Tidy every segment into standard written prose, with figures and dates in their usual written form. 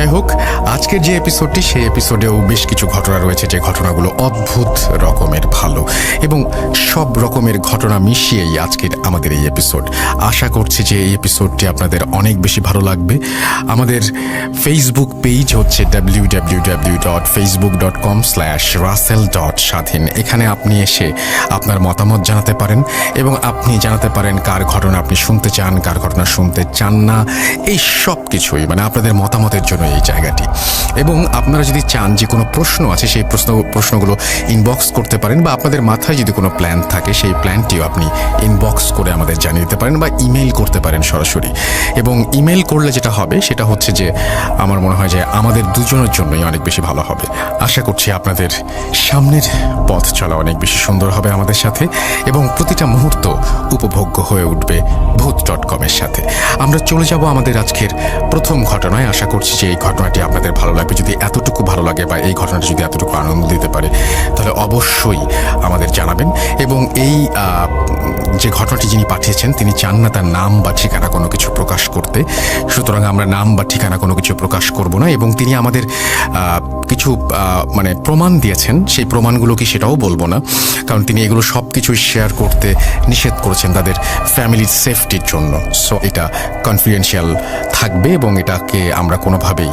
যাই হোক, আজকের যে এপিসোডটি সেই এপিসোডেও বেশ কিছু ঘটনা রয়েছে, যে ঘটনাগুলো অদ্ভুত রকমের ভালো এবং সব রকমের ঘটনা মিশিয়েই আজকের আমাদের এই এপিসোড। আশা করছি যে এই এপিসোডটি আপনাদের অনেক বেশি ভালো লাগবে। আমাদের ফেসবুক পেজ হচ্ছে www.facebook.com/russell.স্বাধীন। এখানে আপনি এসে আপনার মতামত জানাতে পারেন এবং আপনি জানাতে পারেন কার ঘটনা আপনি শুনতে চান, কার ঘটনা শুনতে চান না, এই সব কিছুই মানে আপনাদের মতামতের জন্য এই জায়গাটি। এবং আপনারা যদি চান যে কোনো প্রশ্ন আছে সেই প্রশ্নগুলো ইনবক্স করতে পারেন, বা আপনাদের মাথায় যদি কোনো প্ল্যান থাকে সেই প্ল্যানটিও আপনি ইনবক্স করে আমাদের জানিয়ে দিতে পারেন, বা ইমেল করতে পারেন সরাসরি। এবং ইমেল করলে যেটা হবে সেটা হচ্ছে যে আমার মনে হয় যে আমাদের দুজনের জন্যই অনেক বেশি ভালো হবে। আশা করছি আপনাদের সামনের পথ চলা অনেক বেশি সুন্দর হবে আমাদের সাথে, এবং প্রতিটা মুহূর্ত উপভোগ্য হয়ে উঠবে ভূত.com-এর সাথে। আমরা চলে যাব আমাদের আজকের প্রথম ঘটনায়। আশা করছি যে এই ঘটনাটি আপনাদের ভালো লাগবে। যদি এতটুকু ভালো লাগে বা এই ঘটনাটি যদি এতটুকু আনন্দ দিতে পারে তাহলে অবশ্যই আমাদের জানাবেন। এবং এই যে ঘটনাটি যিনি পাঠিয়েছেন তিনি চান না তার নাম বা ঠিকানা কোনো কিছু প্রকাশ করতে, সুতরাং আমরা নাম বা ঠিকানা কোনো কিছু প্রকাশ করব না। এবং তিনি আমাদের কিছু মানে প্রমাণ দিয়েছেন, সেই প্রমাণগুলো কি সেটাও বলবো না, কারণ তিনি এগুলো সব কিছুই শেয়ার করতে নিষেধ করেছেন তাদের ফ্যামিলির সেফটির জন্য। সো এটা কনফিডেন্সিয়াল থাকবে এবং এটাকে আমরা কোনোভাবেই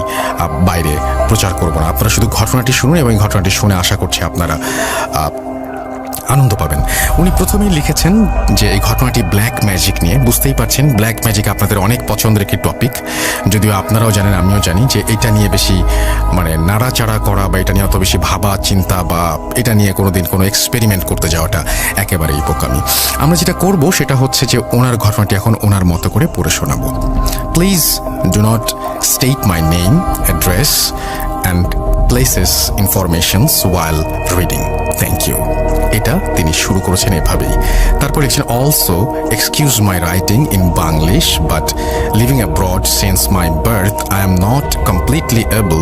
বাইরে প্রচার করব না। আপনারা শুধু ঘটনাটি শুনুন এবং এই ঘটনাটি শুনে আশা করছি আপনারা আনন্দ পাবেন। উনি প্রথমেই লিখেছেন যে এই ঘটনাটি ব্ল্যাক ম্যাজিক নিয়ে। বুঝতেই পারছেন ব্ল্যাক ম্যাজিক আপনাদের অনেক পছন্দের একটি টপিক, যদিও আপনারাও জানেন আমিও জানি যে এটা নিয়ে বেশি মানে নাড়াচাড়া করা বা এটা নিয়ে অত বেশি ভাবা চিন্তা বা এটা নিয়ে কোনোদিন কোনো এক্সপেরিমেন্ট করতে যাওয়াটা একেবারেই বোকামি। আমরা যেটা করব সেটা হচ্ছে যে ওনার ঘটনাটি এখন ওনার মতো করে পড়ে শোনাবো। Please do not state my name, address and places informations while reading. Thank you. এটা তিনি শুরু করেছেন এভাবেই। তারপর লিখছেন, also excuse my writing in Banglish, but living abroad since my birth I am not completely able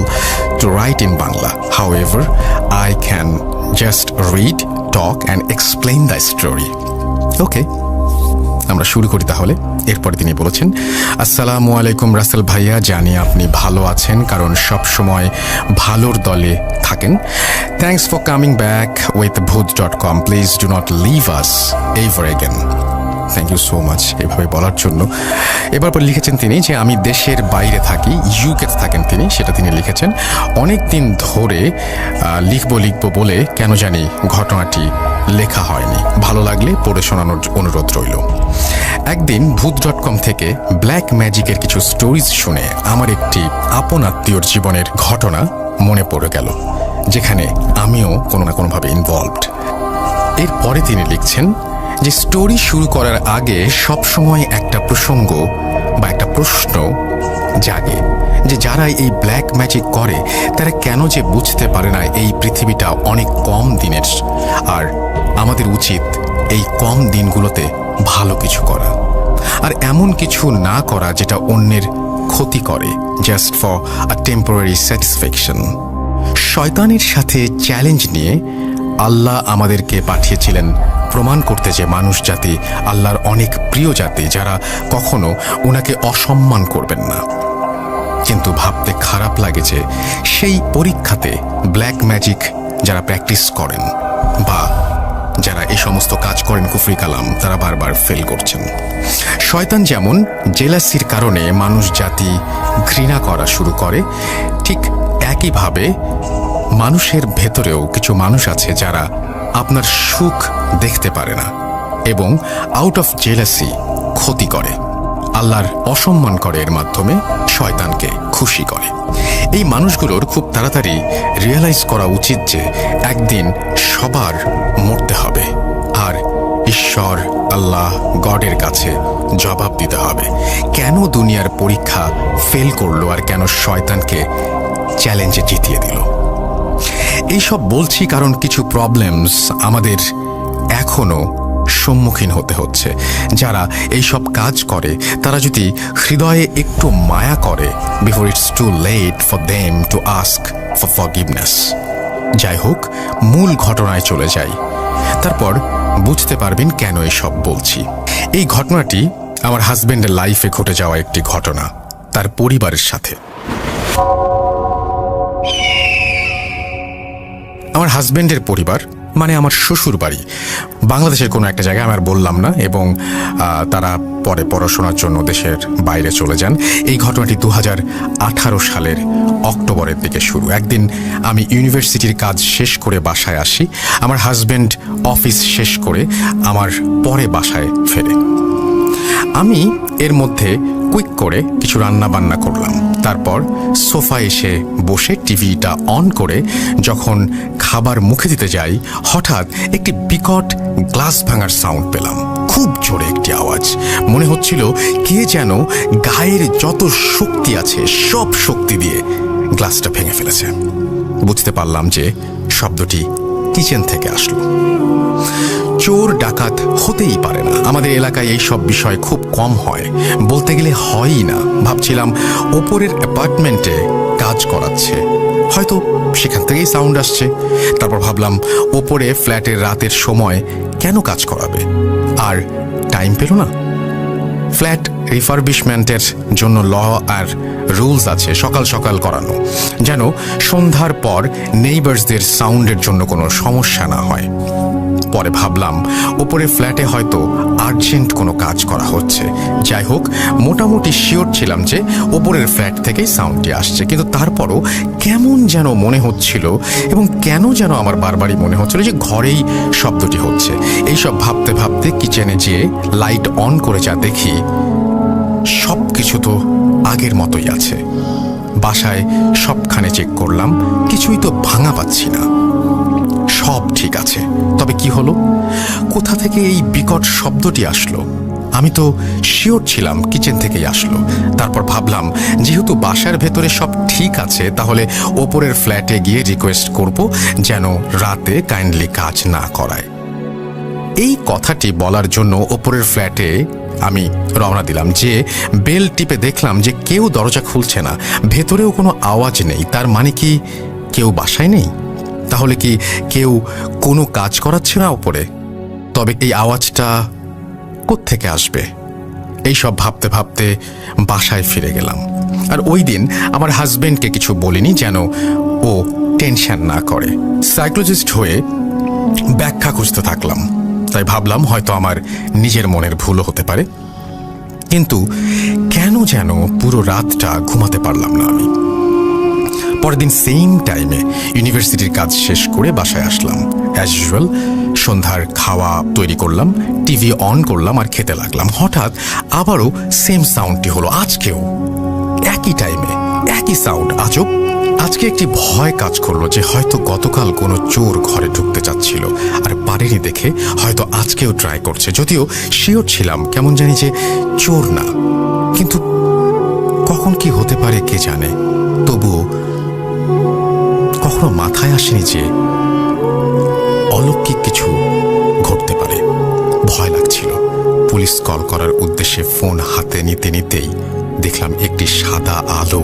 to write in Bangla. However I can just read, talk and explain the story. Okay, আমরা শুরু করি তাহলে। এরপরে তিনি বলেছেন, আসসালামু আলাইকুম রাসেল ভাইয়া, জানি আপনি ভালো আছেন কারণ সব সময় ভালোর দলে থাকেন। Thanks for coming back with ভূত.com। Please do not leave us ever again. Thank you so much এভাবে বলার জন্য। এবার পর লিখেছেন তিনি যে আমি দেশের বাইরে থাকি, ইউকেতে থাকেন তিনি, সেটা তিনি লিখেছেন। অনেক দিন ধরে লিখবো বলে কেন জানি ঘটনাটি লেখা হয়নি, ভালো লাগলে পড়ে শোনানোর অনুরোধ রইল। একদিন ভূত.com থেকে ব্ল্যাক ম্যাজিকের কিছু স্টোরিজ শুনে আমার একটি আপন আত্মীয়র জীবনের ঘটনা মনে পড়ে গেল, যেখানে আমিও কোনো না কোনোভাবে ইনভলভড। এরপরে তিনি লিখছেন যে স্টোরি শুরু করার আগে সবসময় একটা প্রসঙ্গ বা একটা প্রশ্ন জাগে যে যারা এই ব্ল্যাক ম্যাজিক করে তারা কেন যে বুঝতে পারে না এই পৃথিবীটা অনেক কম দিনের, আর আমাদের উচিত এই কম দিনগুলোতে ভালো কিছু করা আর এমন কিছু না করা যেটা অন্যের ক্ষতি করে, just for a temporary satisfaction. শয়তানের সাথে চ্যালেঞ্জ নিয়ে আল্লাহ আমাদেরকে পাঠিয়েছিলেন প্রমাণ করতে যে মানুষ জাতি আল্লাহর অনেক প্রিয় জাতি, যারা কখনো ওনাকে অসম্মান করবেন না। কিন্তু ভাবতে খারাপ লাগে যে সেই পরীক্ষাতে ব্ল্যাক ম্যাজিক যারা প্র্যাকটিস করেন বা যারা এই সমস্ত কাজ করেন কুফরি কালাম, তারা বারবার ফেল করছেন। শয়তান যেমন জেলাসির কারণে মানুষ জাতি ঘৃণা করা শুরু করে, ঠিক একইভাবে মানুষের ভেতরেও কিছু মানুষ আছে যারা আপনার সুখ দেখতে পারে না এবং আউট অফ জেলাসি ক্ষতি করে, আল্লাহর অসম্মান করে, এর মাধ্যমে শয়তানকে খুশি করে। এই মানুষগুলোর খুব তাড়াতাড়ি রিয়েলাইজ করা উচিত যে একদিন সবার মরতে হবে আর ঈশ্বর আল্লাহ গডের কাছে জবাব দিতে হবে কেন দুনিয়ার পরীক্ষা ফেল করলো আর কেন শয়তানকে চ্যালেঞ্জে জিতিয়ে দিল। এইসব বলছি কারণ কিছু প্রবলেমস আমাদের এখনো সম্মুখীন হতে হচ্ছে। যারা এইসব কাজ করে তারা যদি হৃদয়ে একটু মায়া করে, before it's too late for them to ask for forgiveness. যাই হোক, মূল ঘটনায় চলে যাই, তারপর বুঝতে পারবেন কেন এসব বলছি। এই ঘটনাটি আমার হাজবেন্ডের লাইফে ঘটে যাওয়া একটি ঘটনা, তার পরিবারের সাথে। আমার হাজবেন্ডের পরিবার মানে আমার শ্বশুর বাড়ি বাংলাদেশের কোনো একটা জায়গায়, আমার বললাম না, এবং তারা পরে পড়াশোনার জন্য দেশের বাইরে চলে যান। এই ঘটনাটি 2018 সালের অক্টোবরের দিকে শুরু। একদিন আমি ইউনিভার্সিটির কাজ শেষ করে বাসায় আসি। আমার হাজবেন্ড অফিস শেষ করে আমার পরে বাসায় ফেরে। আমি এর মধ্যে কুইক করে কিছু রান্না বান্না করলাম। তারপর সোফায় এসে বসে টিভিটা অন করে যখন খাবার মুখে দিতে যাই, হঠাৎ একটি বিকট গ্লাস ভাঙার সাউন্ড পেলাম। খুব জোরে একটি আওয়াজ। মনে হচ্ছিল কে যেন গায়ের যত শক্তি আছে সব শক্তি দিয়ে গ্লাসটা ভেঙে ফেলেছে। বুঝতে পারলাম যে শব্দটি কিচেন থেকে আসলো। চোর ডাকাত হতেই পারে না, আমাদের এলাকায় এই সব বিষয় খুব কম হয়, বলতে গেলে হয়ই না। ভাবছিলাম ওপরের অ্যাপার্টমেন্টে কাজ করাচ্ছে, হয়তো সেখান থেকেই সাউন্ড আসছে। তারপর ভাবলাম ওপরে ফ্ল্যাটের রাতের সময় কেন কাজ করাবে, আর টাইম পেল না। ফ্ল্যাট রিফারবিশমেন্টের জন্য ল আর রুলস আছে সকাল সকাল করানো, যেন সন্ধ্যার পর নেইবার্সদের সাউন্ডের জন্য কোনো সমস্যা না হয়। পরে ভাবলাম ওপরে ফ্ল্যাটে হয়তো আর্জেন্ট কোনো কাজ করা হচ্ছে। যাই হোক, মোটামুটি শিওর ছিলাম যে ওপরের ফ্ল্যাট থেকেই সাউন্ডটি আসছে, কিন্তু তারপরও কেমন যেন মনে হচ্ছিল, এবং কেন যেন আমার বারবারই মনে হচ্ছিল যে ঘরেই শব্দটি হচ্ছে। এইসব ভাবতে ভাবতে কিচেনে যেয়ে লাইট অন করে যা দেখি, সব কিছু তো আগের মতোই আছে। বাসায় সবখানে চেক করলাম, কিছুই তো ভাঙা পাচ্ছি না। সব ঠিক আছে, তবে কি হলো? কোথা থেকে এই বিকট শব্দটি আসলো? আমি তো শিওর ছিলাম কিচেন থেকেই আসলো। তারপর ভাবলাম যেহেতু বাসার ভেতরে সব ঠিক আছে, তাহলে ওপরের ফ্ল্যাটে গিয়ে রিকোয়েস্ট করব যেন রাতে কাইন্ডলি কাজ না করায়। এই কথাটি বলার জন্য ওপরের ফ্ল্যাটে আমি রওনা দিলাম। যে বেল টিপে দেখলাম যে কেউ দরজা খুলছে না, ভেতরেও কোনো আওয়াজ নেই। তার মানে কি কেউ বাসায় নেই? তাহলে কি কেউ কোনো কাজ করাচ্ছে না ওপরে? তবে এই আওয়াজটা কোত্থেকে আসবে? এই সব ভাবতে ভাবতে বাসায় ফিরে গেলাম। আর ওই দিন আমার হাজবেন্ডকে কিছু বলিনি, যেন ও টেনশন না করে। সাইকোলজিস্ট হয়ে ব্যাখ্যা খুঁজতে থাকলাম। তাই ভাবলাম হয়তো আমার নিজের মনের ভুলও হতে পারে, কিন্তু কেন যেন পুরো রাতটা ঘুমাতে পারলাম না আমি। পরের দিন সেম টাইমে ইউনিভার্সিটির কাজ শেষ করে বাসায় আসলাম। অ্যাজ ইউজুয়াল সন্ধ্যার খাওয়া তৈরি করলাম, টিভি অন করলাম আর খেতে লাগলাম। হঠাৎ আবারও সেম সাউন্ডটি হলো। আজকেও একই টাইমে একই সাউন্ড। আজব, আজকে একটি ভয় কাজ করলো যে হয়তো গতকাল কোনো চোর ঘরে ঢুকতে চাচ্ছিল আর পারেনি দেখে হয়তো আজকেও ট্রাই করছে। যদিও শিওর ছিলাম কেমন জানি যে চোর না, কিন্তু কখন কি হতে পারে কে জানে। তবুও কখনো মাথায় আসেনি যে অলৌকিক কিছু ঘটতে পারে। ভয় লাগছিল। পুলিশ কল করার উদ্দেশ্যে ফোন হাতে নিতে নিতেই দেখলাম একটি সাদা আলো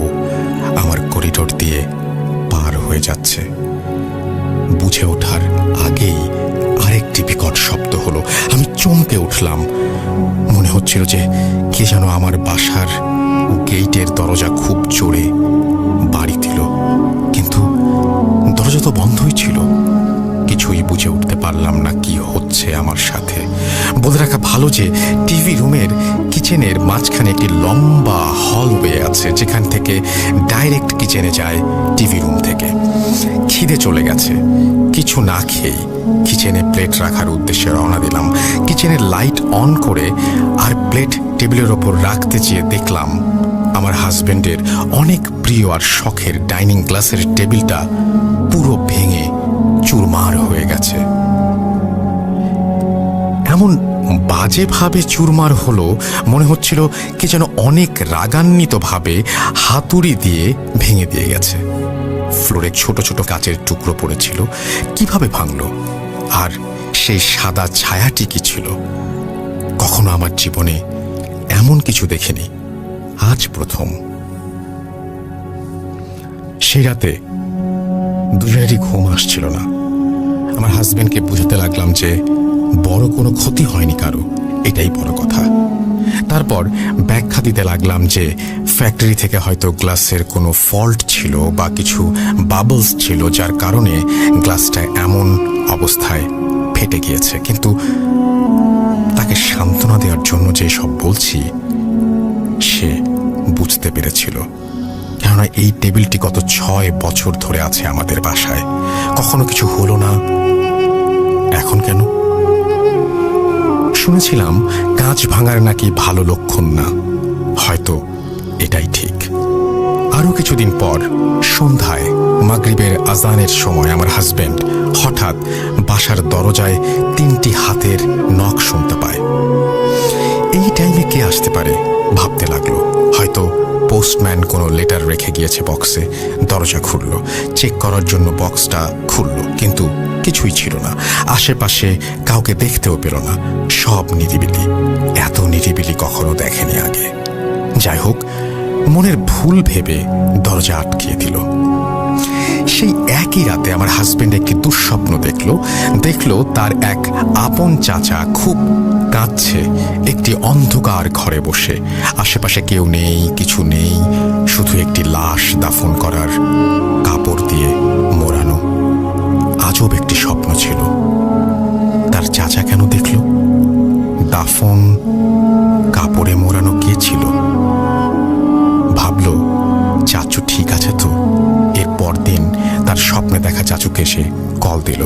আমার করিডোর দিয়ে পার হয়ে যাচ্ছে। বুঝে ওঠার আগেই আরেকটি বিকট শব্দ হলো। আমি চমকে উঠলাম। মনে হচ্ছিল যে কে যেন আমার বাসার গেইটের দরজা খুব জোরে বাড়ি দিল, কিন্তু দরজা তো বন্ধই ছিল। কিছুই বুঝে উঠতে পারলাম না কি হচ্ছে আমার সাথে। বলে রাখা ভালো যে টিভি রুমের কিচেনের মাঝখানে একটি লম্বা হলওয়ে আছে, যেখান থেকে ডাইরেক্ট কিচেনে যায় টিভি রুম থেকে। খিদে চলে গেছে। কিছু না খেয়েই কিচেনে প্লেট রাখার উদ্দেশ্যে রওনা দিলাম। কিচেনের লাইট অন করে আর প্লেট টেবিলের ওপর রাখতে চেয়ে দেখলাম আমার হাজবেন্ডের অনেক প্রিয় আর শখের ডাইনিং গ্লাসের টেবিলটা পুরো ভেঙে চুরমার হয়ে গেছে। এমন বাজেভাবে চুরমার হলো, মনে হচ্ছিল কে যেন অনেক রাগান্বিতভাবে হাতুড়ি দিয়ে ভেঙে দিয়ে গেছে। ফ্লোরে ছোট ছোট কাচের টুকরো পড়েছিল। কিভাবে ভাঙলো? আর সেই সাদা ছায়াটি কি ছিল? কখনো আমার জীবনে এমন কিছু দেখিনি, আজ প্রথম। সেই রাতে দুজনেরই ঘুম আসছিল না। আমার হাজবেন্ডকে বুঝাতে লাগলাম যে বড় কোনো ক্ষতি হয়নি কারো, এটাই বড় কথা। তারপর ব্যাখ্যা দিতে লাগলাম যে ফ্যাক্টরি থেকে হয়তো গ্লাসের কোনো ফল্ট ছিল বা কিছু বাবলস ছিল, যার কারণে গ্লাসটা এমন অবস্থায় ফেটে গিয়েছে। কিন্তু তাকে সান্ত্বনা দেওয়ার জন্য যে সব বলছি, সে বুঝতে পেরেছিল। কেননা এই টেবিলটি গত 6 বছর ধরে আছে আমাদের বাসায়, কখনো কিছু হলো না, এখন কেন? শুনেছিলাম কাঁচ ভাঙার নাকি ভালো লক্ষণ না, হয়তো এটাই ঠিক। আরো কিছুদিন পর সন্ধ্যায় মাগরিবের আজানের সময় আমার হাজবেন্ড হঠাৎ বাসার দরজায় 3টি হাতের নখ শুনতে পায়। এই টাইমে কে আসতে পারে ভাবতে লাগলো। হয়তো পোস্টম্যান কোনো লেটার রেখে গিয়েছে বক্সে। দরজা খুলল, চেক করার জন্য বক্সটা খুলল, কিন্তু কিছুই ছিল না। আশেপাশে কাউকে দেখতেও পেল না, সব নিরিবিলি। এত নিরিবিলি কখনো দেখেনি আগে। যাই হোক, মনের ভুল ভেবে দরজা আটকিয়ে দিল। সেই একই রাতে আমার হাজবেন্ড একটি দুঃস্বপ্ন দেখল তার এক আপন চাচা খুব কাঁদছে একটি অন্ধকার ঘরে বসে। আশেপাশে কেউ নেই, কিছু নেই, শুধু একটি লাশ দাফন করার কাপড় দিয়ে মোড়ানো। আজব একটি স্বপ্ন ছিল। তার চাচা কেন দেখল? দাফন কাপড়ে মোড়ানো কে ছিল? ভাবল চাচু ঠিক আছে তো। এর পরদিন তার স্বপ্নে দেখা চাচুকে সে কল দিল।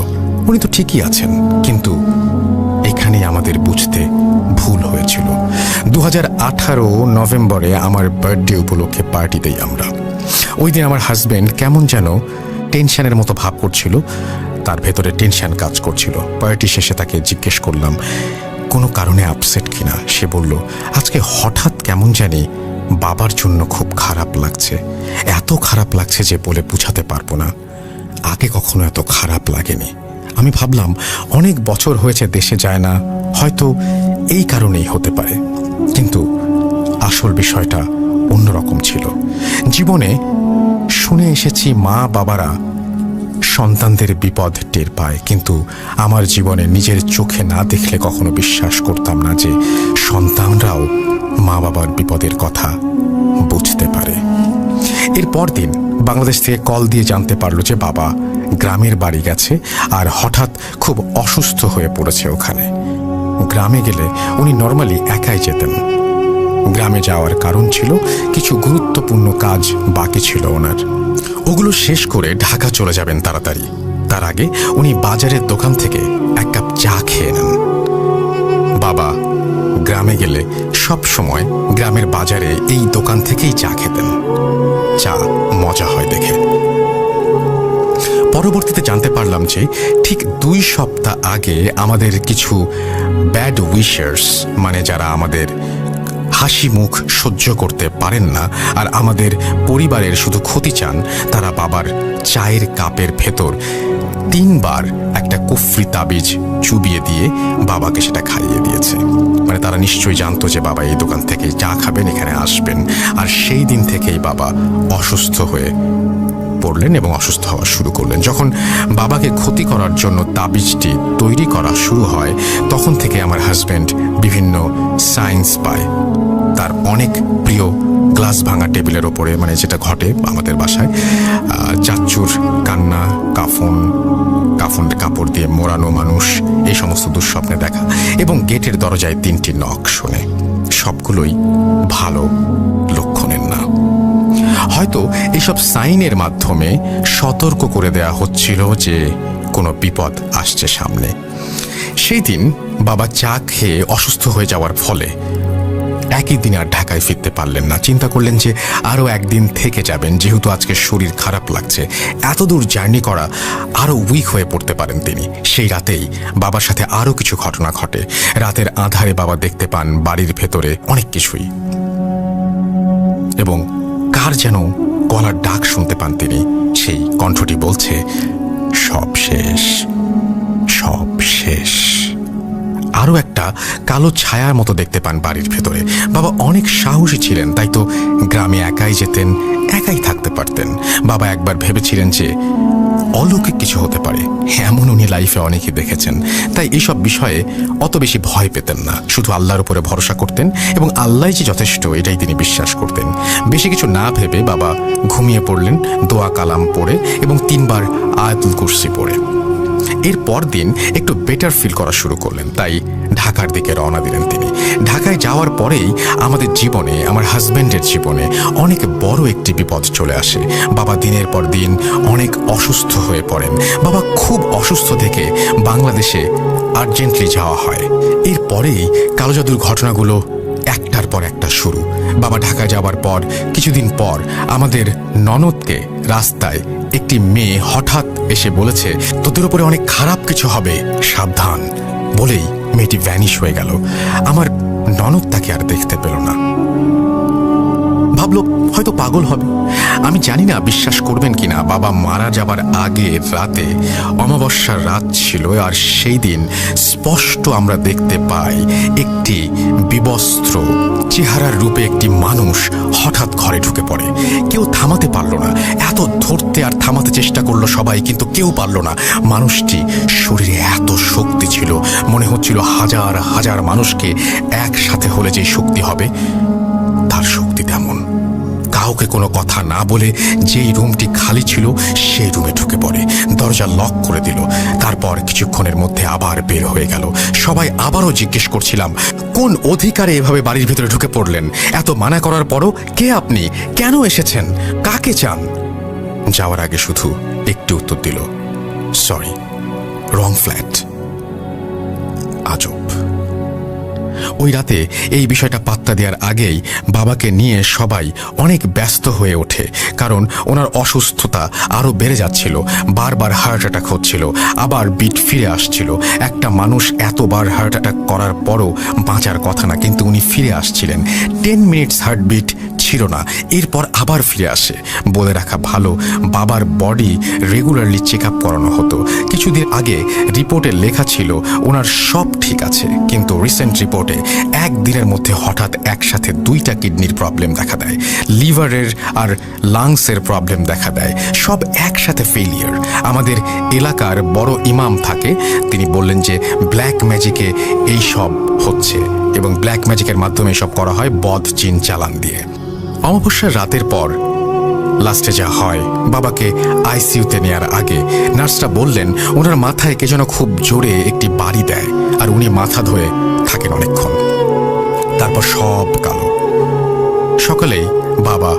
উনি তো ঠিকই আছেন, কিন্তু এখানেই আমাদের বুঝতে ভুল হয়েছিল। 2018 নভেম্বরে আমার বার্থডে উপলক্ষে পার্টি দেই আমরা। ওই দিন আমার হাজবেন্ড কেমন যেন টেনশনের মতো ভাব করছিল, তার ভেতরে টেনশন কাজ করছিল। পার্টি শেষে তাকে জিজ্ঞেস করলাম কোনো কারণে আপসেট কিনা। সে বলল আজকে হঠাৎ কেমন জানি বাবার জন্য খুব খারাপ লাগছে। এত খারাপ লাগছে যে বলে বুঝাতে পারবো না। আগে কখনো এত খারাপ লাগেনি। আমি ভাবলাম অনেক বছর হয়েছে দেশে যায় না, হয়তো এই কারণেই হতে পারে। কিন্তু আসল বিষয়টা অন্যরকম ছিল। জীবনে শুনে এসেছি মা বাবারা সন্তানদের বিপদ টের পায়, কিন্তু আমার জীবনে নিজের চোখে না দেখলে কখনো বিশ্বাস করতাম না যে সন্তানরাও মা বাবার বিপদের কথা বুঝতে পারে। এর পরদিন বাংলাদেশ থেকে কল দিয়ে জানতে পারলো যে বাবা গ্রামের বাড়ি গেছে আর হঠাৎ খুব অসুস্থ হয়ে পড়েছে ওখানে। গ্রামে গেলে উনি নর্মালি একাই যেতেন। গ্রামে যাওয়ার কারণ ছিল কিছু গুরুত্বপূর্ণ কাজ বাকি ছিল ওনার, ওগুলো শেষ করে ঢাকা চলে যাবেন তাড়াতাড়ি। তার আগে উনি বাজারের দোকান থেকে এক কাপ চা খেয়ে নেন। বাবা গ্রামে গেলে সব সময় গ্রামের বাজারে এই দোকান থেকেই চা খেতেন। চা মজা হয় দেখে। পরবর্তীতে জানতে পারলাম যে ঠিক 2 সপ্তাহ আগে আমাদের কিছু ব্যাড উইশার্স, মানে যারা আমাদের হাসি মুখ সহ্য করতে পারেন না আর আমাদের পরিবারের শুধু ক্ষতি চান, তারা বাবার চায়ের কাপের ভেতর 3 বার একটা কুফরি তাবিজ চুবিয়ে দিয়ে বাবাকে সেটা খাইয়ে দিয়েছে। মানে তারা নিশ্চয়ই জানতো যে বাবা এই দোকান থেকে চা খাবেন, এখানে আসবেন। আর সেই দিন থেকেই বাবা অসুস্থ হয়ে পড়লেন এবং অসুস্থ হওয়া শুরু করলেন। যখন বাবাকে ক্ষতি করার জন্য তাবিজটি তৈরি করা শুরু হয়, তখন থেকে আমার হাজবেন্ড বিভিন্ন সাইন্স পায়। তার অনেক প্রিয় গ্লাস ভাঙা টেবিলের ওপরে, মানে যেটা ঘটে আমাদের বাসায়, চাচ্চুর কান্না, কাফনের কাপড় দিয়ে মোড়ানো মানুষ, এই সমস্ত দুঃস্বপ্নে দেখা, এবং গেটের দরজায় 3টি নখ শোনে। সবগুলোই ভালো লক্ষণের না। হয়তো এইসব সাইনের মাধ্যমে সতর্ক করে দেয়া হচ্ছিল যে কোনো বিপদ আসছে সামনে। সেই দিন বাবা চা খেয়ে অসুস্থ হয়ে যাওয়ার ফলে একই দিন আর ঢাকায় ফিরতে পারলেন না। চিন্তা করলেন যে আরও একদিন থেকে যাবেন, যেহেতু আজকে শরীর খারাপ লাগছে। এত দূর জার্নি করা, আরও উইক হয়ে পড়তে পারেন তিনি। সেই রাতেই বাবার সাথে আরও কিছু ঘটনা ঘটে। রাতের আঁধারে বাবা দেখতে পান বাড়ির ভেতরে অনেক কিছুই, এবং কার যেন গলার ডাক শুনতে পান তিনি। সেই কণ্ঠটি বলছে সব শেষ, সব শেষ। আরও একটা কালো ছায়ার মতো দেখতে পান বাড়ির ভেতরে। বাবা অনেক সাহসী ছিলেন, তাই তো গ্রামে একাই যেতেন, একাই থাকতে পারতেন। বাবা একবার ভেবেছিলেন যে অলৌকিক কিছু হতে পারে, এমন উনি লাইফে অনেকেই দেখেছেন। তাই এইসব বিষয়ে অত বেশি ভয় পেতেন না, শুধু আল্লাহর উপরে ভরসা করতেন এবং আল্লাহই যে যথেষ্ট এটাই তিনি বিশ্বাস করতেন। বেশি কিছু না ভেবে বাবা ঘুমিয়ে পড়লেন দোয়া কালাম পড়ে এবং 3 বার আয়াতুল কুরসি পড়ে। এর পর দিন একটু বেটার ফিল করা শুরু করলেন, তাই ঢাকার দিকে রওনা দিলেন তিনি। ঢাকায় যাওয়ার পরেই আমাদের জীবনে, আমার হাজব্যান্ডের জীবনে অনেক বড় একটি বিপদ চলে আসে। বাবা দিনের পর দিন অনেক অসুস্থ হয়ে পড়েন। বাবা খুব অসুস্থ থেকে বাংলাদেশে আর্জেন্টলি যাওয়া হয়। এরপরেই কালো জাদুর ঘটনাগুলো একটার পর একটা শুরু। বাবা ঢাকা যাওয়ার পর কিছুদিন পর আমাদের ননদকে রাস্তায় একটি মেয়ে হঠাৎ এসে বলেছে, তোদের উপরে অনেক খারাপ কিছু হবে, সাবধান। বলেই মেয়েটি ভ্যানিশ হয়ে গেল। আমার ননদ তাকে আর দেখতে পেল না। ভাবলো হয়তো পাগল হবে। আমি জানি না বিশ্বাস করবেন কিনা, বাবা মারা যাবার আগের রাতে অমাবস্যার রাত ছিল, আর সেই দিন স্পষ্ট আমরা দেখতে পাই একটি বিবস্ত্র চেহারার রূপে একটি মানুষ হঠাৎ ঘরে ঢুকে পড়ে। কেউ থামাতে পারল না, এত ধরতে আর থামাতে চেষ্টা করলো সবাই, কিন্তু কেউ পারল না। মানুষটি শরীরে এত শক্তি ছিল, মনে হচ্ছিল হাজার হাজার মানুষকে একসাথে হলে যে শক্তি হবে তার শক্তি তেমন। কাউকে কোনো কথা না বলে যেই রুমটি খালি ছিল সেই রুমে ঢুকে পড়ে, দরজা লক করে দিল। তারপর কিছুক্ষণের মধ্যে আবার বের হয়ে গেল। সবাই আবারও জিজ্ঞেস করছিলাম, কোন অধিকারে এভাবে বাড়ির ভিতরে ঢুকে পড়লেন? এত মানা করার পরও কে আপনি? কেন এসেছেন? কাকে চান? যাওয়ার আগে শুধু একটি উত্তর দিল, সরি, রং ফ্ল্যাট। আজব। ওই রাতে এই বিষয়টা পাত্তা দেওয়ার আগেই বাবাকে নিয়ে সবাই অনেক ব্যস্ত হয়ে ওঠে, কারণ ওনার অসুস্থতা আরও বেড়ে যাচ্ছিল। বারবার হার্ট অ্যাটাক হচ্ছিল, আবার বিট ফিরে আসছিল। একটা মানুষ এতবার হার্ট অ্যাটাক করার পরও বাঁচার কথা না, কিন্তু উনি ফিরে আসছিলেন। 10 মিনিটস হার্টবিট ছিল না, এরপর আবার ফিরে আসে। বলে রাখা ভালো, বাবার বডি রেগুলারলি চেক আপ করানো হতো। কিছুদিন আগে রিপোর্টে লেখা ছিল ওনার সব ঠিক আছে, কিন্তু রিসেন্ট রিপোর্টে একদিনের মধ্যে হঠাৎ একসাথে 2টা কিডনির প্রবলেম দেখা দেয়, লিভারের আর লাংসের প্রবলেম দেখা দেয়, সব একসাথে ফেলিয়ার। আমাদের এলাকার বড় ইমাম থাকে, তিনি বললেন যে ব্ল্যাক ম্যাজিকে এই সব হচ্ছে এবং ব্ল্যাক ম্যাজিকের মাধ্যমে সব করা হয় বদ জিন চালান দিয়ে। অমাবস্যার রাতের পর লাস্টে যা হয়, বাবাকে আইসিইউতে নেওয়ার আগে নার্সরা বললেন ওনার মাথায় কে যেন খুব জোরে একটি বাড়ি দেয়, আর উনি মাথা ধরে থাকেন অনেকক্ষণ। তারপর সব কালো। সকালেই বাবা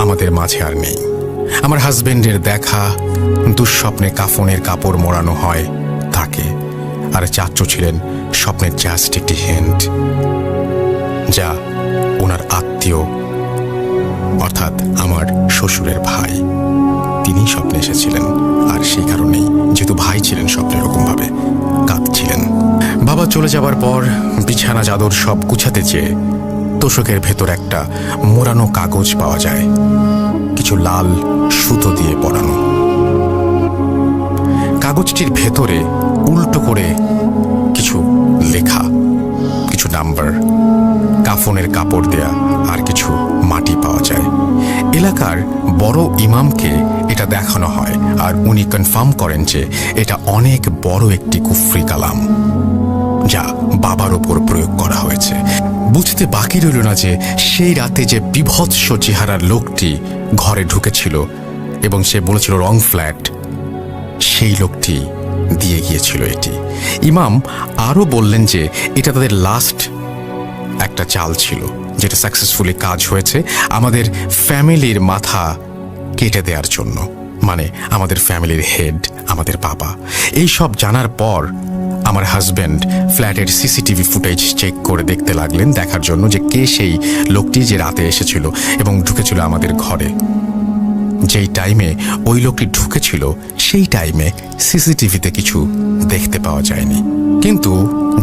আমাদের মাঝে আর নেই। আমার হাজবেন্ডের দেখা দুঃস্বপ্নে কাফনের কাপড় মোড়ানো হয় তাকে, আর চাচু ছিলেন স্বপ্নের জাস্ট একটি হিন্ট, যা ওনার আত্মীয় অর্থাৎ আমার শ্বশুরের ভাই, তিনি স্বপ্নে এসেছিলেন। আর সেই কারণেই যেহেতু ভাই ছিলেন স্বপ্নে এরকমভাবে কাঁদছিলেন। বাবা চলে যাবার পর বিছানা চাদর সব গুছাতে চেয়ে তোষকের ভেতর একটা মোড়ানো কাগজ পাওয়া যায়, কিছু লাল সুতো দিয়ে পরানো। কাগজটির ভেতরে উল্টো করে কিছু লেখা, কিছু নাম্বার, কাফনের কাপড় দেয়া আর কিছু মাটি পাওয়া যায়। এলাকার বড় ইমামকে এটা দেখানো হয়, আর উনি কনফার্ম করেন যে এটা অনেক বড় একটি কুফরি কালাম, যা বাবার ওপর প্রয়োগ করা হয়েছে। বুঝতে বাকি রইল না যে সেই রাতে যে বিভৎস চেহারার লোকটি ঘরে ঢুকেছিল এবং সে বলেছিল রং ফ্ল্যাট, সেই লোকটি দিয়ে গিয়েছিল এটি। ইমাম আরও বললেন যে এটা তাদের লাস্ট একটা চাল ছিল, যেটা সাকসেসফুলি কাজ হয়েছে আমাদের ফ্যামিলির মাথা কেটে দেওয়ার জন্য, মানে আমাদের ফ্যামিলির হেড আমাদের বাবা। এই সব জানার পর আমার হাজব্যান্ড ফ্ল্যাটের সিসিটিভি ফুটেজ চেক করে দেখতে লাগলেন, দেখার জন্য যে কে সেই লোকটি যে রাতে এসেছিল এবং ঢুকেছিল আমাদের ঘরে। যেই টাইমে ওই লোকটি ঢুকেছিল সেই টাইমে সিসিটিভিতে কিছু দেখতে পাওয়া যায়নি, কিন্তু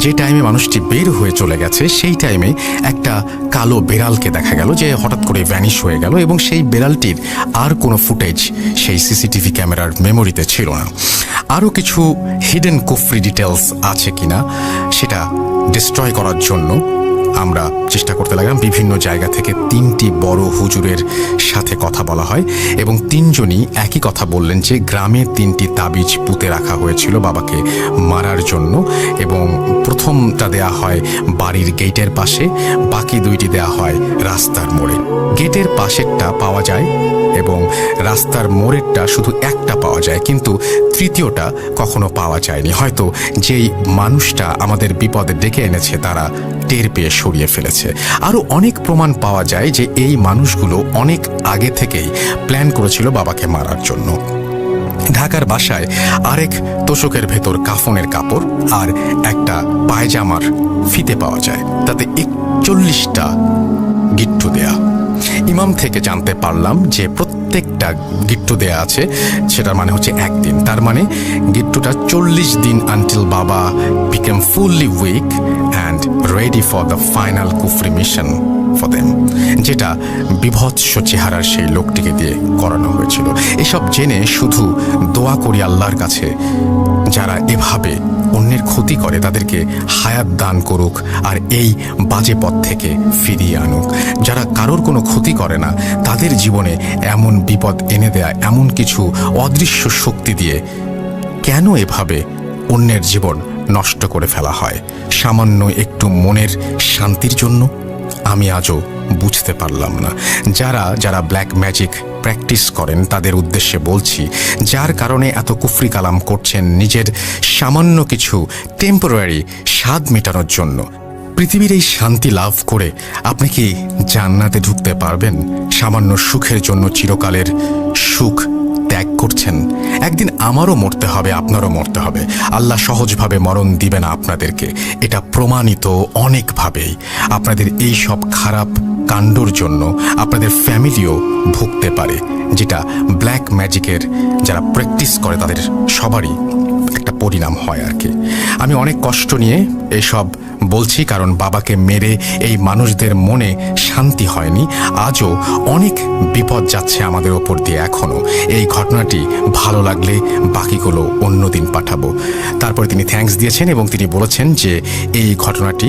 যে টাইমে মানুষটি বের হয়ে চলে গেছে সেই টাইমে একটা কালো বেড়ালকে দেখা গেল যে হঠাৎ করে ভ্যানিশ হয়ে গেল, এবং সেই বেড়ালটির আর কোনো ফুটেজ সেই সিসিটিভি ক্যামেরার মেমোরিতে ছিল না। আরও কিছু হিডেন কুফরি ডিটেলস আছে কিনা সেটা ডিস্ট্রয় করার জন্য আমরা চেষ্টা করতে লাগলাম। বিভিন্ন জায়গা থেকে 3টি বড় হুজুরের সাথে কথা বলা হয় এবং 3জনই একই কথা বললেন যে গ্রামে 3টি তাবিজ পুঁতে রাখা হয়েছিল বাবাকে মারার জন্য, এবং প্রথমটা দেয়া হয় বাড়ির গেটের পাশে, বাকি 2টি দেয়া হয় রাস্তার মোড়ে। গেটের পাশেরটা পাওয়া যায় এবং রাস্তার মোড়েরটা শুধু একটা পাওয়া যায়, কিন্তু তৃতীয়টা কখনো পাওয়া যায়নি। হয়তো যেই মানুষটা আমাদের বিপদে ডেকে এনেছে তারা টের পেয়ে সরিয়ে ফেলেছে। আরও অনেক প্রমাণ পাওয়া যায় যে এই মানুষগুলো অনেক আগে থেকেই প্ল্যান করেছিল বাবাকে মারার জন্য। ঢাকার বাসায় আরেক তোষকের ভেতর কাফনের কাপড় আর একটা পায়জামার ফিতে পাওয়া যায়, তাতে 41টা গিট্টু দেয়া। ইমাম থেকে জানতে পারলাম যে প্রত্যেকটা গিট্টু দেয়া আছে, সেটার মানে হচ্ছে 1 দিন। তার মানে গিট্টুটা 40 দিন আনটিল বাবা became fully weak and ready for the final কুফরি মিশন ফর দেম, যেটা বিভৎস চেহারার সেই লোকটিকে দিয়ে করানো হয়েছিল। এসব জেনে শুধু দোয়া করি আল্লাহর কাছে, যারা এভাবে অন্যের ক্ষতি করে তাদেরকে হায়াত দান করুক আর এই বাজে পথ থেকে ফিরিয়ে আনুক। যারা কারোর কোনো ক্ষতি করে না তাদের জীবনে এমন বিপদ এনে দেয়া এমন কিছু অদৃশ্য শক্তি দিয়ে কেন এভাবে অন্যের জীবন নষ্ট করে ফেলা হয় সামান্য একটু মনের শান্তির জন্য? আমি আজও বুঝতে পারলাম না। যারা ব্ল্যাক ম্যাজিক প্র্যাকটিস করেন তাদের উদ্দেশ্যে বলছি, যার কারণে এত কুফরি কালাম করছেন নিজের সামান্য কিছু টেম্পোরারি স্বাদ মেটানোর জন্য, পৃথিবীর এই শান্তি লাভ করে আপনি কি জান্নাতে ঢুকতে পারবেন? সামান্য সুখের জন্য চিরকালের সুখ ত্যাগ করছেন। একদিন আমারও মরতে হবে, আপনারও মরতে হবে। আল্লাহ সহজভাবে মরণ দিবে না আপনাদেরকে, এটা প্রমাণিত অনেকভাবেই। আপনাদের এই সব খারাপ কাণ্ডর জন্য আপনাদের ফ্যামিলিও ভুগতে পারে, যেটা ব্ল্যাক ম্যাজিকের যারা প্র্যাকটিস করে তাদের সবারই একটা পরিণাম হয় আর কি। আমি অনেক কষ্ট নিয়ে এসব বলছি, কারণ বাবাকে মেরে এই মানুষদের মনে শান্তি হয়নি। আজও অনেক বিপদ যাচ্ছে আমাদের ওপর দিয়ে এখনও। এই ঘটনাটি ভালো লাগলে বাকিগুলো অন্যদিন পাঠাবো। তারপরে তিনি থ্যাঙ্কস দিয়েছেন এবং তিনি বলেছেন যে এই ঘটনাটি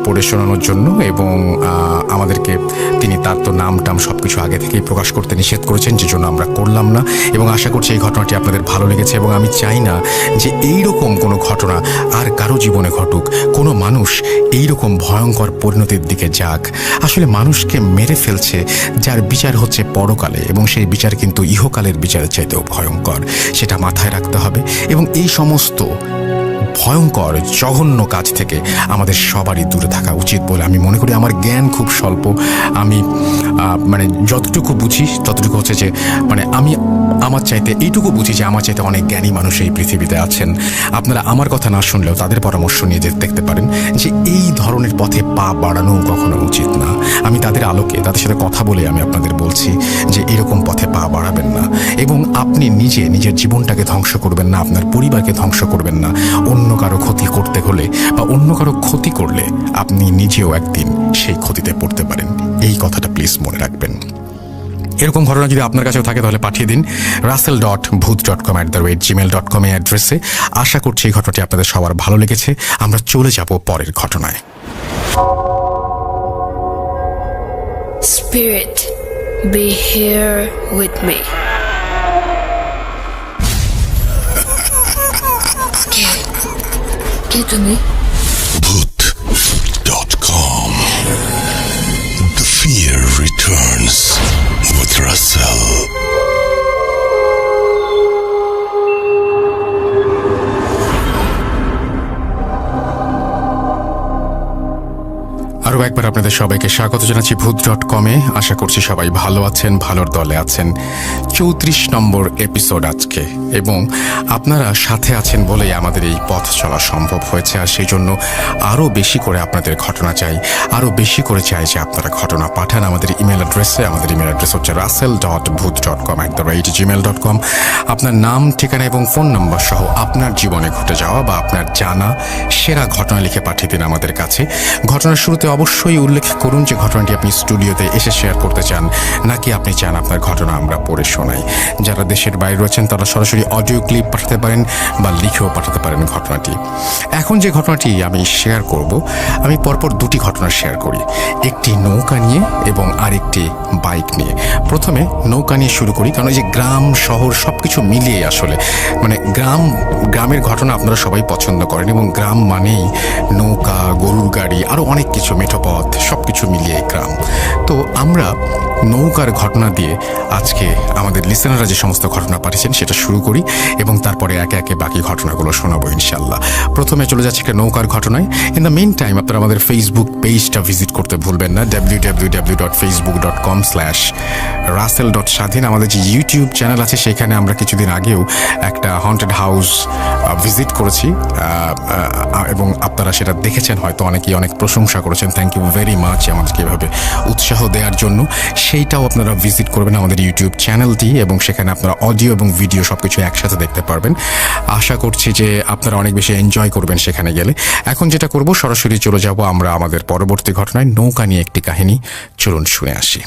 পড়ে শোনানোর জন্য, এবং আমাদেরকে তিনি তার তো নাম টাম সব কিছু আগে থেকেই প্রকাশ করতে নিষেধ করেছেন, যে জন্য আমরা করলাম না। এবং আশা করছি এই ঘটনাটি আপনাদের ভালো লেগেছে, এবং আমি চাই না যে এইরকম কোনো ঘটনা আর কারো জীবনে ঘটুক, কোনো মানুষ এইরকম ভয়ঙ্কর পরিণতির দিকে যাক। আসলে মানুষকে মেরে ফেলছে যার বিচার হচ্ছে পরকালে, এবং সেই বিচার কিন্তু ইহকালের বিচারের চাইতেও ভয়ঙ্কর, সেটা মাথায় রাখতে হবে। এবং এই সমস্ত ভয়ঙ্কর জঘন্য কাজ থেকে আমাদের সবারই দূরে থাকা উচিত বলে আমি মনে করি। আমার জ্ঞান খুব স্বল্প, আমি মানে যতটুকু বুঝি ততটুকু হচ্ছে যে আমি আমার চাইতে এইটুকু বুঝি যে আমার চাইতে অনেক জ্ঞানী মানুষ এই পৃথিবীতে আছেন। আপনারা আমার কথা না শুনলেও তাদের পরামর্শ নিয়ে দেখতে পারেন যে এই ধরনের পথে পা বাড়ানো কখনো উচিত না। আমি তাদের আলোকে তাদের সাথে কথা বলে আমি আপনাদের বলছি যে এরকম পথে পা বাড়াবেন না, এবং আপনি নিজের জীবনটাকে ধ্বংস করবেন না, আপনার পরিবারকে ধ্বংস করবেন না। অন্য কারো ক্ষতি করতে হলে বা অন্য কারো ক্ষতি করলে আপনি নিজেও একদিন সেই ক্ষতিতে পড়তে পারেন। এই কথাটা প্লিজ মনে রাখবেন। এরকম ঘটনা যদি আপনার কাছেও থাকে তাহলে পাঠিয়ে দিন russell.booth.com@gmail.com অ্যাড্রেসে। আশা করছি এই ঘটনাটি আপনাদের সবার ভালো লেগেছে। আমরা চলে যাব পরের ঘটনায়। Spirit, be here with me. কে তুমি? Booth.com. The fear returns with Russell. আরও একবার আপনাদের সবাইকে স্বাগত জানাচ্ছি Booth.com-এ। আশা করছি সবাই ভালো আছেন, ভালোর দলে আছেন। 34 নম্বর এপিসোড আজকে, এবং আপনারা সাথে আছেন বলেই আমাদের এই পথ চলা সম্ভব হয়েছে। আর সেই জন্য আরও বেশি করে আপনাদের ঘটনা চাই, আরও বেশি করে চাই যে আপনারা ঘটনা পাঠান আমাদের ইমেল অ্যাড্রেসে। আমাদের ইমেল অ্যাড্রেস হচ্ছে russell.booth.com@gmail.com। আপনার নাম, ঠিকানা এবং ফোন নম্বর সহ আপনার জীবনে ঘটে যাওয়া বা আপনার জানা সেরা ঘটনা লিখে পাঠিয়ে দিন আমাদের কাছে। ঘটনার শুরুতে অবশ্যই উল্লেখ করুন যে ঘটনাটি আপনি স্টুডিওতে এসে শেয়ার করতে চান, নাকি আপনি চান আপনার ঘটনা আমরা পড়ে শোনাই। ঘটনায়। যারা দেশের বাইরে রয়েছেন তারা সরাসরি অডিও ক্লিপ পাঠাতে পারেন বা লিখেও পাঠাতে পারেন ঘটনাটি। এখন যে ঘটনাটি আমি শেয়ার করব, আমি পরপর দুটি ঘটনা শেয়ার করি, একটি নৌকা নিয়ে এবং আরেকটি বাইক নিয়ে। প্রথমে নৌকা নিয়ে শুরু করি, কারণ এই যে গ্রাম শহর সব কিছু মিলিয়ে আসলে মানে গ্রামের ঘটনা আপনারা সবাই পছন্দ করেন, এবং গ্রাম মানেই নৌকা, গরুর গাড়ি, আরও অনেক কিছু, মেঠোপথ, সব কিছু মিলিয়ে গ্রাম। তো আমরা নৌকার ঘটনা দিয়ে আজকে আমাদের লিসেনাররা যে সমস্ত ঘটনা পাঠিয়েছেন সেটা শুরু করি, এবং তারপরে একে একে বাকি ঘটনাগুলো শোনাবো ইনশাল্লাহ। প্রথমে চলে যাচ্ছে একটা নৌকার ঘটনায়। ইন দ্য মেইন টাইম আপনারা আমাদের ফেসবুক পেজটা ভিজিট করতে ভুলবেন না, www.facebook.com/russell.স্বাধীন। আমাদের যে ইউটিউব চ্যানেল আছে সেখানে আমরা কিছুদিন আগেও একটা হন্টেড হাউস ভিজিট করেছি, এবং আপনারা সেটা দেখেছেন হয়তো, অনেকেই অনেক প্রশংসা করেছেন। থ্যাংক ইউ ভেরি মাচ আমাদেরকে এভাবে উৎসাহ দেওয়ার জন্য। সেইটাও আপনারা ভিজিট করবেন আমাদের ইউটিউব চ্যানেলটি, এবং সেখানে আপনারা অডিও এবং ভিডিও সব কিছু একসাথে দেখতে পারবেন। আশা করছি যে আপনারা অনেক বেশি এনজয় করবেন সেখানে গেলে। এখন যেটা করব, সরাসরি চলে যাব আমরা আমাদের পরবর্তী ঘটনায়, নৌকা নিয়ে একটি কাহিনী। চলুন শুনে আসি।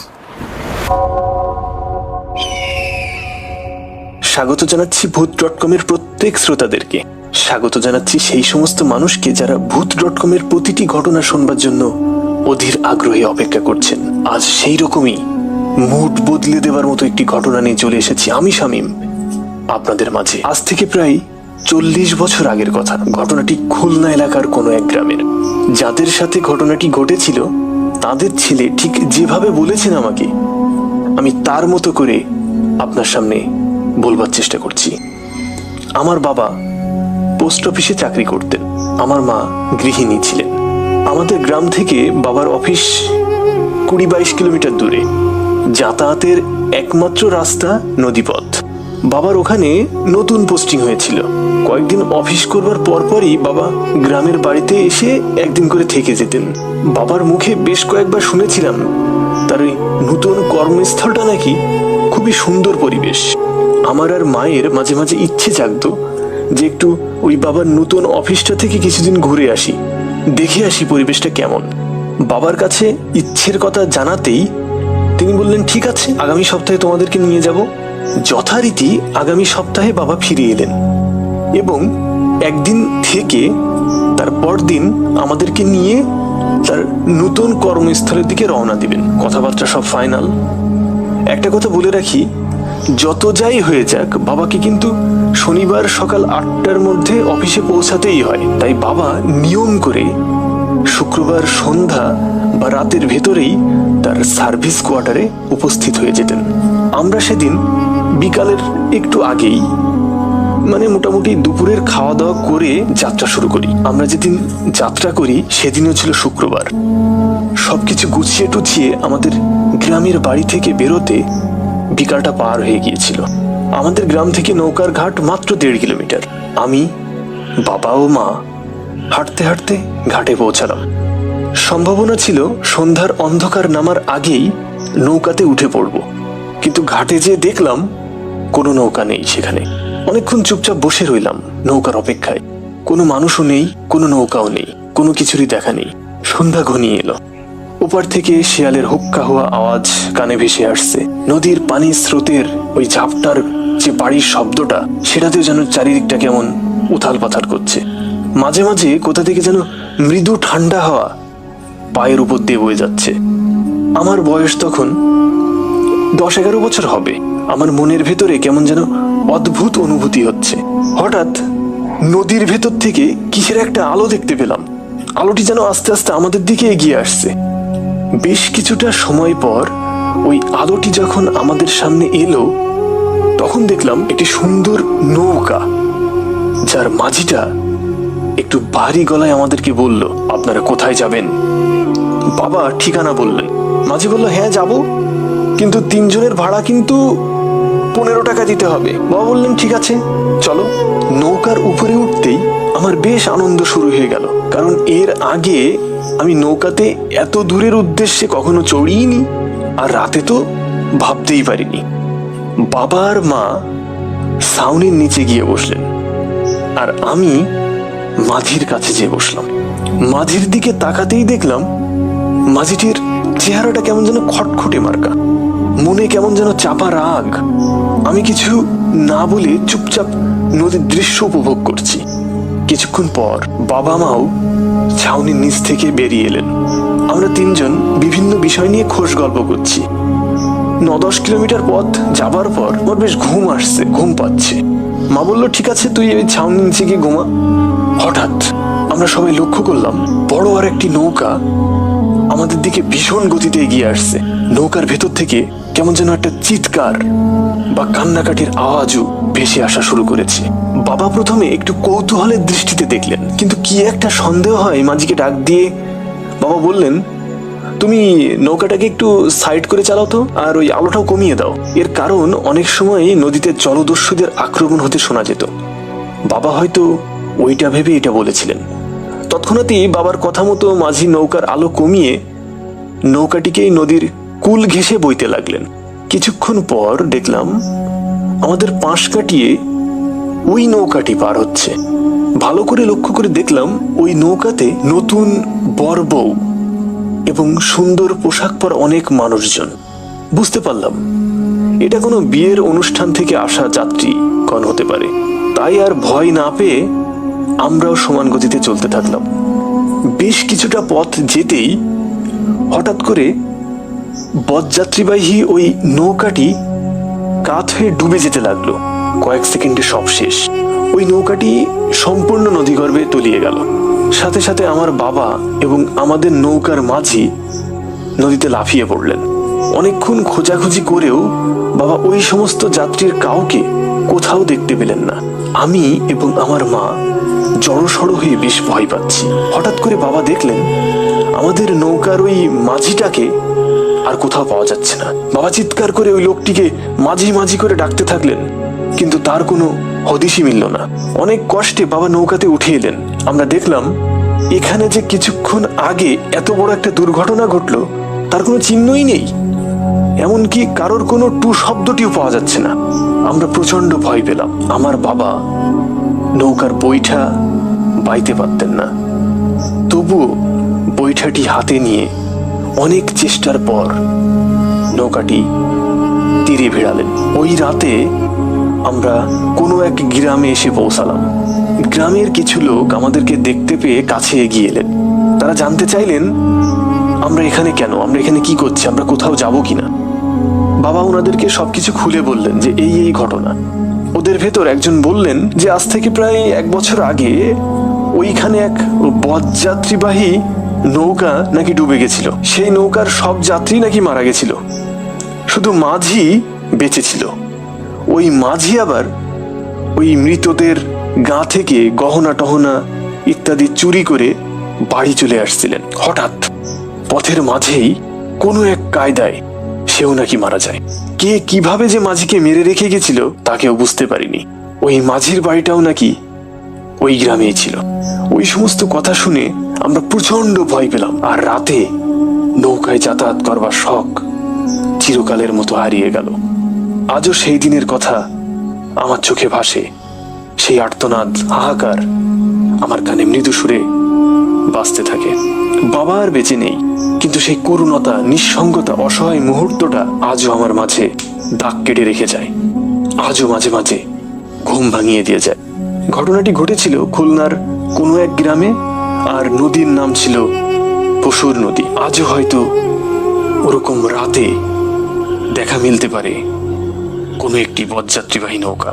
স্বাগত জানাচ্ছি ভূত.কমের প্রত্যেক শ্রোতাদেরকে। স্বাগত জানাচ্ছি সেই সমস্ত মানুষকে যারা ভূত.কমের প্রতিটি ঘটনা শুনবার জন্য অধীর আগ্রহে অপেক্ষা করছেন। আজ সেই রকমই মুড বদলে দেওয়ার মতো একটি ঘটনা নিয়ে চলে এসেছি আমি, শামীম, আপনাদের মাঝে। আজ থেকে প্রায় 40 বছর আগের কথা। ঘটনাটি খুলনা এলাকার কোনো এক গ্রামের। যাদের সাথে ঘটনাটি ঘটেছিল তাদের ছেলে ঠিক যেভাবে বলেছেন আমাকে, আমি তার মতো করে আপনার সামনে বলবার চেষ্টা করছি। আমার বাবা পোস্ট অফিসে চাকরি করতেন, আমার মা গৃহিণী ছিলেন। আমাদের গ্রাম থেকে বাবার অফিস 20-22 কিলোমিটার দূরে। যাতায়াতের একমাত্র রাস্তা নদীপথ। বাবার ওখানে নতুন পোস্টিং হয়েছিল। কয়েকদিন অফিস করবার পরপরই বাবা গ্রামের বাড়িতে এসে একদিন করে থেকে যেতেন। বাবার মুখে বেশ কয়েকবার শুনেছিলাম তার ওই নতুন কর্মস্থলটা নাকি খুবই সুন্দর পরিবেশ। আমার আর মায়ের মাঝে মাঝে ইচ্ছে জাগতো যে একটু ওই বাবার নতুন অফিসটা থেকে কিছুদিন ঘুরে আসি, দেখে আসি পরিবেশটা কেমন। বাবার কাছে ইচ্ছের কথা জানাতেই তিনি বললেন, ঠিক আছে, আগামী সপ্তাহে তোমাদেরকে নিয়ে যাব। যথারীতি আগামী সপ্তাহে বাবা ফিরে এলেন এবং একদিন থেকে তার পরদিন আমাদেরকে নিয়ে তার নতুন কর্মস্থলের দিকে রওনা দিবেন। কথাবার্তা সব ফাইনাল। একটা কথা বলে রাখি, যত যাই হয়ে যাক বাবাকে কিন্তু শনিবার সকাল 8টার মধ্যে অফিসে পৌঁছাতেই হয়। তাই বাবা নিয়ম করে শুক্রবার সন্ধ্যা বা রাতের ভেতরেই তার সার্ভিস কোয়ার্টারে উপস্থিত হয়ে যেতেন। আমরা সেদিন বিকালের একটু আগেই, মানে মোটামুটি দুপুরের খাওয়া দাওয়া করে যাত্রা শুরু করি। আমরা যেদিন যাত্রা করি সেদিনও ছিল শুক্রবার। সবকিছু গুছিয়ে টুছিয়ে আমাদের গ্রামের বাড়ি থেকে বেরোতে বিকালটা পার হয়ে গিয়েছিল। আমাদের গ্রাম থেকে নৌকার ঘাট মাত্র 1.5 কিলোমিটার। আমি, বাবা ও মা হাঁটতে হাঁটতে ঘাটে পৌঁছালাম। সম্ভাবনা ছিল সন্ধ্যার অন্ধকার নামার আগেই নৌকাতে উঠে পড়ব, কিন্তু ঘাটে যেয়ে দেখলাম কোনো নৌকা নেই সেখানে। অনেকক্ষণ চুপচাপ বসে রইলাম নৌকার অপেক্ষায়। কোনো মানুষও নেই, কোনো নৌকাও নেই, কোনো কিছুরই দেখা নেই। সন্ধ্যা ঘনিয়ে এলো। ওপার থেকে শিয়ালের হুক্কা হওয়া আওয়াজ কানে ভেসে আসছে। নদীর পানির স্রোতের ওই ঝাপটার যে বাড়ির শব্দটা, সেটাতেও যেন চারিদিকটা কেমন উথাল পাথাল করছে। মাঝে মাঝে কোথা থেকে যেন মৃদু ঠান্ডা হাওয়া পায়ের উপর দিয়ে বয়ে যাচ্ছে। আমার বয়স তখন 10-11 বছর হবে। আমার মনের ভেতরে কেমন যেন অদ্ভুত অনুভূতি হচ্ছে। হঠাৎ নদীর ভেতর থেকে কিসের একটা আলো দেখতে পেলাম। আলোটি যেন আস্তে আস্তে আমাদের দিকে এগিয়ে আসছে। বেশ কিছুটা সময় পর ওই আলোটি যখন আমাদের সামনে এলো, তখন দেখলাম একটি সুন্দর নৌকা, যার মাঝিটা একটু ভারী গলায় আমাদেরকে বলল, আপনারা কোথায় যাবেন? বাবা ঠিকানা বললেন। মাঝি বলল, হ্যাঁ যাব, কিন্তু 3 জনের ভাড়া কিন্তু 15 টাকা দিতে হবে। বাবা বললেন, ঠিক আছে চলো। নৌকার উপরে উঠতেই আমার বেশ আনন্দ শুরু হয়ে গেল, কারণ এর আগে আমি নৌকাতে এত দূরের উদ্দেশ্যে কখনো চড়িনি, আর রাতে তো ভাবতেই পারিনি। বাবা আর মা ছাউনির নিচে গিয়ে বসলেন, আর আমি মাঝির কাছে যেয়ে বসলাম। মাঝির দিকে তাকাতেই দেখলাম মাঝিটির চেহারাটা কেমন যেন খটখটে মার্কা। মনে কেমন যেন চাপা রাগ। আমি কিছু না বলে চুপচাপ নদীর দৃশ্য উপভোগ করছি। কিছুক্ষণ পর বাবা মাও ছাউনির নিচ থেকে বেরিয়ে এলেন। আমরা তিনজন বিভিন্ন বিষয় নিয়ে খোশ গল্প করছি। 9-10 কিলোমিটার পথ যাবার পর আমার বেশ ঘুম পাচ্ছে। মা বলল, ঠিক আছে, তুই ওই ছাউনির নিচে গিয়ে ঘুমা। হঠাৎ আমরা সবাই লক্ষ্য করলাম বড় আর একটি নৌকা আমাদের দিকে ভীষণ গতিতে এগিয়ে আসছে। নৌকার ভেতর থেকে কেমন যেন একটা চিৎকার বা কান্নাকাটির আওয়াজও ভেসে আসা শুরু করেছে। বাবা প্রথমে একটু কৌতূহলের দৃষ্টিতে দেখলেন, কিন্তু কি একটা সন্দেহ হয় মাঝিকে ডাক দিয়ে বাবা বললেন, তুমি নৌকাটাকে একটু সাইড করে চালাও তো, আর ওই আলোটাও কমিয়ে দাও। এর কারণ অনেক সময় নদীতে জলদস্যুদের আক্রমণ হতে শোনা যেত। বাবা হয়তো ওইটা ভেবে এটা বলেছিলেন। তৎক্ষণাৎই বাবার কথা মতো মাঝি নৌকার আলো কমিয়ে নৌকাটিকে নদীর কুল ঘেঁষে বইতে লাগলেন। কিছুক্ষণ পর দেখলাম আমাদের পাশ কাটিয়ে ওই নৌকাটি পার হচ্ছে। ভালো করে লক্ষ্য করে দেখলাম ওই নৌকাতে নতুন বর বউ এবং সুন্দর পোশাক পরা অনেক মানুষজন। বুঝতে পারলাম এটা কোনো বিয়ের অনুষ্ঠান থেকে আসা যাত্রীগণ হতে পারে। তাই আর ভয় না পেয়ে আমরাও সমান গতিতে চলতে থাকলাম। বেশ কিছুটা পথ যেতেই হঠাৎ করে বরযাত্রীবাহী ওই নৌকাটি কাত হয়ে ডুবে যেতে লাগলো। কয়েক সেকেন্ডে সব শেষ। ওই নৌকাটি সম্পূর্ণ নদীগর্ভে তলিয়ে গেল। সাথে সাথে আমার বাবা এবং আমাদের নৌকার মাঝি নদীতে লাফিয়ে পড়লেন। অনেকক্ষণ খোঁজাখুঁজি করেও বাবা ওই সমস্ত যাত্রীর কাউকে কোথাও দেখতে পেলেন না। আমি এবং আমার মা জড়সড় হয়ে বেশ ভয় পাচ্ছি। হঠাৎ করে বাবা দেখলেন আমাদের নৌকার ওই মাঝিটাকে আর কোথাও পাওয়া যাচ্ছে না। বাবা চিৎকার করে ওই লোকটিকে মাঝি মাঝি করে ডাকতে থাকলেন, কিন্তু তার কোনো হদিশই মিলল না। অনেক কষ্টে বাবা নৌকাতে উঠে এলেন। আমরা দেখলাম এখানে যে কিছুক্ষণ আগে এত বড় একটা দুর্ঘটনা ঘটলো তার কোনো চিহ্নই নেই। এমনকি কারোর কোনো টু শব্দটিও পাওয়া যাচ্ছে না। আমরা প্রচন্ড ভয় পেলাম। আমার বাবা নৌকার বৈঠা বাইতে পারতেন না, তবুও বৈঠাটি হাতে নিয়ে অনেক চেষ্টার পর নৌকাটি তীরে ভিড়ালেন। ওই রাতে আমরা কোনো এক গ্রামে এসে পৌঁছালাম। গ্রামের কিছু লোক আমাদেরকে দেখতে পেয়ে কাছে এগিয়ে এলেন। তারা জানতে চাইলেন আমরা এখানে কেন, আমরা এখানে কি করছি, আমরা কোথাও যাব কিনা। বাবা ওনাদেরকে সবকিছু খুলে বললেন যে এই ঘটনা। ওদের ভেতর একজন বললেন যে আজ থেকে প্রায় 1 বছর আগে ওইখানে এক বরযাত্রীবাহী নৌকা নাকি ডুবে গেছিল। সেই নৌকার সব যাত্রী নাকি মারা গেছিল, শুধু মাঝি বেঁচে ছিল। ওই মাঝি আবার ওই মৃতদের গা থেকে গহনা টহনা ইত্যাদি চুরি করে বাড়ি চলে আসছিলেন। হঠাৎ পথের মাঝেই কোনো এক কায়দায় সেও নাকি মারা যায়। কে কিভাবে যে মাঝিকে মেরে রেখে গেছিল তাকেও বুঝতে পারিনি। ওই মাঝির বাড়িটাও নাকি ওই গ্রামেই ছিল। ওই সমস্ত কথা শুনে আমরা প্রচন্ড ভয় পেলাম। আর রাতে নৌকায় যাতায়াত করবার শখ চিরকালের মতো হারিয়ে গেল। আজও সেই দিনের কথা আমার চোখে ভাসে। সেই আর্তনাদ, হাহাকার আমার কানে মৃদু সুরে বাজতে থাকে। বাবা আর বেঁচে নেই, কিন্তু সেই করুণতা, নিঃসঙ্গতা, অসহায় মুহূর্তটা আজও আমার মাঝে দাগ কেটে রেখে যায়। আজও মাঝে মাঝে ঘুম ভাঙিয়ে দিয়ে যায়। ঘটনাটি ঘটেছিল খুলনার কোনো এক গ্রামে, আর নদীর নাম ছিল পশুর নদী। আজও হয়তো ওরকম রাতে দেখা মিলতে পারে কোনো একটি বরযাত্রীবাহী নৌকা।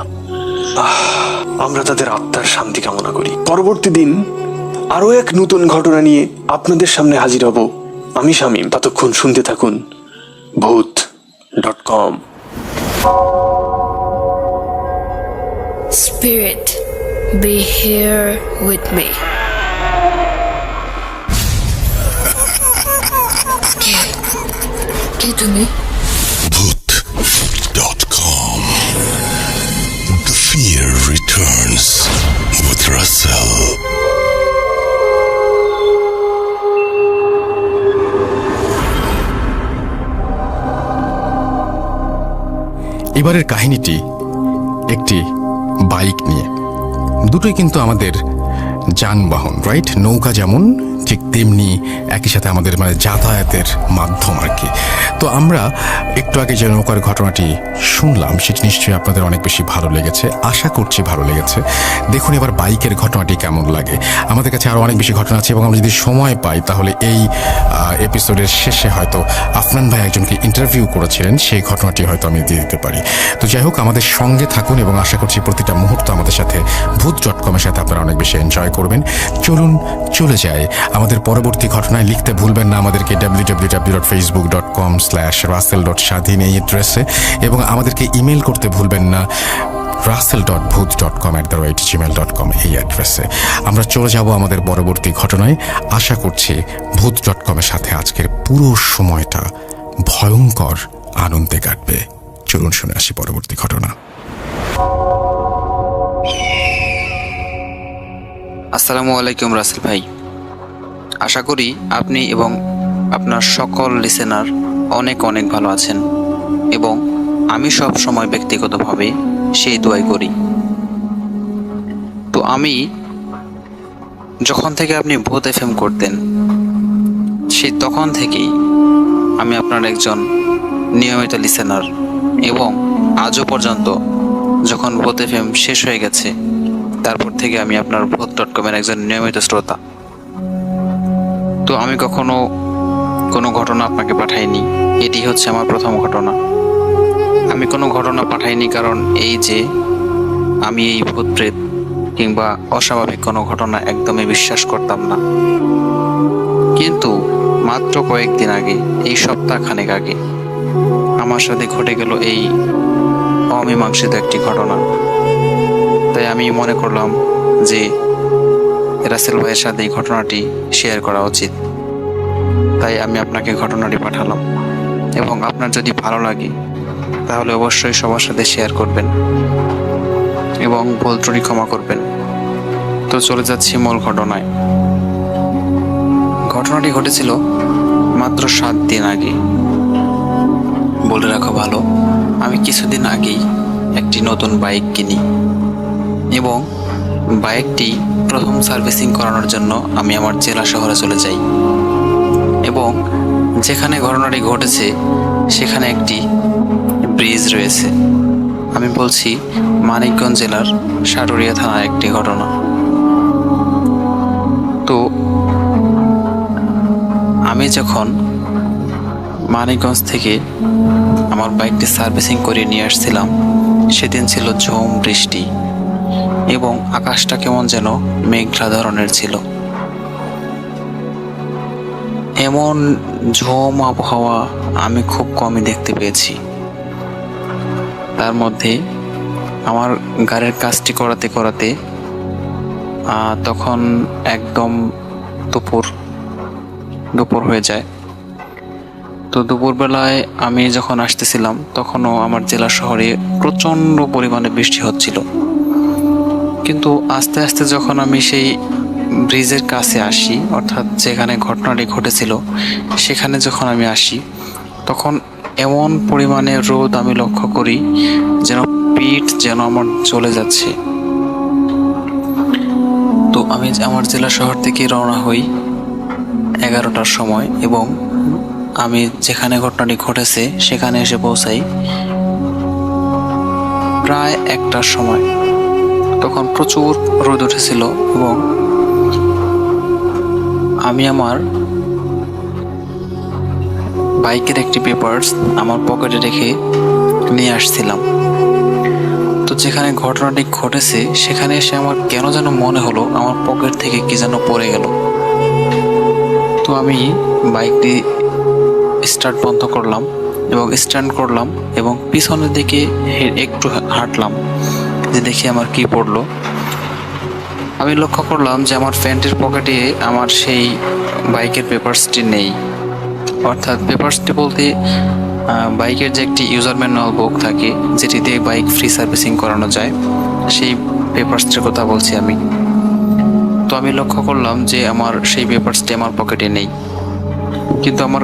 আমরা তাদের আত্মার শান্তি কামনা করি। পরবর্তী দিন আরো এক নতুন ঘটনা নিয়ে আপনাদের সামনে হাজির হব আমি শামীম। ততক্ষণ শুনতে থাকুন ভূত.com। Spirit, be here with me. কে তুমি? Bhoot.com. The fear returns with Russell. এবারের কাহিনীটি একটি বাইক নিয়ে। দুটোই কিন্তু আমাদের যানবাহন, রাইট? নৌকা যেমন ঠিক তেমনি একই সাথে আমাদের মানে যাতায়াতের মাধ্যম আর কি। তো আমরা একটু আগে যে নৌকার ঘটনাটি শুনলাম সেটি নিশ্চয়ই আপনাদের অনেক বেশি ভালো লেগেছে, আশা করছি ভালো লেগেছে। দেখুন এবার বাইকের ঘটনাটি কেমন লাগে। আমাদের কাছে আরও অনেক বেশি ঘটনা আছে এবং আমরা যদি সময় পাই তাহলে এই এপিসোডের শেষে হয়তো আফনান ভাই একজনকে ইন্টারভিউ করেছিলেন, সেই ঘটনাটি হয়তো আমি দিয়ে দিতে পারি। তো যাই হোক, আমাদের সঙ্গে থাকুন এবং আশা করছি প্রতিটা মুহূর্ত আমাদের সাথে ভূত.com-এর সাথে আপনারা অনেক বেশি এনজয় করবেন। চলুন চলে যায় আমাদের পরবর্তী ঘটনায়। লিখতে ভুলবেন না আমাদেরকে www.facebook.com/russell.স্বাধীন এই অ্যাড্রেসে, এবং আমাদেরকে ইমেল করতে ভুলবেন না russell.booth.com@gmail.com এই অ্যাড্রেসে। আমরা চলে যাব আমাদের পরবর্তী ঘটনায়। আশা করছি ভূত.com-এর সাথে আজকের পুরো সময়টা ভয়ঙ্কর আনন্দে কাটবে। চলুন শুনে আসি পরবর্তী ঘটনা। আসসালামু আলাইকুম রাসেল ভাই, আশা করি আপনি এবং আপনার সকল লিসেনার অনেক অনেক ভালো আছেন, এবং আমি সব সময় ব্যক্তিগতভাবে সেই দোয়াই করি। তো আমি যখন থেকে আপনি ভূত এফএম করতেন সেই তখন থেকেই আমি আপনার একজন নিয়মিত লিসেনার, এবং আজও পর্যন্ত যখন ভূত এফএম শেষ হয়ে গেছে তারপর থেকে আমি আপনার ভূত.com-এর একজন নিয়মিত শ্রোতা। তো আমি কখনো কোনো ঘটনা আপনাকে পাঠাইনি, এটি হচ্ছে আমার প্রথম ঘটনা। আমি কোনো ঘটনা পাঠাইনি কারণ এই যে আমি এই ভূত প্রেত কিংবা অস্বাভাবিক কোনো ঘটনা একদমই বিশ্বাস করতাম না। কিন্তু মাত্র কয়েকদিন আগে, এই সপ্তাহখানেক আগে আমার সাথে ঘটে গেল এই অমীমাংসিত একটি ঘটনা। তাই আমি মনে করলাম যে রাসেল ভাইয়ের সাথে এই ঘটনাটি শেয়ার করা উচিত। তাই আমি আপনাকে ঘটনাটি পাঠালাম, এবং আপনার যদি ভালো লাগে তাহলে অবশ্যই সবার সাথে শেয়ার করবেন এবং ভুল ত্রুটি ক্ষমা করবেন। তো চলে যাচ্ছি মূল ঘটনায়। ঘটনাটি ঘটেছিল মাত্র 7 দিন আগে। বলে রাখা ভালো, আমি কিছুদিন আগেই একটি নতুন বাইক কিনি, এবং বাইকটি প্রথম সার্ভিসিং করানোর জন্য আমি আমার জেলা শহরে চলে যাই, এবং যেখানে ঘটনাটি ঘটেছে সেখানে একটি ব্রিজ রয়েছে। আমি বলছি মানিকগঞ্জ জেলার সাটুরিয়া থানার একটি ঘটনা। তো আমি যখন মানিকগঞ্জ থেকে আমার বাইকটি সার্ভিসিং করে নিয়ে আসছিলাম, সেদিন ছিল ঝুম বৃষ্টি এবং আকাশটা কেমন যেন মেঘলা ধরনের ছিল। এমন ঝুম আবহাওয়া আমি খুব কমই দেখতে পেয়েছি। তার মধ্যে আমার গাড়ির কাজটি করাতে করাতে তখন একদম দুপুর হয়ে যায়। তো দুপুরবেলায় আমি যখন আসতেছিলাম তখনও আমার জেলা শহরে প্রচণ্ড পরিমাণে বৃষ্টি হচ্ছিল। কিন্তু আস্তে আস্তে যখন আমি সেই ব্রিজের কাছে আসি, অর্থাৎ যেখানে ঘটনাটি ঘটেছিল সেখানে যখন আমি আসি, তখন এমন পরিমাণে রোদ আমি লক্ষ্য করি যেন পিঠ যেন আমার চলে যাচ্ছে। তো আমি আমার জেলা শহর থেকে রওনা হই 11টার সময়, এবং আমি যেখানে ঘটনাটি ঘটেছে সেখানে এসে পৌঁছাই প্রায় 1টার সময়। তখন প্রচুর রোদ উঠেছিল, এবং আমি আমার বাইকের একটি পেপারস আমার পকেটে রেখে নিয়ে আসছিলাম। তো যেখানে ঘটনাটি ঘটেছে সেখানে এসে আমার কেন যেন মনে হলো আমার পকেট থেকে কি যেন পড়ে গেল। তো আমি বাইকটি স্টার্ট বন্ধ করলাম এবং স্ট্যান্ড করলাম, এবং পিছনের দিকে একটু হাঁটলাম যে দেখি আমার কি পড়লো। আমি লক্ষ্য করলাম যে আমার প্যান্টের পকেটে আমার সেই বাইকের পেপারসটি নেই। অর্থাৎ পেপারসটি বলতে বাইকের যে একটি ইউজার ম্যানুয়াল বুক থাকে যেটিতে বাইক ফ্রি সার্ভিসিং করানো যায়, সেই পেপারসটির কথা বলছি আমি। তো আমি লক্ষ্য করলাম যে আমার সেই পেপারসটি আমার পকেটে নেই, কিন্তু আমার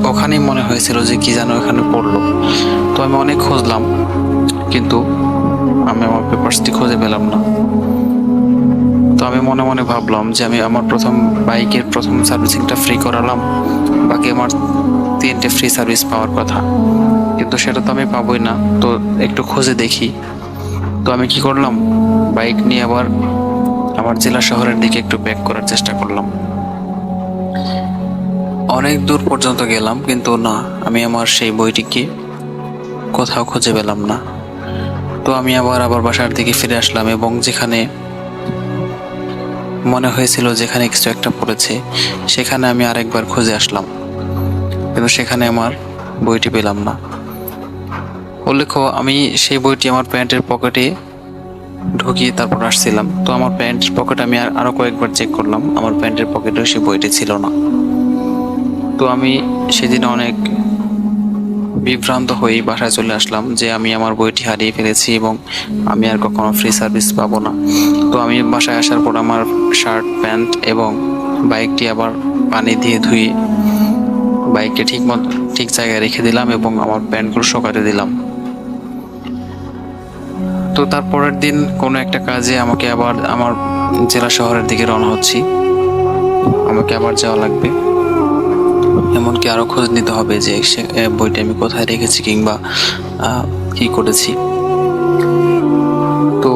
ওখানেই মনে হয়েছিল যে কি যেন এখানে পড়লো। তো আমি অনেক খুঁজলাম, কিন্তু আমি আমার পেপারসটি খুঁজে পেলাম না। তো আমি মনে মনে ভাবলাম যে আমি আমার বাইকের প্রথম সার্ভিসিংটা ফ্রি করালাম, বাকি আমার 3টে ফ্রি সার্ভিস পাওয়ার কথা, কিন্তু সেটা তো আমি পাবোই না। তো একটু খুঁজে দেখি। তো আমি কি করলাম, বাইক নিয়ে আবার আমার জেলা শহরের দিকে একটু ব্যাক করার চেষ্টা করলাম। অনেক দূর পর্যন্ত গেলাম, কিন্তু না, আমি আমার সেই বইটিকে কোথাও খুঁজে পেলাম না। তো আমি আবার বাসার দিকে ফিরে আসলাম এবং যেখানে মনে হয়েছিল যেখানে কিছু একটা পড়েছে সেখানে আমি আরেকবার খুঁজে আসলাম, কিন্তু সেখানে আমার বইটি পেলাম না। উল্লেখ্য, আমি সেই বইটি আমার প্যান্টের পকেটে ঢুকিয়ে তারপর আসছিলাম। তো আমার প্যান্টের পকেট আমি আরো কয়েকবার চেক করলাম, আমার প্যান্টের পকেটেও সেই বইটি ছিল না। তো আমি সেদিন অনেক বিভ্রান্ত হয়ে বাসায় চলে আসলাম যে আমি আমার বইটি হারিয়ে ফেলেছি এবং আমি আর কখনো ফ্রি সার্ভিস পাবো না। তো আমি বাসায় আসার পর আমার শার্ট, প্যান্ট এবং বাইকটি আবার পানি দিয়ে ধুয়ে বাইককে ঠিক জায়গায় রেখে দিলাম এবং আমার প্যান্টগুলো শুকাতে দিলাম। তো তারপরের দিন কোনো একটা কাজে আমাকে আবার আমার জেলা শহরের দিকে রওনা হচ্ছি, আমাকে আবার যাওয়া লাগবে। এমনকি আরো খোঁজ নিতে হবে যে বইটা আমি কোথায় রেখেছি কিংবা কি করেছি। তো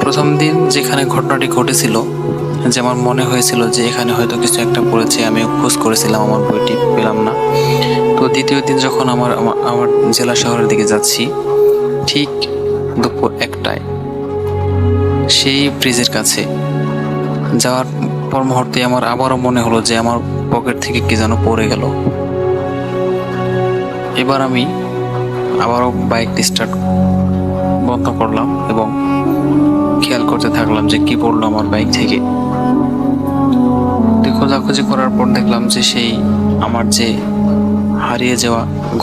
প্রথম দিন যেখানে ঘটনাটি ঘটেছিল, যে আমার মনে হয়েছিল যে এখানে হয়তো কিছু একটা পড়েছে, আমি খোঁজ করেছিলাম, আমার বইটি পেলাম না। তো দ্বিতীয় দিন যখন আমার জেলা শহরের দিকে যাচ্ছি, ঠিক দুপুর 1টায় সেই ব্রিজের কাছে যাওয়ার পর মুহূর্তে আমার আবারও মনে হলো যে আমার পকেট থেকে কি যেন পড়ে গেল। এবার আমি আবারও বাইকটি স্টার্ট বন্ধ করলাম এবং খেয়াল করতে থাকলাম যে কি পড়লো আমার বাইক থেকে। খোঁজাখুঁজি করার পর দেখলাম যে সেই আমার যে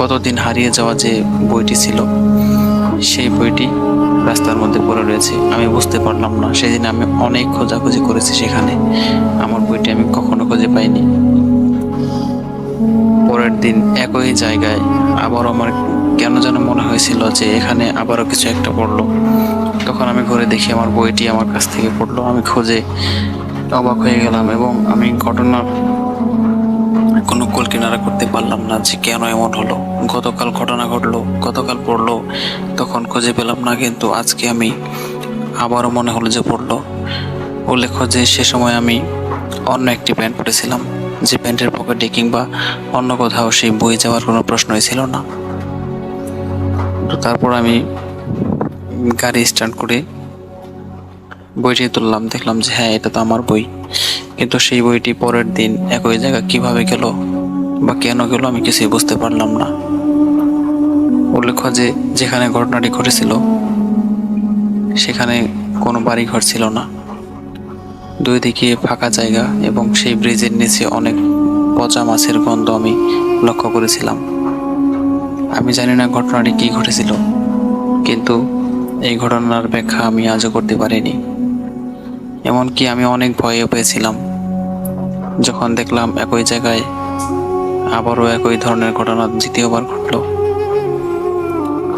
গতদিন হারিয়ে যাওয়া যে বইটি ছিল, সেই বইটি রাস্তার মধ্যে পড়ে রয়েছে। আমি বুঝতে পারলাম না, সেদিন আমি অনেক খোঁজাখুঁজি করেছি, সেখানে আমার বইটি আমি কখনো খুঁজে পাইনি। পরের দিন একই জায়গায় আবারও আমার কেন যেন মনে হয়েছিল যে এখানে আবারও কিছু একটা পড়লো। তখন আমি ঘুরে দেখি আমার বইটি আমার কাছ থেকে পড়লো। আমি খুঁজে অবাক হয়ে গেলাম এবং আমি ঘটনার কোনো কুল কিনারা করতে পারলাম না যে কেন এমন হলো। গতকাল ঘটনা ঘটলো, গতকাল পড়লো, তখন খুঁজে পেলাম না, কিন্তু আজকে আমি আবারও মনে হলো যে পড়লো। উল্লেখ্য যে সে সময় আমি অন্য একটি প্যান্ট পরেছিলাম, যে প্যান্টের পকেটে কিংবা অন্য কোথাও সেই বই যাওয়ার কোনো প্রশ্নই ছিল না। তো তারপর আমি গাড়ি স্টার্ট করে বইটি তুললাম, দেখলাম যে হ্যাঁ, এটা তো আমার বই। কিন্তু সেই বইটি পরের দিন একই জায়গায় কিভাবে গেল বা কেন গেল আমি কিছুই বুঝতে পারলাম না। উল্লেখ্য যে যেখানে ঘটনাটি ঘটেছিল সেখানে কোনো বাড়িঘর ছিল না, দুই দিকে ফাঁকা জায়গা এবং সেই ব্রিজের নিচে অনেক পচা মাছের গন্ধ আমি লক্ষ্য করেছিলাম। আমি জানি না ঘটনাটি কি ঘটেছিল, কিন্তু এই ঘটনার ব্যাখ্যা আমি আজও করতে পারিনি। এমনকি আমি অনেক ভয়ও পেয়েছিলাম যখন দেখলাম একই জায়গায় আবারও একই ধরনের ঘটনা দ্বিতীয়বার ঘটলো।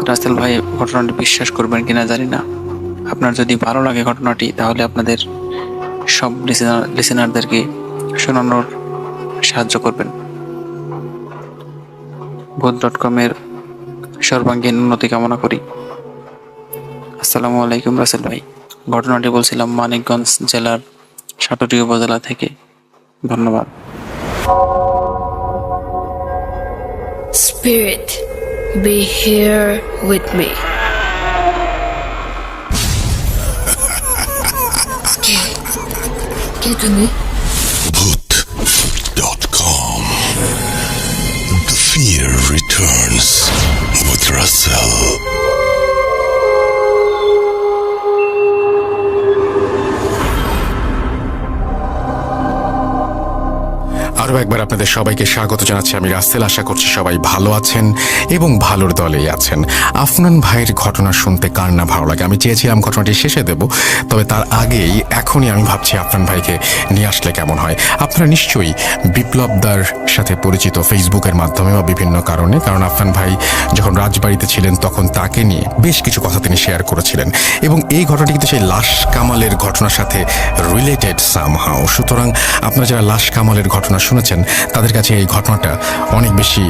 রাসেল ভাই, ঘটনাটি বিশ্বাস করবেন কিনা জানি না। আপনার যদি ভালো লাগে ঘটনাটি, তাহলে আপনাদের সব লিসেনারদেরকে শোনানোর সাহায্য করবেন। ভূত.com-এর সর্বাঙ্গীন উন্নতি কামনা করি। আসসালামু আলাইকুম রাসেল ভাই। ঘটনাটি বলছিলাম মানিকগঞ্জ জেলার সাটুরি উপজেলা থেকে। ধন্যবাদ। Spirit, be here with me. Get to me. Bhoot.com. The fear returns with Russell. আরও একবার আপনাদের সবাইকে স্বাগত জানাচ্ছি আমি রাসেল। আশা করছি সবাই ভালো আছেন এবং ভালোর দলেই আছেন। আফনান ভাইয়ের ঘটনা শুনতে কার না ভালো লাগে। আমি চেয়েছিলাম ঘটনাটি শেষে দেব, তবে তার আগেই এখনই আমি ভাবছি আফনান ভাইকে নিয়ে আসলে কেমন হয়। আপনারা নিশ্চয়ই বিপ্লবদার সাথে পরিচিত ফেসবুকের মাধ্যমে বা বিভিন্ন কারণে, কারণ আফনান ভাই যখন রাজবাড়িতে ছিলেন তখন তাকে নিয়ে বেশ কিছু কথা তিনি শেয়ার করেছিলেন এবং এই ঘটনাটি কিন্তু সেই লাশ কামালের ঘটনার সাথে রিলেটেড সামহাও। সুতরাং আপনারা যারা লাশ কামালের ঘটনা শুনেছেন তাদের কাছে এই ঘটনাটা অনেক বেশি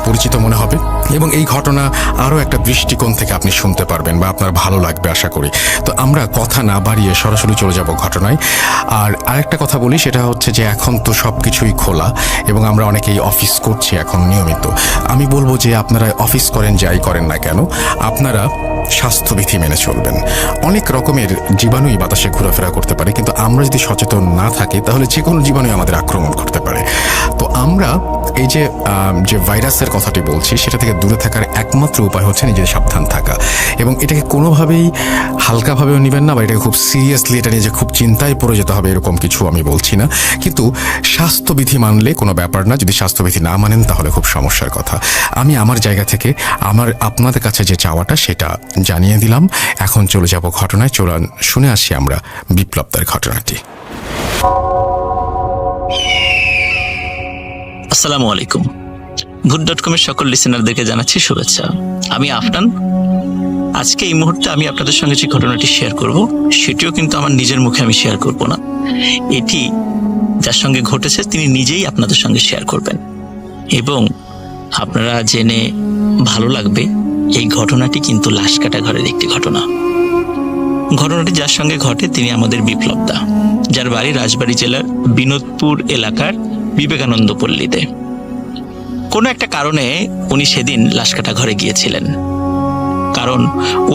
পরিচিত মনে হবে এবং এই ঘটনা আরও একটা দৃষ্টিকোণ থেকে আপনি শুনতে পারবেন বা আপনার ভালো লাগবে আশা করি। তো আমরা কথা না বাড়িয়ে সরাসরি চলে যাব ঘটনায়। আর আরেকটা কথা বলি, সেটা হচ্ছে যে এখন তো সব কিছুই খোলা এবং আমরা অনেকেই অফিস করছি এখন নিয়মিত। আমি বলবো যে আপনারা অফিস করেন যাই করেন না কেন, আপনারা স্বাস্থ্যবিধি মেনে চলবেন। অনেক রকমের জীবাণুই বাতাসে ঘোরাফেরা করতে পারে, কিন্তু আমরা যদি সচেতন না থাকি তাহলে যে কোনো জীবাণু আমাদের আক্রমণ করতে পারে। তো আমরা এই যে ভাইরাসের কথাটি বলছি সেটা থেকে দূরে থাকার একমাত্র উপায় হচ্ছে নিজেদের সাবধান থাকা এবং এটাকে কোনোভাবেই হালকাভাবেও নেবেন না বা এটাকে খুব সিরিয়াসলি এটা নিয়ে যে খুব চিন্তায় পড়ে যেতে হবে এরকম কিছু আমি বলছি না। কিন্তু স্বাস্থ্যবিধি মানলে কোনো ব্যাপার না, যদি স্বাস্থ্যবিধি না মানেন তাহলে খুব সমস্যার কথা। আমি আমার জায়গা থেকে আপনাদের কাছে যে চাওয়াটা সেটা জানিয়ে দিলাম। এখন চলে যাব ঘটনায়। চলুন শুনে আসি আমরা বিপ্লবদার ঘটনাটি। আসসালামু আলাইকুম। ভূত.com-এর সকল লিসেনারদেরকে জানাচ্ছি শুভেচ্ছা। আমি আফনান। আজকে এই মুহূর্তে আমি আপনাদের সঙ্গে যে ঘটনাটি শেয়ার করব সেটিও কিন্তু আমার নিজের মুখে আমি শেয়ার করব না, এটি যার সঙ্গে ঘটেছে তিনি নিজেই আপনাদের সঙ্গে শেয়ার করবেন এবং আপনারা জেনে ভালো লাগবে এই ঘটনাটি কিন্তু লাশ কাটা ঘরের একটি ঘটনা। ঘটনাটি যার সঙ্গে ঘটে তিনি আমাদের বিপ্লবদা, যার বাড়ি রাজবাড়ী জেলার বিনোদপুর এলাকার বিবেকানন্দ পল্লীতে। কোনো একটা কারণে উনি সেদিন লাশ কাটা ঘরে গিয়েছিলেন, কারণ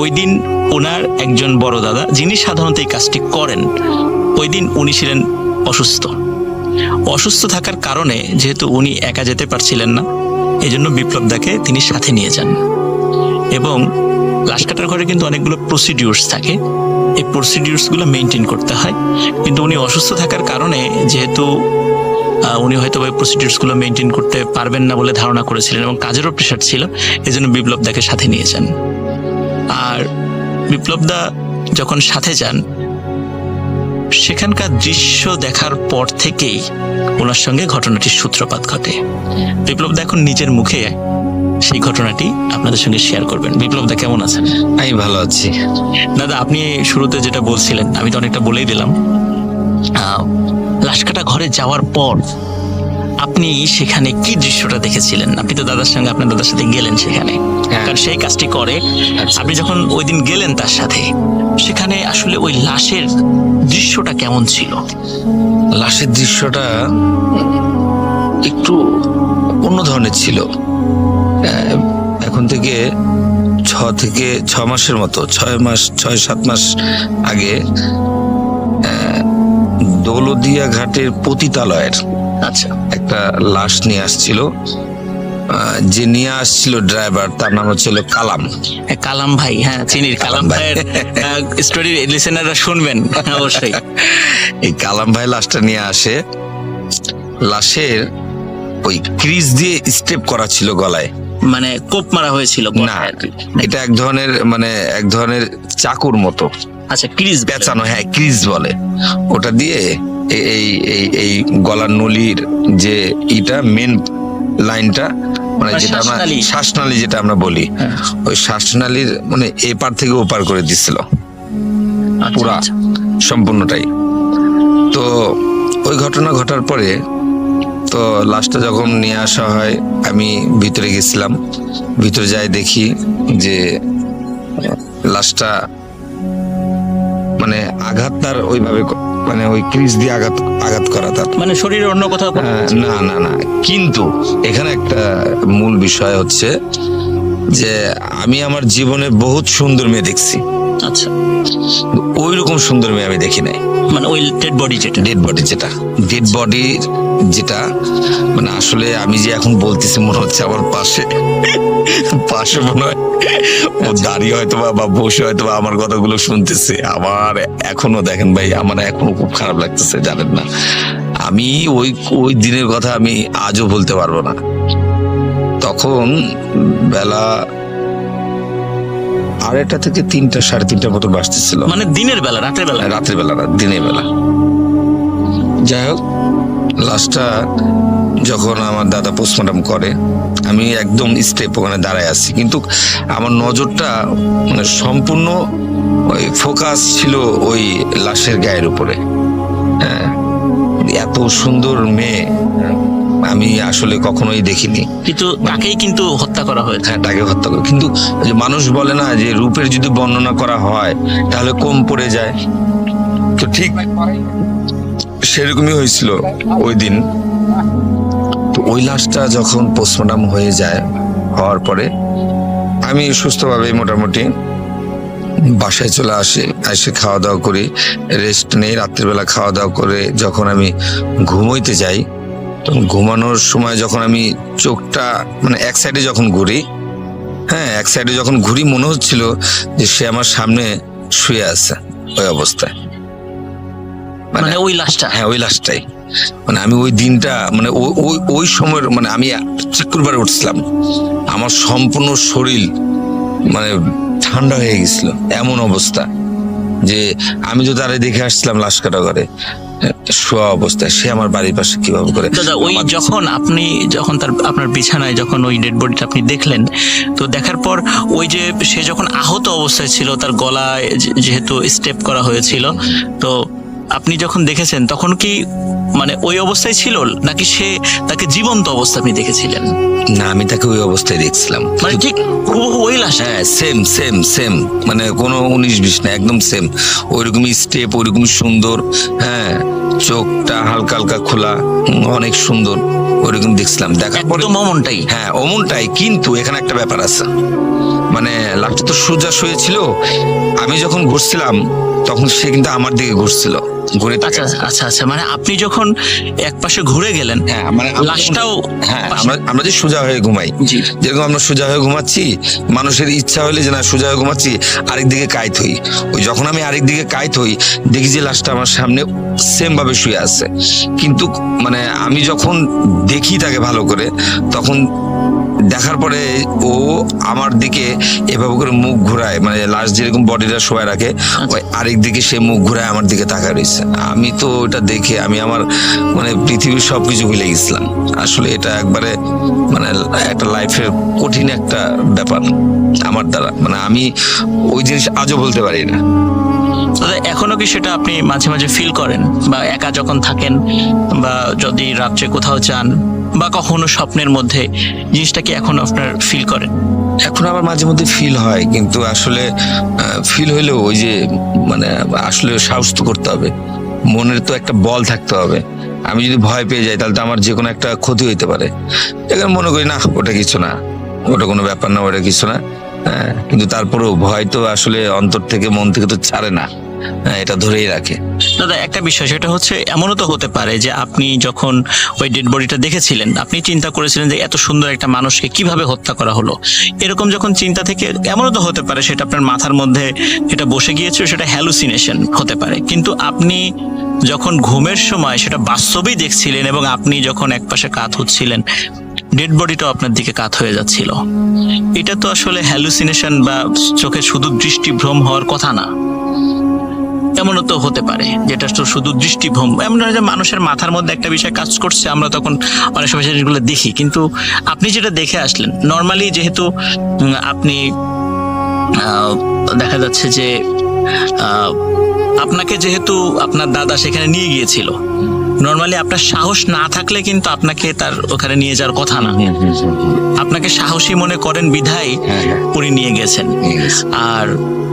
ওই দিন ওনার একজন বড় দাদা যিনি সাধারণত এই কাজটি করেন, ওই দিন উনি ছিলেন অসুস্থ থাকার কারণে যেহেতু উনি একা যেতে পারছিলেন না, এজন্য বিপ্লবদাকে তিনি সাথে নিয়ে যান। এবং লাশ কাটার ঘরে কিন্তু অনেকগুলো প্রসিডিউরস থাকে, এই প্রসিডিউরসগুলো মেনটেন করতে হয়, কিন্তু উনি অসুস্থ থাকার কারণে যেহেতু উনি হয়তো ওই প্রসিডিউরসগুলো মেনটেন করতে পারবেন না বলে ধারণা করেছিলেন এবং কাজেরও প্রেশার ছিল, এজন্য বিপ্লবদাকে সাথে নিয়ে যান। আর বিপ্লবদা যখন সাথে যান সেখানকার দৃশ্য দেখার পর থেকেই ওনার সঙ্গে ঘটনাটির সূত্রপাত ঘটে। বিপ্লবদা এখন নিজের মুখে সেই ঘটনাটি আপনাদের সঙ্গে শেয়ার করবেন। বিপ্লবদা কেমন আছেন? আমি ভালো আছি দাদা, আপনি শুরুতে যেটা বলছিলেন আমি তো অনেকটা বলেই দিলাম। লাশ কাটা ঘরে যাওয়ার পর আপনি সেখানে কি দৃশ্যটা দেখেছিলেন? আপনি তো আপনার দাদার সাথে গেলেন সেখানে, কারণ সেই কাজটি করে। আপনি যখন ওই দিন গেলেন তার সাথে, সেখানে আসলে ওই লাশের দৃশ্যটা কেমন ছিল? লাশের দৃশ্যটা একটু অন্য ধরনের ছিল। এখন থেকে 6 মাসের মতো 6-7 মাস আগে দৌলদিয়া ঘাটের পতিতালয়ের আচ্ছা একটা লাশ নিয়ে আসছিল। যে নিয়ে আসছিল ড্রাইভার, তার নাম হচ্ছিল কালাম। কালাম ভাই, হ্যাঁ চিনির কালাম ভাইয়ের স্টোরি লিসেনাররা শুনবেন অবশ্যই। এই কালাম ভাই লাশটা নিয়ে আসে। লাশের ওই ক্রিজ দিয়ে স্টেপ করা ছিল গলায়, মানে কোপ মারা হয়েছিল না, এটা এক ধরনের চাকুর মতো। আচ্ছা, ক্রিজ পেঁচানো, হ্যাঁ ক্রিজ বলে। ওটা দিয়ে এই গলার নলির যে মেন লাইনটা, যেটা আমরা শ্বাসনালী যেটা আমরা বলি, ওই শ্বাসনালীর এপার থেকে ওপার করে দিছিল পুরা সম্পূর্ণটাই। তো ওই ঘটনা ঘটার পরে তো লাশটা যখন নিয়ে আসা হয়, আমি ভিতরে গেছিলাম। ভিতরে যাই দেখি যে লাশটা আঘাত তার ওইভাবে ওই ক্রিজ দিয়ে আঘাত করা, তার শরীরের অন্য কোথাও না। কিন্তু এখানে একটা মূল বিষয় হচ্ছে যে আমি আমার জীবনে বহুত সুন্দর মেয়ে দেখছি। আচ্ছা, ওই রকম সুন্দর মেয়ে আমি দেখি নাই। ওই ডেড বডি যেটা আসলে আমি যে এখন বলতেছি মনে হচ্ছে আমার পাশে মনে হয় ও দাঁড়িয়ে হয়তো বা বসে হয়তো বা আমার কথাগুলো শুনতেছে। আমার এখনো দেখেন ভাই, আমার এখনো খুব খারাপ লাগতেছে, জানেন না। আমি ওই ওই দিনের কথা আমি আজও বলতে পারবো না। তখন বেলা 2:30 থেকে 3টা 3:30 মতো বাজতেছিল। মানে দিনের বেলা, রাতের বেলা? রাতের বেলা না, দিনের বেলা। যাই হোক, লাশটা যখন আমার দাদা পোস্টমর্টম করে, আমি একদম স্টেপ ওখানে দাঁড়ায় আছি, কিন্তু আমার নজরটা মানে সম্পূর্ণ ওই ফোকাস ছিল ওই লাশের গায়ের উপরে। হ্যাঁ, এত সুন্দর মেয়ে আমি আসলে কখনোই দেখিনি। কিন্তু তাকেই কিন্তু হত্যা করা হয়েছে। হ্যাঁ, তাকে হত্যা করে। কিন্তু যে মানুষ বলে না যে রূপের যদি বর্ণনা করা হয় তাহলে কম পড়ে যায়, তো ঠিক সেরকমই হয়েছিল ওই দিন। তো ওই লাশটা যখন পোস্টমর্টম হয়ে যায়, হওয়ার পরে আমি সুস্থভাবে মোটামুটি বাসায় চলে আসি, এসে খাওয়া দাওয়া করি, রেস্ট নেই। রাত্রিবেলা খাওয়া দাওয়া করে যখন আমি ঘুমোইতে যাই, তখন ঘুমানোর সময় যখন আমি চোখটা মানে এক সাইডে যখন ঘুরি, হ্যাঁ এক সাইডে যখন ঘুরি, মনে হচ্ছিল যে সে আমার সামনে শুয়ে আছে ওই অবস্থায়। মানে ওই লাশটা? হ্যাঁ, ওই লাশটাই। মানে আমি ওই দিনটা মানে ওই সময়ের মানে আমি শুক্রবারে উঠছিলাম, আমার সম্পূর্ণ শরীর মানে ঠান্ডা হয়ে গেছিল, এমন অবস্থা যে আমি তো তারে দেখে আসছিলাম লাশ কাটা করে শোয়া অবস্থায়, সে আমার বাড়ির পাশে কিভাবে করে। দাদা, ওই যখন আপনি যখন আপনার বিছানায় যখন ওই ডেড বডিটা আপনি দেখলেন, তো দেখার পর ওই যে সে যখন আহত অবস্থায় ছিল, তার গলায় যেহেতু স্টেপ করা হয়েছিল, তো আপনি যখন দেখেছেন তখন কি মানে ওই অবস্থায় ছিল, নাকি তাকে জীবন্ত অবস্থা আপনি দেখেছিলেন? না, আমি তাকে ওই অবস্থায় দেখছিলাম, মানে ঠিক হুবহু ওই লাশ? হ্যাঁ, সেম সেম সেম, মানে কোনো 19-20 না, একদম সেম। ওইরকমই স্টেপ, ওইরকমই সুন্দর, হ্যাঁ, চোখটা হালকা হালকা খোলা, অনেক সুন্দর, ওইরকম দেখছিলাম। দেখার পরে অমনটাই? হ্যাঁ, অমনটাই। কিন্তু এখানে একটা ব্যাপার আছে, মানে লাশটা তো সোজা শুয়েছিল, আমি যখন ঘুরছিলাম তখন সে কিন্তু আমার দিকে ঘুরছিল, ঘুরে। আচ্ছা আচ্ছা আচ্ছা, মানে আপনি যখন এক পাশে ঘুরে গেলেন, হ্যাঁ, মানে লাশটাও? হ্যাঁ, আমরা যে সোজা হয়ে ঘুমাই, যেরকম আমরা সোজা হয়ে ঘুমাচ্ছি, মানুষের ইচ্ছা হলে যে না সোজা হয়ে ঘুমাচ্ছি, আরেক দিকে কাইত হই। ওই যখন আমি আরেক দিকে কাইত হই, দেখি যে লাশটা আমার সামনে সেম ভাবে শুয়ে আছে। কিন্তু মানে আমি যখন দেখি তাকে ভালো করে, তখন দেখার পরে ও আমার দিকে এভাবে করে মুখ ঘুরায়, মানে লাশ যেরকম বডিটা শোয়া রাখে, ওই আরেক দিকে সে মুখ ঘুরায় আমার দিকে তাকায় রয়েছে। আমি তো ওটা দেখে আমি আমার মানে পৃথিবীর সবকিছু ভুলে গেছিলাম। আসলে এটা একবারে মানে একটা লাইফের কঠিন একটা ব্যাপার আমার দ্বারা, মানে আমি ওই জিনিস আজও বলতে পারি না। এখনো কি সেটা আপনি মাঝে মাঝে ফিল করেন, বা একা যখন থাকেন, বা যদি রাত্রে কোথাও যান, বা কখনো স্বপ্নের মধ্যে, জিনিসটা কি এখনো আপনার ফিল করেন? এখন আবার মাঝে মধ্যে ফিল হয়, কিন্তু আসলে ফিল হইলেও ওই যে মানে আসলে সাহস তো করতে হবে, মনের তো একটা বল থাকতে হবে। আমি যদি ভয় পেয়ে যাই তাহলে তো আমার যে কোনো একটা ক্ষতি হইতে পারে। এখানে মনে করি না ওটা কিছু না, ওটা কোনো ব্যাপার না, ওটা কিছু না। কিন্তু তারপরেও ভয় তো আসলে অন্তর থেকে, মন থেকে তো ছাড়ে না, এটা ধরেই রাখে। দাদা, একটা বিষয়, সেটা হচ্ছে এমনও তো হতে পারে যে আপনি যখন ওই ডেড বডিটা দেখেছিলেন, আপনি চিন্তা করেছিলেন যে এত সুন্দর একটা মানুষকে কিভাবে হত্যা করা হলো। এরকম যখন চিন্তা থেকে, এমনও তো হতে পারে সেটা আপনার মাথার মধ্যে এটা বসে গিয়েছিল, সেটা হ্যালুসিনেশন হতে পারে। কিন্তু আপনি যখন ঘুমের সময় সেটা বাস্তবেই দেখছিলেন, এবং আপনি যখন একপাশে কাত হচ্ছিলেন, ডেড বডিটাও আপনার দিকে কাত হয়ে যাচ্ছিল। এটা তো আসলে হ্যালুসিনেশন বা চোখে শুধু দৃষ্টিভ্রম হওয়ার কথা না। এমনও তো হতে পারে যেটা তো শুধু দৃষ্টিভ্রম, এমন নয় যে মানুষের মাথার মধ্যে একটা বিষয় কাজ করছে, আমরা তখন অনেক সময় জিনিসগুলো দেখি। কিন্তু আপনি যেটা দেখে আসলেন, নর্মালি যেহেতু আপনি দেখা যাচ্ছে যে আপনাকে যেহেতু আপনার দাদা সেখানে নিয়ে গিয়েছিল, নর্মালি আপনার সাহস না থাকলে কিন্তু আপনাকে তার ওখানে নিয়ে যাওয়ার কথা না। আপনাকে সাহসী মনে করেন বিধায় উনি নিয়ে গেছেন। আর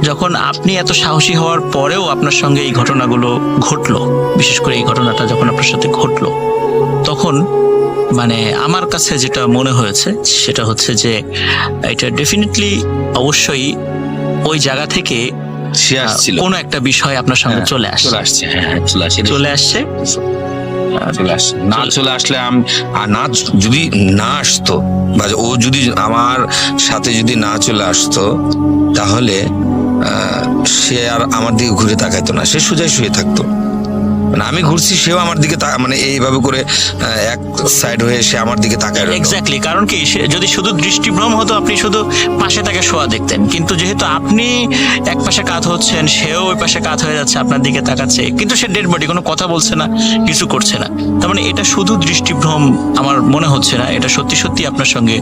যখন আপনি এত সাহসী হওয়ার পরেও আপনার সঙ্গে এই ঘটনাগুলো ঘটলো, বিশেষ করে এই ঘটনাটা যখন আপনার সাথে ঘটলো, তখন মানে আমার কাছে যেটা মনে হয়েছে সেটা হচ্ছে যে এটা ডেফিনেটলি অবশ্যই ওই জায়গা থেকে কোনো একটা বিষয় আপনার সঙ্গে চলে আসছে। না চলে আসলে না, যদি না আসতো বা ও যদি আমার সাথে যদি না চলে আসতো, তাহলে সে আর আমার দিকে ঘুরে তাকাইতো না, সে সোজাই শুয়ে থাকতো। মানে আমি ঘুরছি, সেও আমার দিকে মানে এইভাবে করে এক সাইড হয়ে সে আমার দিকে তাকায় রইলো। এক্স্যাক্টলি, কারণ কি যদি শুধু দৃষ্টিভ্রম হতো আপনি শুধু পাশে তাকে শোয়া দেখতেন, কিন্তু যেহেতু আপনি এক পাশে কাত হচ্ছেন, সেও ওই পাশে কাত হয়ে যাচ্ছে, আপনার দিকে তাকাচ্ছে, কিন্তু সে ডেড বডি, কোনো কথা বলছে না, কিছু করছে না। তার মানে এটা শুধু দৃষ্টিভ্রম আমার মনে হচ্ছে না, এটা সত্যি সত্যি আপনার সঙ্গে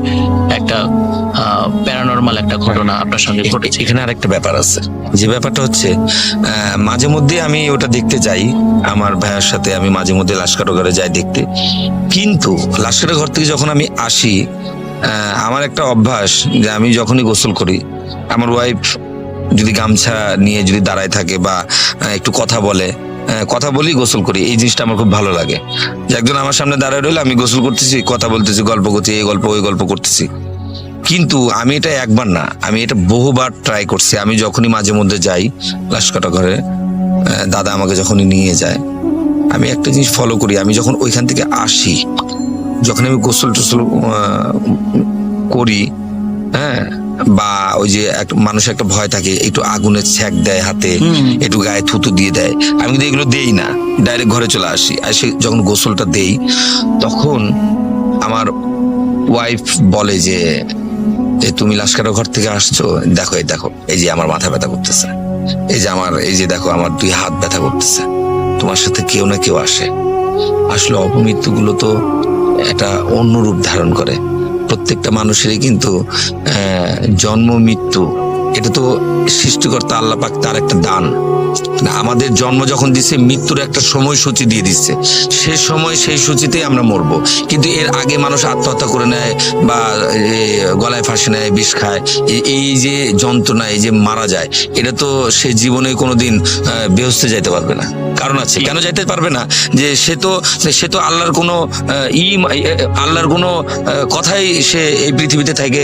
একটা প্যারানরমাল একটা ঘটনা আপনার সঙ্গে ঘটেছে। এখানে আরেকটা ব্যাপার আছে, যে ব্যাপারটা হচ্ছে মাঝে মধ্যে আমি ওটা দেখতে যাই, আমার ভাইয়ের সাথে আমি মাঝে মধ্যে লাশকাটাঘরে যাই দেখতে। কিন্তু লাশকাটাঘর থেকে যখন আমি আসি, আমার একটা অভ্যাস যে আমি যখনই গোসল করি, আমার ওয়াইফ যদি গামছা নিয়ে যদি দাঁড়ায় থাকে বা একটু কথা বলে, কথা বলি, গোসল করি, এই জিনিসটা আমার খুব ভালো লাগে। যে একজন আমার সামনে দাঁড়ায় রইলে আমি গোসল করতেছি, কথা বলতেছি, গল্প করছি, এই গল্প ওই গল্প করতেছি। কিন্তু আমি এটা একবার না, আমি এটা বহুবার ট্রাই করছি। আমি যখনই মাঝে মধ্যে যাই লাশকাটাঘরে, দাদা আমাকে যখনই নিয়ে যায়, আমি একটা জিনিস ফলো করি। আমি যখন ওইখান থেকে আসি, যখন আমি গোসল টোসল করি, হ্যাঁ, বা ওই যে মানুষের একটা ভয় থাকে, একটু আগুনের ছ্যাক দেয় হাতে, একটু গায়ে থুতু দিয়ে দেয়, আমি কিন্তু এগুলো দেই না, ডাইরেক্ট ঘরে চলে আসি। আর সে যখন গোসলটা দেই, তখন আমার ওয়াইফ বলে যে তুমি লাশকাটাঘর থেকে আসছো, দেখো এই দেখো, এই যে আমার মাথা ব্যথা করতেছে, এই যে আমার, এই যে দেখো আমার 2 হাত ব্যথা করতেছে, তোমার সাথে কেউ না কেউ আসে। আসলে অপমৃত্যুগুলো তো একটা অন্য রূপ ধারণ করে। প্রত্যেকটা মানুষেরই কিন্তু জন্ম মৃত্যু, এটা তো সৃষ্টিকর্তা আল্লাহ পাক তার একটা দান। আমাদের জন্ম যখন দিচ্ছে, মৃত্যুর একটা সময়সূচি দিয়ে দিচ্ছে, সে সময় সেই সূচিতেই আমরা মরবো। কিন্তু এর আগে মানুষ আত্মহত্যা করে নেয় বা গলায় ফাঁসি নেয়, বিষ খায়, এই যে যন্ত্রণা, এই যে মারা যায়, এটা তো সে জীবনে কোনোদিন বেহেশতে যাইতে পারবে না। কারণ আছে, কেন যাইতে পারবে না? যে সে তো আল্লাহর কোনো আল্লাহর কোনো কথাই সে এই পৃথিবীতে থেকে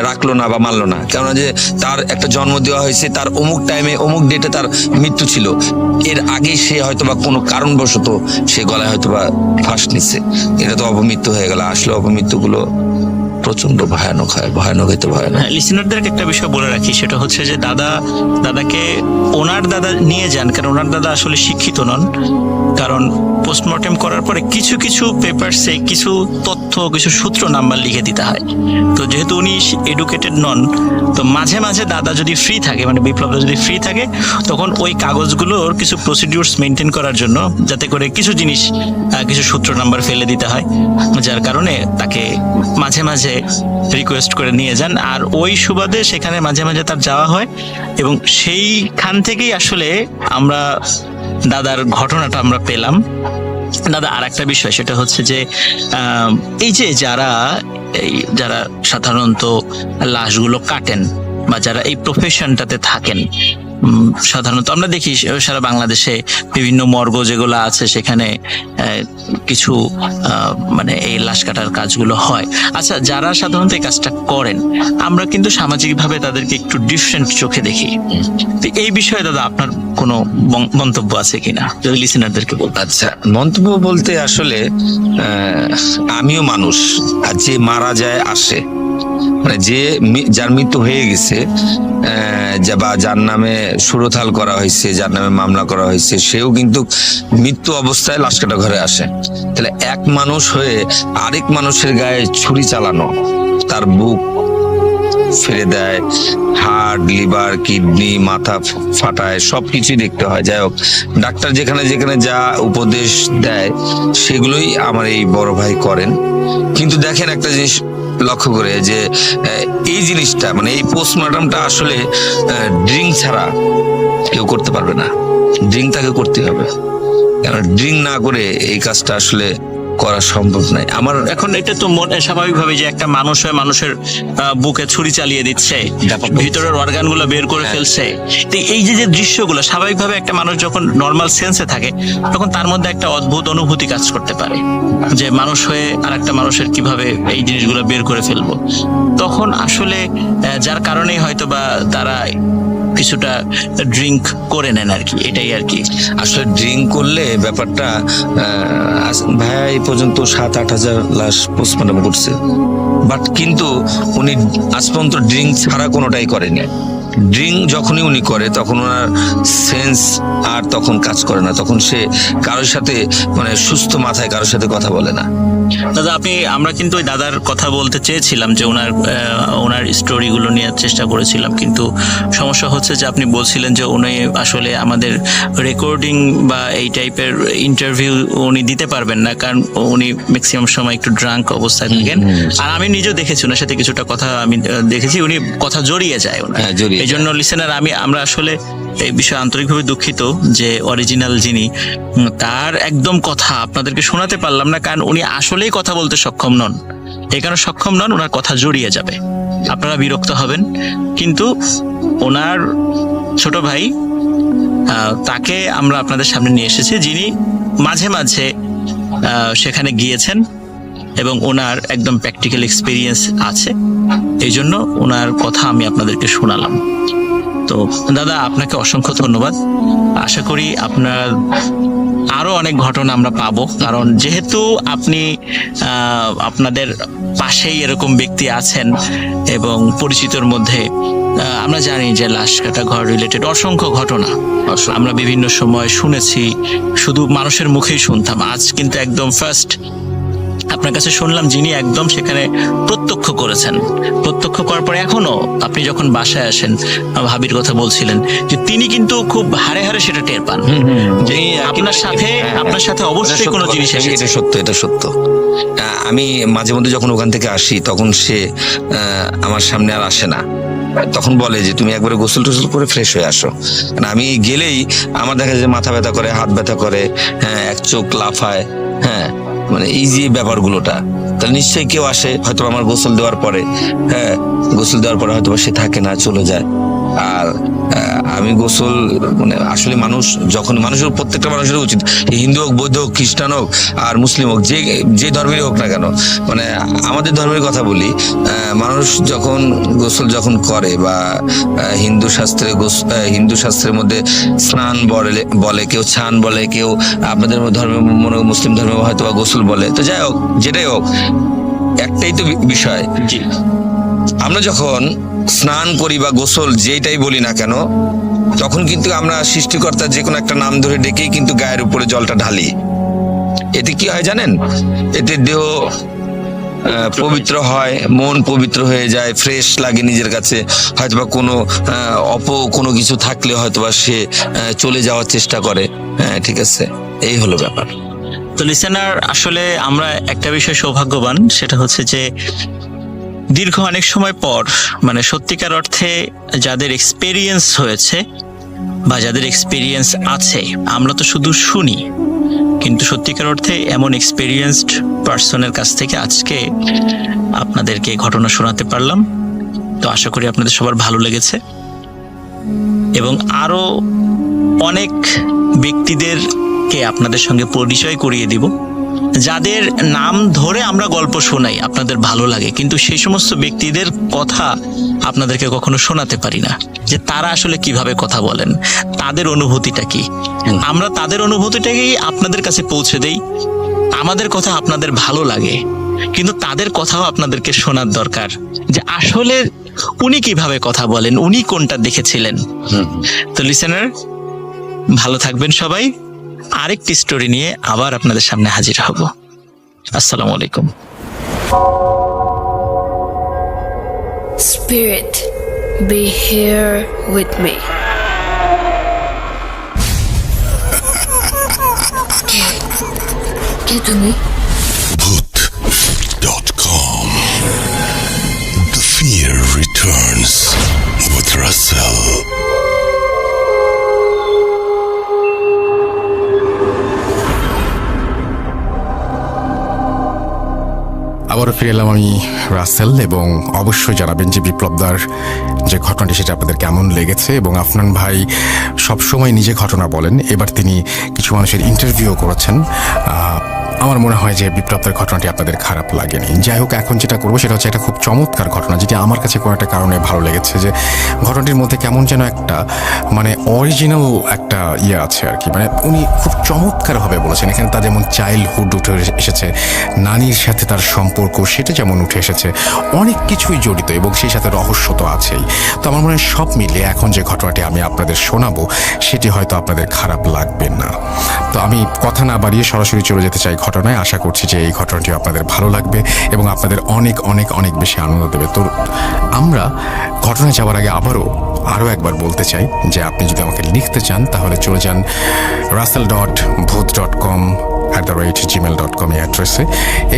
রাখলো না বা মানলো না। কেননা যে তার একটা জন্ম দেওয়া হয়েছে, তার অমুক টাইমে অমুক ডেটে তার মৃত্যু ছিল, এর আগে সে হয়তোবা কোনো কারণবশত সে গলায় হয়তোবা ফাঁস নিচ্ছে, এটা তো অপমৃত্যু হয়ে গেল। আসলে অপমৃত্যুগুলো প্রচন্ড ভয়ানক হয়, ভয়ানক হইতে ভয়ানক। লিসেনারদেরকে একটা বিষয় বলে রাখি, সেটা হচ্ছে যে দাদাকে ওনার দাদা নিয়ে যান, কারণ ওনার দাদা আসলে শিক্ষিত নন। কারণ পোস্টমর্টেম করার পরে কিছু কিছু পেপারসে কিছু তথ্য, কিছু সূত্র নাম্বার লিখে দিতে হয়। তো যেহেতু উনি এডুকেটেড নন, তো মাঝে মাঝে দাদা যদি ফ্রি থাকে, মানে বিপ্লব যদি ফ্রি থাকে, তখন ওই কাগজগুলোর কিছু প্রসিডিউরস মেনটেন করার জন্য, যাতে করে কিছু জিনিস, কিছু সূত্র নাম্বার ফেলে দিতে হয়, যার কারণে তাকে মাঝে মাঝে রিকোয়েস্ট করে নিয়ে যান। আর ওই সুবাদে সেখানে মাঝে মাঝে তার যাওয়া হয়, এবং সেইখান থেকেই আসলে আমরা দাদার ঘটনাটা আমরা পেলাম। দাদা, আর একটা বিষয়, সেটা হচ্ছে যে এই যে যারা সাধারণত লাশগুলো কাটেন বা যারা এই প্রফেশনটাতে থাকেন, সাধারণত আমরা দেখি সারা বাংলাদেশে বিভিন্ন মর্গ যেগুলো আছে, সেখানে কিছু মানে এই লাশ কাটার কাজগুলো হয়। আচ্ছা, যারা সাধারণত এই কাজটা করেন, আমরা কিন্তু সামাজিকভাবে তাদেরকে একটু ডিফারেন্ট চোখে দেখি। তো এই বিষয়ে দাদা আপনার কোনো মন্তব্য আছে কিনা, যদি লিসেনারদেরকে বলতে। আচ্ছা, মন্তব্য বলতে আসলে আমিও মানুষ, আর যে মারা যায় আসে, মানে যার মৃত্যু হয়ে গেছে, বা যার নামে সুরতাল করা হয়েছে, যার নামে মামলা করা হয়েছে, সেও কিন্তু মৃত্যু অবস্থায় লাশকাটাঘরে আসে। তাহলে এক মানুষ হয়ে আরেক মানুষের গায়ে ছুরি চালানো, তার বুক ফেলে দেয়, হার্ট, লিভার, কিডনি, মাথা ফাটায়, সবকিছুই দেখতে হয়। যাই হোক, ডাক্তার যেখানে যেখানে যা উপদেশ দেয় সেগুলোই আমার এই বড় ভাই করেন। কিন্তু দেখেন একটা জিনিস লক্ষ্য করে, যে এই জিনিসটা, মানে এই পোস্টমর্টমটা আসলে ড্রিঙ্ক ছাড়া কেউ করতে পারবে না। ড্রিঙ্ক তাকে করতে হবে, কারণ ড্রিঙ্ক না করে এই কাজটা আসলে করা সম্ভব নয়। আমার এখন এটা তো স্বাভাবিকভাবে যে একটা মানুষ হয়ে মানুষের বুকে ছুরি চালিয়ে দিচ্ছে, ভিতরের অর্গানগুলো বের করে ফেলছে, তো এই যে দৃশ্যগুলো, স্বাভাবিকভাবে একটা মানুষ যখন নর্মাল সেন্সে থাকে, তখন তার মধ্যে একটা অদ্ভুত অনুভূতি কাজ করতে পারে, যে মানুষ হয়ে আর একটা মানুষের কিভাবে এই জিনিসগুলো বের করে ফেলবো। তখন আসলে যার কারণেই হয়তো বা তারা কিছুটা ড্রিঙ্ক করে নেন আর কি, এটাই আর কি। আসলে ড্রিঙ্ক করলে ব্যাপারটা, ভাইয়া এই পর্যন্ত 7-8 হাজার লাশ পোস্টমর্টম করছে, বাট কিন্তু উনি আজ পর্যন্ত ড্রিঙ্ক ছাড়া কোনোটাই করেনি। ড্রিঙ্ক যখনই উনি করে তখন ওনার সেন্স আর তখন কাজ করে না, তখন সে কারোর সাথে মানে সুস্থ মাথায় কারোর সাথে কথা বলে না। দাদা আমরা কিন্তু ওই দাদার কথা বলতে চেয়েছিলাম যে ওনার স্টোরিগুলো নিয়ে চেষ্টা করেছিলাম, কিন্তু সমস্যা হচ্ছে যে আপনি বলছিলেন যে উনি আসলে আমাদের রেকর্ডিং বা এই টাইপের ইন্টারভিউ উনি দিতে পারবেন না, কারণ উনি ম্যাক্সিমাম সময় একটু ড্রাঙ্ক অবস্থায় থাকেন। আর আমি নিজেও দেখেছি ওনার সাথে কিছুটা কথা আমি দেখেছি, উনি কথা জড়িয়ে যায় ওনার। এই জন্য লিসেনার আমরা আসলে এই বিষয়ে আন্তরিকভাবে দুঃখিত যে অরিজিনাল যিনি তার একদম কথা আপনাদেরকে শোনাতে পারলাম না, কারণ উনি আসলেই কথা বলতে সক্ষম নন। এই কারণে সক্ষম নন, ওনার কথা জড়িয়ে যাবে, আপনারা বিরক্ত হবেন। কিন্তু ওনার ছোট ভাই তাকে আমরা আপনাদের সামনে নিয়ে এসেছি, যিনি মাঝে মাঝে সেখানে গিয়েছেন এবং ওনার একদম প্র্যাকটিক্যাল এক্সপিরিয়েন্স আছে। এই জন্য ওনার কথা আমি আপনাদেরকে শোনালাম। তো দাদা আপনাকে অসংখ্য ধন্যবাদ। আশা করি আপনার আরো অনেক ঘটনা আমরা পাবো, কারণ যেহেতু আপনি আপনাদের পাশেই এরকম ব্যক্তি আছেন এবং পরিচিতর মধ্যে আমরা জানি যে লাশ কাটা ঘর রিলেটেড অসংখ্য ঘটনা আমরা বিভিন্ন সময় শুনেছি, শুধু মানুষের মুখেই শুনতাম। আজ কিন্তু একদম ফার্স্ট আপনার কাছে শুনলাম যিনি একদম সেখানে প্রত্যক্ষ করেছেন। প্রত্যক্ষ করার পরে এখনো আপনি যখন বাসায় আসেন, ভাবির কথা বলছিলেন যে তিনি কিন্তু খুব হাড়ে হাড়ে সেটা টের পান যে আপনার সাথে অবশ্যই কোনো জিনিস এসেছে। এটা সত্য। আমি মাঝে মধ্যে যখন ওখান থেকে আসি তখন সে আমার সামনে আর আসে না, তখন বলে যে তুমি একবারে গোসল টোসল করে ফ্রেশ হয়ে আসো। আমি গেলেই আমার দেখা যায় মাথা ব্যথা করে, হাত ব্যথা করে, হ্যাঁ এক চোখ লাফায়, হ্যাঁ মানে এই যে ব্যাপারগুলোটা, তাহলে নিশ্চয়ই কেউ আসে হয়তো আমার গোসল দেওয়ার পরে, হ্যাঁ গোসল দেওয়ার পরে হয়তো সে থাকে না, চলে যায়। আর আমি গোসল মানে আসলে মানুষের প্রত্যেকটা মানুষের উচিত, হিন্দু হোক, বৌদ্ধ হোক, খ্রিস্টান হোক আর মুসলিম হোক, যে ধর্মেরই হোক না কেন, মানে আমাদের ধর্মের কথা বলি, মানুষ যখন গোসল করে বা হিন্দু শাস্ত্রের মধ্যে স্নান বলে, কেউ ছান বলে, কেউ আপনাদের ধর্মে মুসলিম ধর্মে হয়তো বা গোসল বলে, তো যাই হোক যেটাই হোক একটাই তো বিষয়। আমরা যখন স্নান করি বা গোসল যেটাই বলি না কেন, তখন কিন্তু আমরা সৃষ্টিকর্তার যে কোনো একটা নাম ধরে ডেকেই কিন্তু গায়ের উপরে জলটা ঢালি। এতে কি হয় জানেন? এতে দেহ পবিত্র হয়, মন পবিত্র হয়ে যায়, ফ্রেশ লাগে নিজের কাছে। হয়তোবা কোনো কিছু থাকলে হয়তোবা সে চলে যাওয়ার চেষ্টা করে। হ্যাঁ ঠিক আছে, এই হলো ব্যাপার। তো লিসেনার, আসলে আমরা একটা বিষয় সৌভাগ্যবান, সেটা হচ্ছে যে দীর্ঘ অনেক সময় পর মানে সত্যিকার অর্থে যাদের এক্সপেরিয়েন্স হয়েছে বা যাদের এক্সপেরিয়েন্স আছে, আমরা তো শুধু শুনি, কিন্তু সত্যিকার অর্থে এমন এক্সপেরিয়েন্সড পার্সনের কাছ থেকে আজকে আপনাদেরকে ঘটনা শোনাতে পারলাম। তো আশা করি আপনাদের সবার ভালো লেগেছে এবং আরো অনেক ব্যক্তিদেরকে আপনাদের সঙ্গে পরিচয় করিয়ে দিব, যাদের নাম ধরে আমরা গল্প শোনাই, আপনাদের ভালো লাগে, কিন্তু সেই সমস্ত ব্যক্তিদের কথা আপনাদেরকে কখনো শোনাতে পারি না, যে তারা আসলে কিভাবে কথা বলেন, তাদের অনুভূতিটা কি। আমরা তাদের অনুভূতিটাকেই আপনাদের কাছে পৌঁছে দেই। আমাদের কথা আপনাদের ভালো লাগে, কিন্তু তাদের কথাও আপনাদেরকে শোনার দরকার, যে আসলে উনি কিভাবে কথা বলেন, উনি কোনটা দেখেছিলেন। তো লিসেনার, ভালো থাকবেন সবাই। আরেকটি স্টোরি নিয়ে আবার আপনাদের সামনে হাজির হব। আসসালামু আলাইকুম। Spirit, be here with me. কে তুমি? Bhoot.com. The fear returns with Russell. আবারও ফিরে এলাম আমি রাসেল, এবং অবশ্যই জানাবেন যে বিপ্লবদার যে ঘটনাটি সেটা আপনাদের কেমন লেগেছে। এবং আফনান ভাই সবসময় নিজে ঘটনা বলেন, এবার তিনি কিছু মানুষের ইন্টারভিউ করেছেন। আমার মনে হয় যে বিপ্লবের ঘটনাটি আপনাদের খারাপ লাগেনি। যাই হোক, এখন যেটা করবো সেটা হচ্ছে একটা খুব চমৎকার ঘটনা, যেটি আমার কাছে কোনো একটা কারণে ভালো লেগেছে, যে ঘটনাটির মধ্যে কেমন যেন একটা মানে অরিজিনাল একটা ইয়ে আছে আর কি। মানে উনি খুব চমৎকারভাবে বলেছেন। এখানে তার যেমন চাইল্ডহুড উঠে এসেছে, নানির সাথে তার সম্পর্ক সেটা যেমন উঠে এসেছে, অনেক কিছুই জড়িত এবং সেই সাথে রহস্য তো আছেই। তো আমার মনে হয় সব মিলিয়ে এখন যে ঘটনাটি আমি আপনাদের শোনাবো সেটি হয়তো আপনাদের খারাপ লাগবে না। তো আমি কথা না বাড়িয়ে সরাসরি চলে যেতে চাই ঘটনায়। আশা করছি যে এই ঘটনাটি আপনাদের ভালো লাগবে এবং আপনাদের অনেক অনেক অনেক বেশি আনন্দ দেবে। তো আমরা ঘটনায় যাওয়ার আগে আরও একবার বলতে চাই যে আপনি যদি আমাকে লিখতে চান তাহলে চলে যান russell.booth.com@gmail.com এই অ্যাড্রেসে,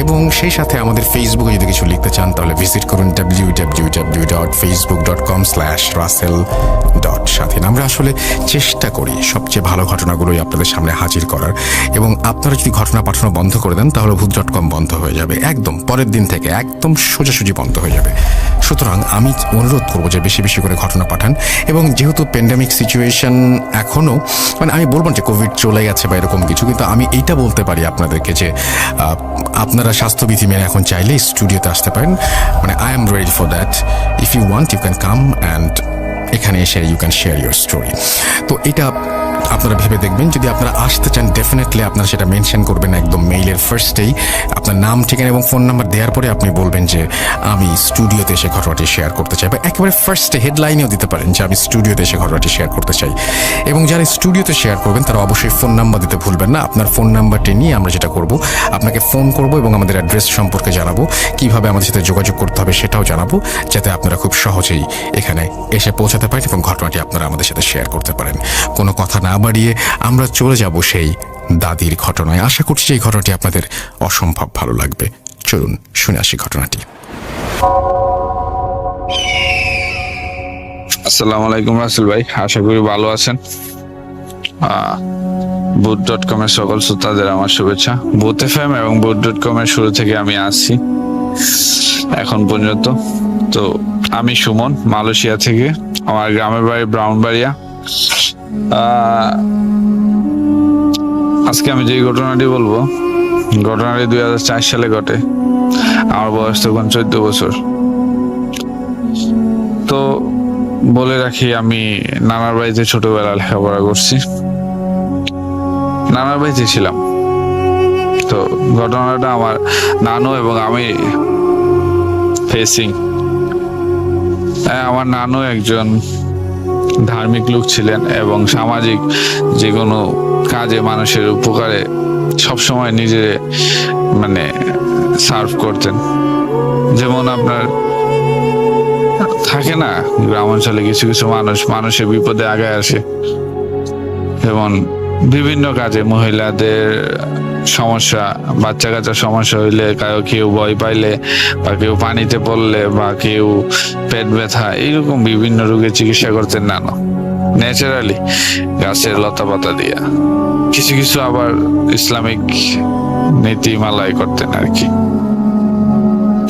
এবং সেই সাথে আমাদের ফেসবুকে যদি কিছু লিখতে চান তাহলে ভিজিট করুন www.facebook.com/russell.স্বাধীন। আমরা আসলে চেষ্টা করি সবচেয়ে ভালো ঘটনাগুলোই আপনাদের সামনে হাজির করার, এবং আপনারা যদি ঘটনা পাঠানো বন্ধ করে দেন তাহলে ভূত.com বন্ধ হয়ে যাবে, একদম পরের দিন থেকে একদম সোজাসুজি বন্ধ হয়ে যাবে। সুতরাং আমি অনুরোধ করবো যে বেশি বেশি করে ঘটনা পাঠান। এবং যেহেতু প্যান্ডেমিক সিচুয়েশন এখনও, মানে আমি বলবো যে কোভিড চলে গেছে বা এরকম কিছু, কিন্তু আমি এইটা বলতে পারি আপনাদেরকে যে আপনারা স্বাস্থ্যবিধি মেনে এখন চাইলে স্টুডিওতে আসতে পারেন। মানে I am ready for that. If you want you can come and এখানে এসে you can share your story. তো এটা আপনারা ভেবে দেখবেন। যদি আপনারা আসতে চান ডেফিনেটলি আপনারা সেটা মেনশন করবেন একদম মেইলের ফার্স্টেই, আপনার নাম, ঠিকানা এবং ফোন নাম্বার দেওয়ার পরে আপনি বলবেন যে আমি স্টুডিওতে এসে ঘটনাটি শেয়ার করতে চাই, বা একেবারে ফার্স্টে হেডলাইনেও দিতে পারেন যে আমি স্টুডিওতে এসে ঘটনাটি শেয়ার করতে চাই। এবং যারা স্টুডিওতে শেয়ার করবেন তারা অবশ্যই ফোন নাম্বার দিতে ভুলবেন না। আপনার ফোন নাম্বারটি নিয়ে আমরা যেটা করব, আপনাকে ফোন করব এবং আমাদের অ্যাড্রেস সম্পর্কে জানাবো, কিভাবে আমাদের সাথে যোগাযোগ করতে হবে সেটাও জানাবো, যাতে আপনারা খুব সহজেই এখানে এসে পৌঁছাতে পারেন এবং ঘটনাটি আপনারা আমাদের সাথে শেয়ার করতে পারেন। কোনো কথা না বাড়িয়ে আমরা চলে যাব সেই দাদির ঘটনায়। আশা করছি এই ঘটনাটি আপনাদের অসম্ভব ভালো লাগবে। চলুন শুনে আসি ঘটনাটি। আসসালামু আলাইকুম রাসেল ভাই, আশা করি ভালো আছেন। বুথ.com এর সকল শ্রোতাদের আমার শুভেচ্ছা। বুথ এফএম এবং বুথ.com এর শুরু থেকে আমি আসছি এখন পর্যন্ত। তো আমি সুমন, মালয়েশিয়া থেকে। আমার গ্রামের বাড়ি ব্রাউনবাড়িয়া। আজকে আমি যে ঘটনাটি বলবো, ঘটনাটি 2004 সালে ঘটে। আমার বয়স তখন 14 বছর। তো বলে রাখি, আমি নানার বাড়িতে ছোটবেলা লেখাপড়া করছি, নানার বাড়িতে ছিলাম। তো ঘটনাটা আমার নানু এবং আমি ফেসিং। আমার নানু একজন ধার্মিক লোক ছিলেন এবং সামাজিক যে কোনো কাজে মানুষের উপকারে সবসময় নিজে মানে সার্ভ করতেন। যেমন আপনার থাকে না গ্রাম অঞ্চলে কিছু কিছু মানুষের বিপদে আগে আসে, যেমন বিভিন্ন কাজে মহিলাদের সমস্যা, বাচ্চা কাচ্চার সমস্যা হইলে, কেউ ভয় পাইলে বা কেউ পানিতে পড়লে বা কেউ পেট ব্যথা, এইরকম বিভিন্ন রোগের চিকিৎসা করতেন নানু ন্যাচারালি গাছের লতা পাতা দিয়া। কিছু কিছু আবার ইসলামিক নীতিমালায় করতেন আর কি।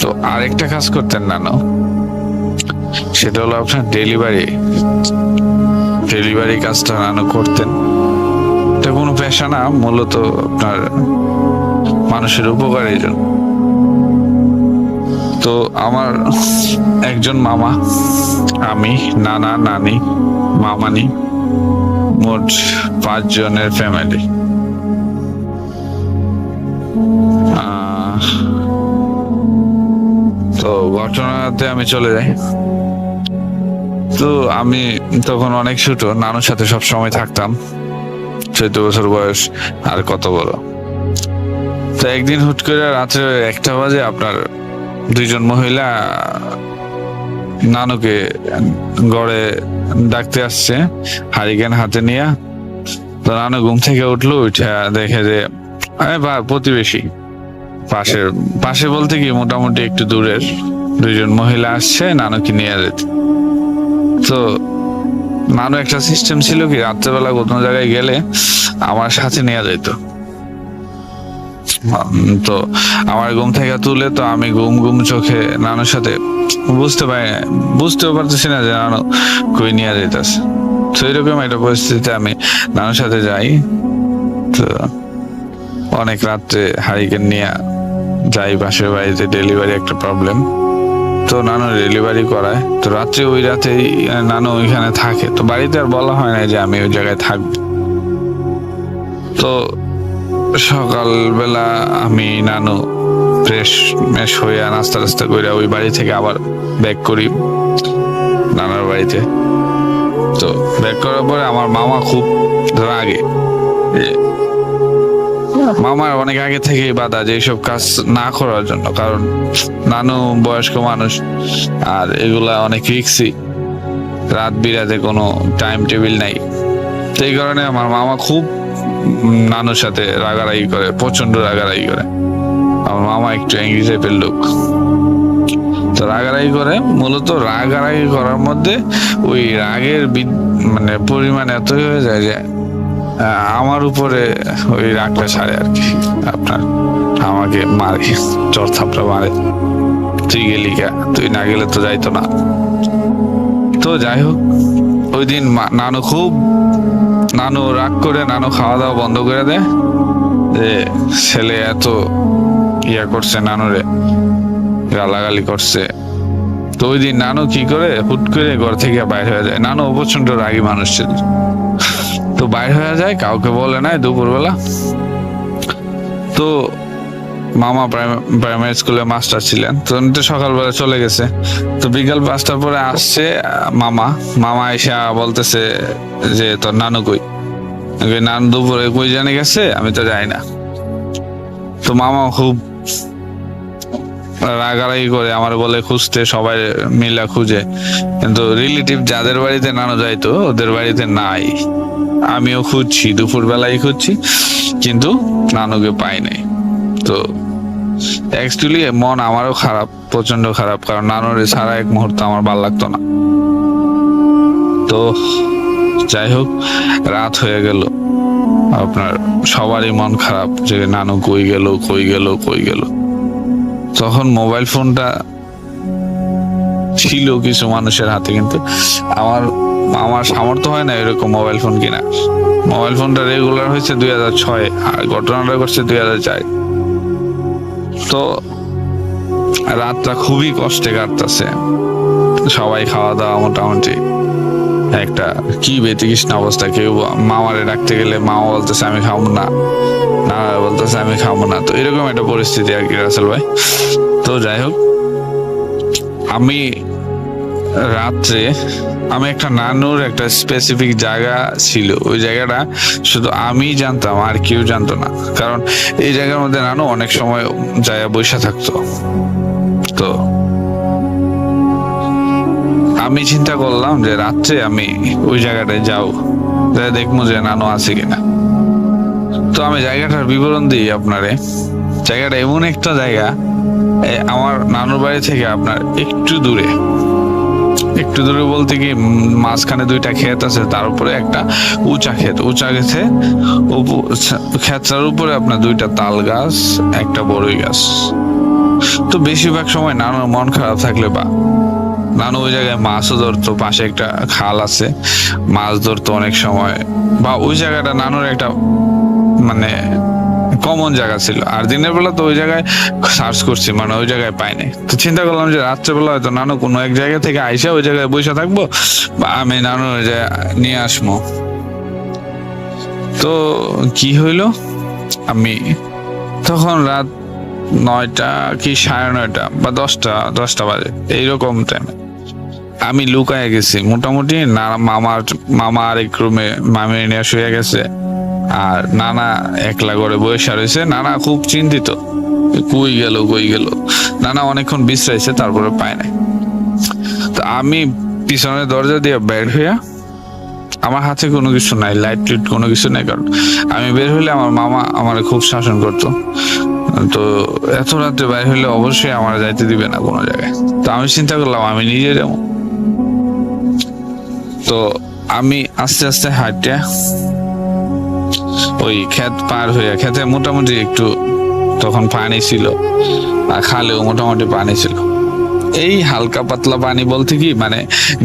তো আরেকটা কাজ করতেন নানু, সেটা হলো আপনার ডেলিভারি কাজটা নানু করতেন। এটা কোনো পেশা না, মূলত আপনার মানুষের উপকারের জন্য। তো আমার একজন মামা, আমি, নানা, নানি, মামানি, মোট 5 জনের ফ্যামিলি। তো ঘটনাতে আমি চলে যাই। তো আমি তখন অনেক ছোট, নানুর সাথে সব সময় থাকতাম। 14 বছর বয়স, আর কত বড়। তো একদিন হুট করে রাত্রে 1টা বাজে আপনার 2 জন মহিলা নানুকে গড়ে ডাকতে আসছে হারিকেন হাতে নিয়ে। তো নানু ঘুম থেকে উঠলো, উঠে দেখে যে প্রতিবেশী পাশে বলতে কি মোটামুটি একটু দূরের 2 জন মহিলা আসছে নানুকে নিয়ে যেতে। তো নানু একটা সিস্টেম ছিল কি, রাত্রেবেলা কোনো জায়গায় গেলে আমার সাথে নিয়ে যেত। তো আমার ঘুম থেকে তুলে, তো আমি ঘুম চোখে নানুর সাথে বুঝতেও পারতেছি না যে নানু কই নিয়ে যেতেছে। তো এরকম একটা পরিস্থিতিতে আমি নানুর সাথে যাই। তো অনেক রাত্রে হারিকেন নিয়ে যাই পাশের বাড়িতে, ডেলিভারি একটা প্রবলেম, তো নানু ডেলিভারি করায়। তো রাত্রে ওই রাতেই নানু ওইখানে থাকে, তো বাড়িতে আর বলা হয় না যে আমি ওই জায়গায় থাকবো। তো সকালবেলা আমি নানু ফ্রেশ মেশ হইয়া নাস্তা টাস্তা করে ওই বাড়ি থেকে আবার ব্যাক করি নানার বাড়িতে। তো ব্যাক করার পরে আমার মামা খুব রাগে, মামার অনেক আগে থেকেই বাধা যে এইসব কাজ না করার জন্য, কারণ নানু বয়স্ক মানুষ আর এগুলা অনেক রিক্সি, রাত বিরাতে কোনো টাইম টেবিল নাই। তো এই কারণে আমার মামা খুব নানুর সাথে রাগারাগি করে, প্রচন্ড রাগারাগি করে। আমার মামা একটু অ্যাংরি টাইপের লোক, তো রাগারাগি করে। মূলত রাগারাগি করার মধ্যে ওই রাগের মানে পরিমাণ এতই হয়ে যায় যে আমার উপরে ওই রাগটা ছাড়ে আর কি, আপনার আমাকে মারে, চর থাপড়া মারে, তুই গেলি কে, তুই না গেলে তো যাইতো না। তো যাই হোক, ওই দিন নানু রাগ করে নানু খাওয়া দাওয়া বন্ধ করে দেয় যে ছেলে এত ইয়া করছে, নানুরে গালাগালি করছে। তো ওই দিন নানু কি করে, হুট করে ঘর থেকে বাইর হয়ে যায়। নানু প্রচন্ড রাগী মানুষ ছিল, তো বাইর হয়ে যায়, কাউকে বলে নাই দুপুরবেলা। তো মামা প্রাইমারি স্কুলে মাস্টার ছিলেন, তো উনি তো সকালবেলা চলে গেছে। তো বিকাল 5টার পরে আসছে মামা এসে বলতেছে যে তোর নানু কই। নানু দুপুরে কই জানে গেছে, আমি তো যাই না। তো মামা খুব রাগারাগি করে আমার বলে খুঁজতে, সবাই মিলা খুঁজে, কিন্তু রিলেটিভ যাদের বাড়িতে নানু যাইতো ওদের বাড়িতে নাই। আমিও খুঁজছি, দুপুর বেলায় খুঁজছি, কিন্তু নানুকে পাই নাই। তো অ্যাকচুয়ালি মন আমারও খারাপ, প্রচন্ড খারাপ, কারণ নানুর ছাড়া এক মুহূর্ত আমার ভালো লাগতো না। তো যাই হোক, রাত হয়ে গেল, আপনার সবারই মন খারাপ যে নানু কই গেল। তখন মোবাইল ফোনটা ছিল কিছু মানুষের হাতে, কিন্তু আমার সামর্থ্য হয় না এরকম মোবাইল ফোন কিনা। মোবাইল ফোনটা রেগুলার হয়েছে 2006 আর ঘটনাটা করছে 2004। তো রাতটা খুবই কষ্টে কাটতেছে, সবাই খাওয়া দাওয়া মোটামুটি একটা কি বেতিকৃষ্ণ অবস্থা। কেউ মামারে ডাকতে গেলে মামা বলতেছে আমি খাবো না, নানা বলতেছে আমি খাবো না। তো এরকম একটা পরিস্থিতি আর কি রাসেল ভাই। তো যাই হোক, আমি রাত্রে একটা নানুর একটা স্পেসিফিক জায়গা ছিল, ওই জায়গাটা শুধু আমি জানতাম আর কেউ জানতো না, কারণ এই জায়গার মধ্যে নানু অনেক সময় জায়গা বসে থাকতো। তো আমি চিন্তা করলাম যে রাত্রে আমি ওই জায়গাটায় যাও, দেখবো যে নানু আছে কিনা। তো আমি জায়গাটার বিবরণ দিই আপনারে। জায়গাটা এমন একটা জায়গা, আমার নানুর বাড়ি থেকে আপনার একটু দূরে বলতে কি মাঝখানে 2টা ক্ষেত আছে, তার উপরে একটা উঁচা ক্ষেতে ক্ষেতটার উপরে আপনার 2টা তাল গাছ, একটা বড়ই গাছ। তো বেশিরভাগ সময় নানুর মন খারাপ থাকলে বা নানু ওই জায়গায় মাছও ধরতো, পাশে একটা খাল আছে, মাছ ধরতো অনেক সময়, বা ওই জায়গাটা নানুর একটা মানে কমন জায়গা ছিল। আর দিনের বেলা তো ওই জায়গায় সার্চ করছি, মানে ওই জায়গায় পাই নাই। তো চিন্তা করলাম যে রাত্রেবেলা হয়তো নানু কোনো এক জায়গা থেকে আইসা ওই জায়গায় বসে থাকবো, বা আমি নানু নিয়ে আসবো। তো কি হইলো, আমি তখন রাত 9টা কি 9:30 বা 10টা বাজে এইরকম টাইমে আমি লুকায় গেছি মোটামুটি। মামা আরেক রুমে মামি নিয়ে শুয়ে গেছে, আর নানা একলা করে বসে রয়েছে। নানা খুব চিন্তিত, কই গেল। নানা অনেকক্ষণ বিশ্রাইছে, তারপরে পায় নাই। তো আমি পিছনের দরজা দিয়ে বের হইয়া, আমার হাতে কোনো কিছু নাই, লাইট কোনো কিছু নাই, কারণ আমি বের হইলে আমার মামা আমার খুব শাসন করতো। তো এত রাত্রে বাইরে হইলে অবশ্যই আমার যাইতে দিবে না কোনো জায়গায়। তো আমি চিন্তা করলাম আমি নিজে যাবো। তো আমি আস্তে আস্তে হাঁটতে ওই ক্ষেত পার হইয়া, ক্ষেতে মোটামুটি একটু তখন পানি ছিল, আর খালেও মোটামুটি পানি ছিল। এই হালকা পাতলা পানি বলতে কি মানে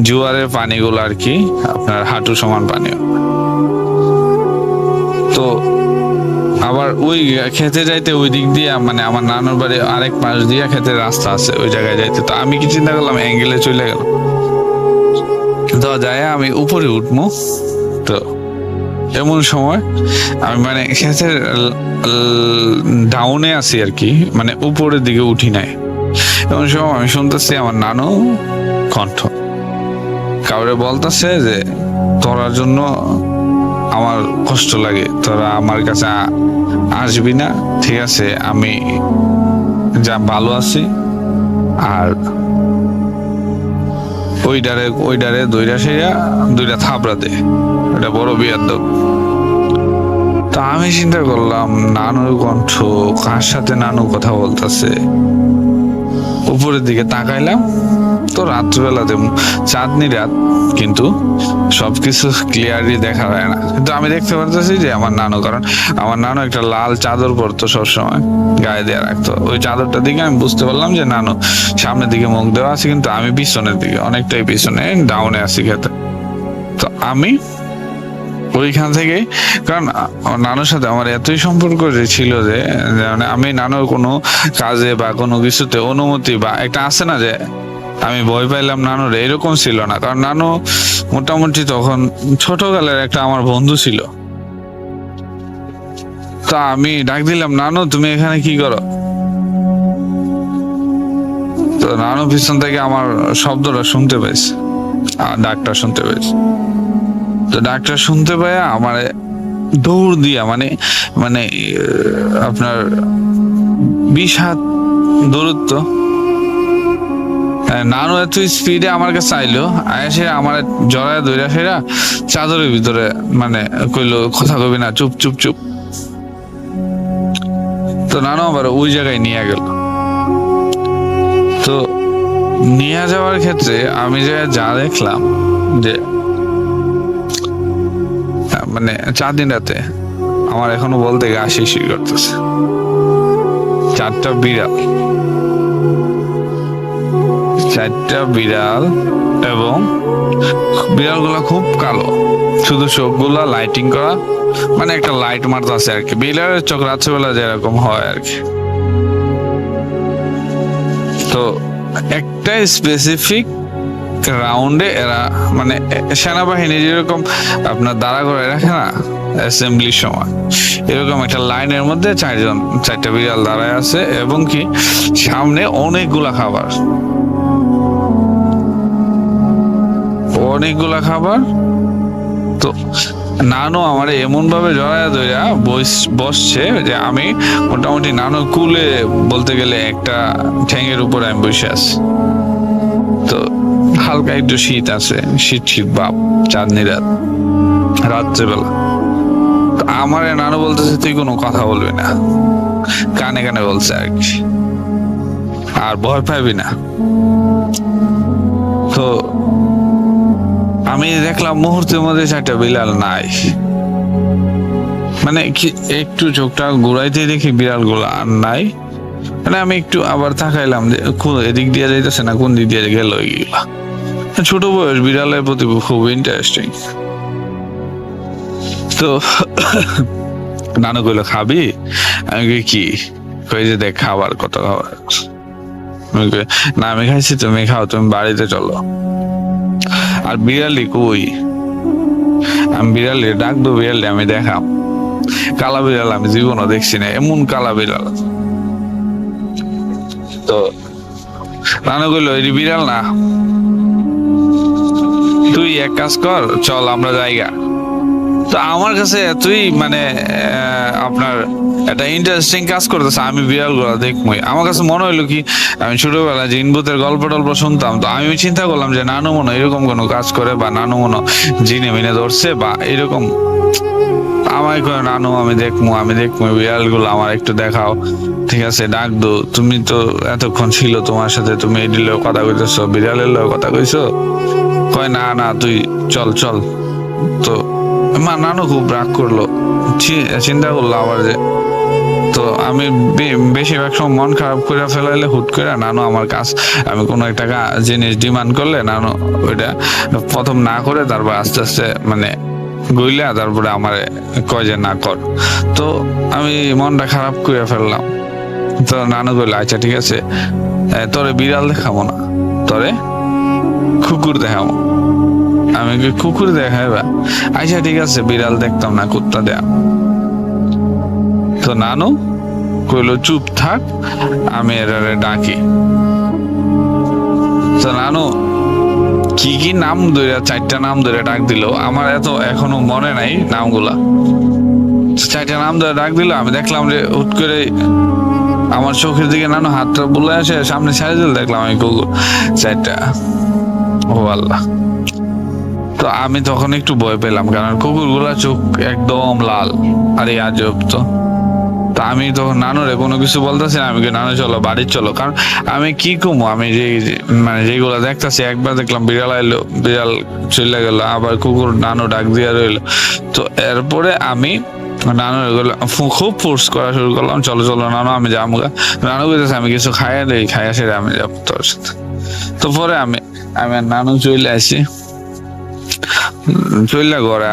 জোয়ারের পানিগুলো আর কি, আপনার হাঁটু সমান পানি। তো আবার ওই খেতে যাইতে ওই দিক দিয়ে মানে আমার নানুর বাড়ি আরেক পাশ দিয়ে খেতের রাস্তা আছে ওই জায়গায় যাইতে। তো আমি কি চিন্তা করলাম, অ্যাঙ্গেলে চলে গেল। তো যায় আমি উপরে উঠবো, তো এমন সময় আমি মানে ক্ষেতের ডাউনে আছি আর কি, মানে উপরের দিকে উঠি নাই। এমন সময় আমি শুনতেছি আমার নানু কণ্ঠ কাউরে বলতেছে যে তোরার জন্য আমার কষ্ট লাগে, তোরা আমার কাছে আসবি না, ঠিক আছে আমি যা ভালো আছি। আর ওইডারে দুইটা থাপড়া দে, এটা বড় বিয়াদব। তো আমি চিন্তা করলাম নানুর কণ্ঠ, কার সাথে নানু কথা বলতেছে। উপরের দিকে তাকাইলাম, তো রাত্রিবেলাতে চাঁদনি রাত, কিন্তু সবকিছু ক্লিয়ারলি দেখা যায় না, কিন্তু আমি দেখতে পারতেছি যে আমার নানু, কারণ আমার নানু একটা লাল চাদর পরতো সবসময়, গায়ে দেওয়া রাখতো। ওই চাদরটা দিকে আমি বুঝতে পারলাম যে নানু সামনের দিকে মুখ দেওয়া আছে, কিন্তু আমি পিছনের দিকে, অনেকটাই পিছনে ডাউনে আছি খেতে। তো আমি ওইখান থেকে, কারণ নানুর সাথে আমার এতই সম্পর্ক ছিল যে মানে আমি নানুর কোনো কাজে বা কোনো কিছুতে অনুমতি বা একটা আছে না যে আমি ভয় পাইলাম নানুর, এরকম ছিল না। কারণ নানু মোটামুটি তখন ছোটকালের একটা আমার বন্ধু ছিল। তা আমি ডাক দিলাম, নানু তুমি এখানে কি করো? তো নানু পিছন থেকে আমার শব্দটা শুনতে পেয়েছে, ডাকটা শুনতে পেয়েছে। তো ডাক্তার শুনতে পায় আমার দৌড় দিয়া মানে মানে আপনার 20 হাত দূরত্ব, নানু এত স্পিডে আমার কাছে আইলো, আয়সে আমার জড়ায় ধইরা সেরা চাদরের ভিতরে মানে কইলো কথা কবি না, চুপ চুপ চুপ। তো নানু আবার ওই জায়গায় নিয়ে গেল। তো নিয়ে যাওয়ার ক্ষেত্রে আমি যা দেখলাম যে মানে 4 দিন রাতে আমার এখনো বলতে গা শিরশির করতেছে। 4টা বিড়াল এবং বিড়ালগুলা খুব কালো, শুধু চোখগুলা লাইটিং করা, মানে একটা লাইট মারতেছে আর কি, বিড়ালের চোখ রাত্রিবেলা যেরকম হয় আর কি। তো একটা স্পেসিফিক রাউন্ডে এরা মানে সেনাবাহিনী যেরকম আপনার দাঁড়া করে রাখে না অ্যাসেম্বলির সময়, এরকম একটা লাইনের মধ্যে 4টা বিড়াল দাঁড়ায় আছে, এবং কি সামনে অনেকগুলা খাবার। তো নানু আমার এমন ভাবে জড়ায় ধইরা বসছে যে আমি মোটামুটি নানু কুলে বলতে গেলে একটা ঠ্যাঙের উপরে আমি বসে আছি। তো হালকা একটু শীত আছে, শীত ভাব, চাঁদনি রাত্রেবেলা। আমার নানু বলতেছে তুই কোনো কথা বলবি না, কানে কানে বলছে আর কি, আর ভয় পাইবি না। তো আমি দেখলাম মুহূর্তের মধ্যে 4টা বিড়াল নাই, মানে একটু চোখটা ঘুরাইতে দেখি বিড়াল গুলো আর নাই। মানে আমি একটু আবার তাকাইলাম যে এদিক দিয়ে যাইতেছে না, কোন দিক দিয়ে গেল এগুলা। ছোট বয়স, বিড়ালের প্রতি খুব ইন্টারেস্টিং। তো নানু কইলো খাবি? আমি কি কই যে দেখ খাবার, কত খাবার। না আমি খাইছি, তুমি খাও, তুমি বাড়িতে চলো। আর বিড়ালি কই? আমি বিড়ালি ডাকবো, বিড়ালি আমি দেখাম। কালা বিড়াল আমি জীবনও দেখছি না, এমন কালা বিড়াল। তো নানু কইলো এই বিড়াল না, তুই এক কাজ কর, চল আমরা জায়গা। তো আমার কাছে এতই মানে আপনার একটা ইন্টারেস্টিং কাজ করতেছে, আমি বিড়াল গুলা দেখবই। আমার কাছে মনে হইলো কি, আমি ছোটবেলায় জিন ভূতের গল্প টল্প শুনতাম, তো আমি চিন্তা করলাম যে নানু মনে এরকম কোনো কাজ করে, বা নানু মনে জিনে মিনে ধরছে বা এরকম। আমায় কয় নানু আমি দেখবো বিড়াল গুলো আমার একটু দেখাও, ঠিক আছে ডাক দো। তুমি তো এতক্ষণ ছিল তোমার সাথে, তুমি এটির লোক কথা কইতেছো, বিড়ালের লোক কথা কইছো? কয় না না তুই চল। তো নানু খুব রাগ করলো, চিন্তা করলো আবার যে, তো আমি বেশিরভাগ সময় মন খারাপ করে ফেলাইলে হুট করে নানু আমার কাজ, আমি কোনো একটা জিনিস ডিমান্ড করলে নানু ওইটা প্রথম না করে তারপর আস্তে আস্তে মানে গইলা তারপরে আমার কয় যে না কর। তো আমি মনটা খারাপ করে ফেললাম। তো নানু বললো আচ্ছা ঠিক আছে, তোরে বিড়াল দেখাবো না, তোরে কুকুর দেখাবো। আমি কি কুকুর দেখাইবা? আচ্ছা ঠিক আছে, বিড়াল দেখতাম না, কুত্তা দেয়া। তো নানু কইলো চুপ থাক, আমি এরারে ডাকি। তো নানু কি কি নাম ধরে, 4টা নাম ধরে ডাক দিল, আমার এত এখনো মনে নাই নামগুলা। 4টা নাম ধরে ডাক দিল, আমি দেখলাম যে হুট করে আমার চোখের দিকে নানু হাতটা বুলে আসে, সামনে ছাড়ে দিল, দেখলাম আমি কুকুর 4টা। ও আল্লাহ! তো আমি তখন একটু ভয় পেলাম, কারণ কুকুরগুলা চোখ একদম লাল। আরে আজব তো। তা আমি তখন নানুরে কোনো কিছু বলতেছি না, আমি নানু চলো বাড়ি চলো, কারণ আমি কি কমো, আমি যে মানে যেগুলো দেখতেছি, একবার দেখলাম বিড়াল আইলো, বিড়াল চলে গেল, আবার কুকুর নানু ডাক দিয়া রইলো। তো এরপরে আমি নানু খুব ফোর্স করা শুরু করলাম, চলো চলো নানু আমি যাবো। নানু বলতেছে আমি কিছু খাইয়া দেই, খাইয়া সেরে আমি যাবো তোর সাথে। তো পরে আমি নানু চলে আসি, চলে ঘরে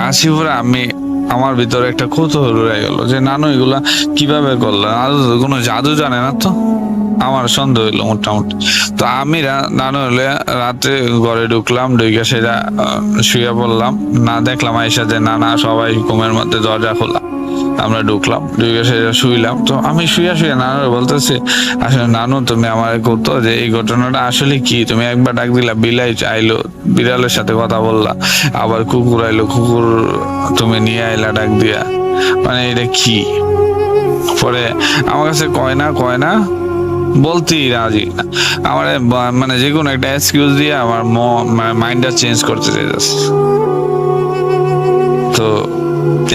আসি পরে আমার ভিতরে একটা কৌতূহল রয়ে গেল যে নানু এগুলা কিভাবে করলো, কোনো জাদু জানে না তো? আমার সন্দেহ হইলো মোটামুটি। তো আমি নানু হলে রাতে ঘরে ঢুকলাম, ঢুকে সেটা শুয়ে পড়লাম, না দেখলাম আইসা যে নানা সবাই ঘুমের মধ্যে দরজা খোলা। আমরা ঢুকলাম, ঢুকে সেটা শুইলাম। তো আমি শুয়ে নানুর বলতেছি, আসলে নানু তুমি আমার করতো যে এই ঘটনাটা আসলে কি, তুমি একবার ডাক দিলা বিলাই আইলো, বিড়ালের সাথে কথা বললা, আবার কুকুর আইলো, কুকুর তুমি নিয়ে আইলা ডাক দিয়া, মানে এটা কি? পরে আমার কাছে কয় না বলতেই রাজি না, আমার মানে যে কোনো একটা এক্সকিউজ দিয়ে আমার মাইন্ডটা চেঞ্জ করতে চাইতেছে। তো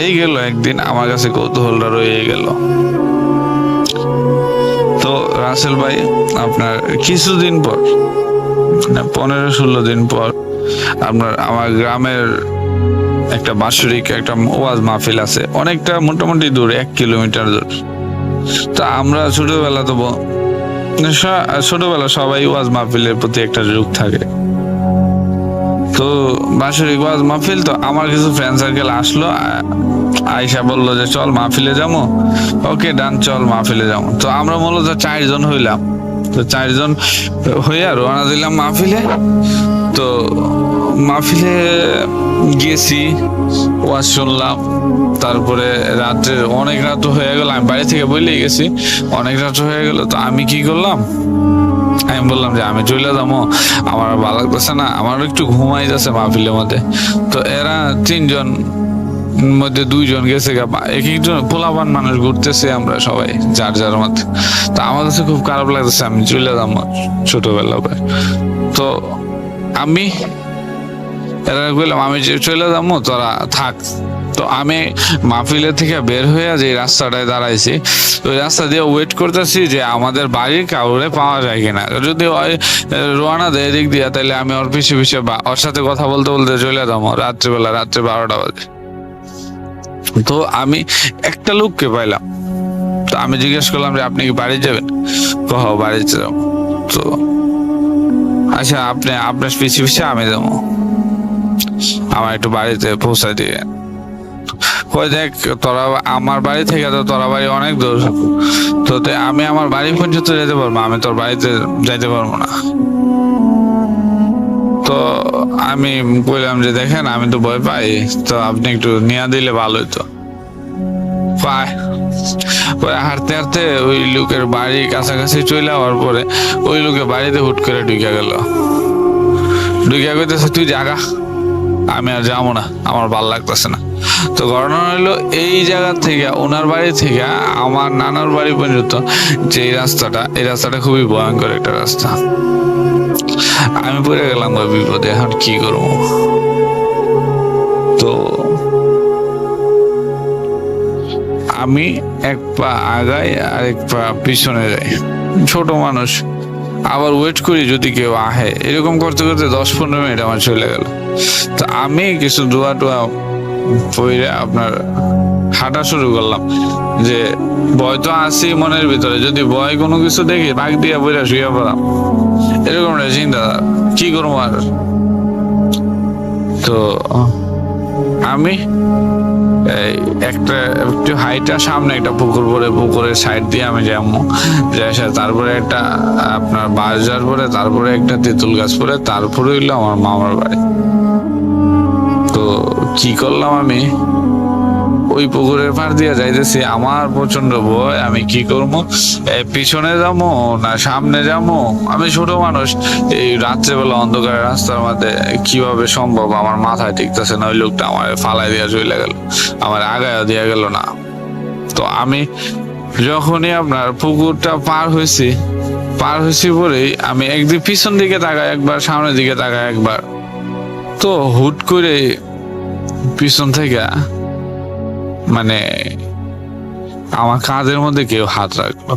এই গেল একদিন, আমার কাছে কৌতূহলটা রয়ে গেল। তো রাসেল ভাই, আপনার কিছুদিন পর, 15-16 দিন পর আমার গ্রামের একটা বাৎসরিক একটা ওয়াজ মাহফিল আছে, অনেকটা মোটামুটি দূরে, 1 কিলোমিটার দূর। তা আমরা ছোটবেলা সবাই ওয়াজ মাহফিলের প্রতি একটা ঝোঁক থাকে। তো বাৎসরিক ওয়াজ মাহফিল, তো আমার কিছু ফ্রেন্ড সার্কেল আসলো, আয়সা বললো যে চল মাহফিলে যাবো। ওকে ডান, চল মাহফিলে যাবো। তো আমরা মূলত 4 জন হইলাম। তো 4 জন হইয়া রওনা দিলাম মাহফিলে। তো মাহফিলে গেছি, ওয়াজ শুনলাম, তারপরে রাত্রে অনেক রাত হয়ে গেল, আমি বাড়ি থেকে বলেই গেছি অনেক রাত হয়ে গেল। তো আমি কি করলাম, আমি বললাম যে আমি চলে যাবো, আমার ভালো লাগতেছে না, আমার একটু ঘুমাই যাচ্ছে মাহফিলের মধ্যে। তো এরা 3 জন মধ্যে 2 জন গেছে, এক একজন পোলাপান মানুষ ঘুরতেছে, আমরা সবাই যার মধ্যে। তো আমার কাছে খুব খারাপ লাগতেছে, আমি চলে যাবো ছোটবেলা। তো আমি এরা বললাম আমি চলে যাবো, তোরা থাক। তো আমি মাহফিলের থেকে বের হয়ে যে রাস্তাটায় দাঁড়াইছি, ওই রাস্তা দিয়ে ওয়েট করতেছি যে আমাদের বাড়ির কাউরে পাওয়া যায় কিনা। যদি রোয়ানা দেয় এদিক দিয়ে, তাহলে আমি ওর পিছু ওর সাথে কথা বলতে বলতে চলে যাবো রাত্রে 12টা বাজে। তো আমি একটা লোককে পাইলাম। তো আমি জিজ্ঞেস করলাম যে আপনি কি বাড়ি যাবেন? কহ বাড়িতে যাবো। তো আচ্ছা, আপনার পিছিয়ে আমি যাবো, আমার একটু বাড়িতে পৌঁছায় দিয়ে। কই দেখ, তোরা আমার বাড়ি থেকে তো তোরা বাড়ি অনেক দূর, তো আমি আমার বাড়ি পর্যন্ত যেতে পারবো, আমি তোর বাড়িতে যাইতে পারবো না। তো আমি বললাম যে দেখেন আমি তো ভয় পাই, তো আপনি একটু নিয়ে দিলে ভালো হতো। হাঁটতে হাঁটতে ওই লোকের বাড়ির কাছাকাছি চলে যাওয়ার পরে ওই লোকের বাড়িতে হুট করে ঢুকে গেল। ঢুকে গেছে তুই জাগা, আমি আর যাবো না, আমার ভালো লাগতেছে না। তো ঘটনা হলো এই জায়গা থেকে, ওনার বাড়ি থেকে আমার নানার বাড়ি পর্যন্ত যে রাস্তাটা, এই রাস্তাটা খুবই ভয়ঙ্কর একটা রাস্তা। আমি পড়ে গেলাম বিপদে, এখন কি করবো? তো আমি 1 পা আগাই আর 1 পা পিছনে যাই, ছোট মানুষ, আবার ওয়েট করি যদি কেউ আহে। এরকম করতে করতে 10-15 মিনিট আমার চলে গেল। তো আমি কিছু দোয়া টোয়া পইরা আপনার হাঁটা শুরু করলাম, যে ভয় তো আসি মনের ভিতরে, যদি ভয় কোনো কিছু দেখি ভাগ দিয়া বইরা শুয়ে পড়াম, এরকম একটা চিন্তা, কি করবো আর। তো আমি এই একটা একটু হাইটা সামনে একটা পুকুর পরে পুকুরের সাইড দিয়ে আমি যাবো, তারপরে একটা আপনার বাঁশঝাড় পরে, তারপরে একটা তেঁতুল গাছ পরে, তারপরে হইলো আমার মামার বাড়ি। তো কি করলাম, আমি ওই পুকুরের পাড় দিয়ে যাইতেছি, আমার প্রচন্ড ভয়। আমি কি করবো, পিছনে যাবো না সামনে যাবো? আমি ছোট মানুষ, এই রাত্রেবেলা অন্ধকার রাস্তার মধ্যে কিভাবে সম্ভব? আমার মাথায় টিকতেছে না। ওই লোকটা আমার ফালাই দিয়া চলে গেল, আমার আগায় দিয়া গেল না। তো আমি যখনই আপনার পুকুরটা পার হয়েছি পরেই আমি একদিন পিছন দিকে তাকাই একবার, সামনের দিকে তাকাই একবার। তো হুট করে পিছন থেকে মানে আমার কাঁধের মধ্যে কেউ হাত রাখলো।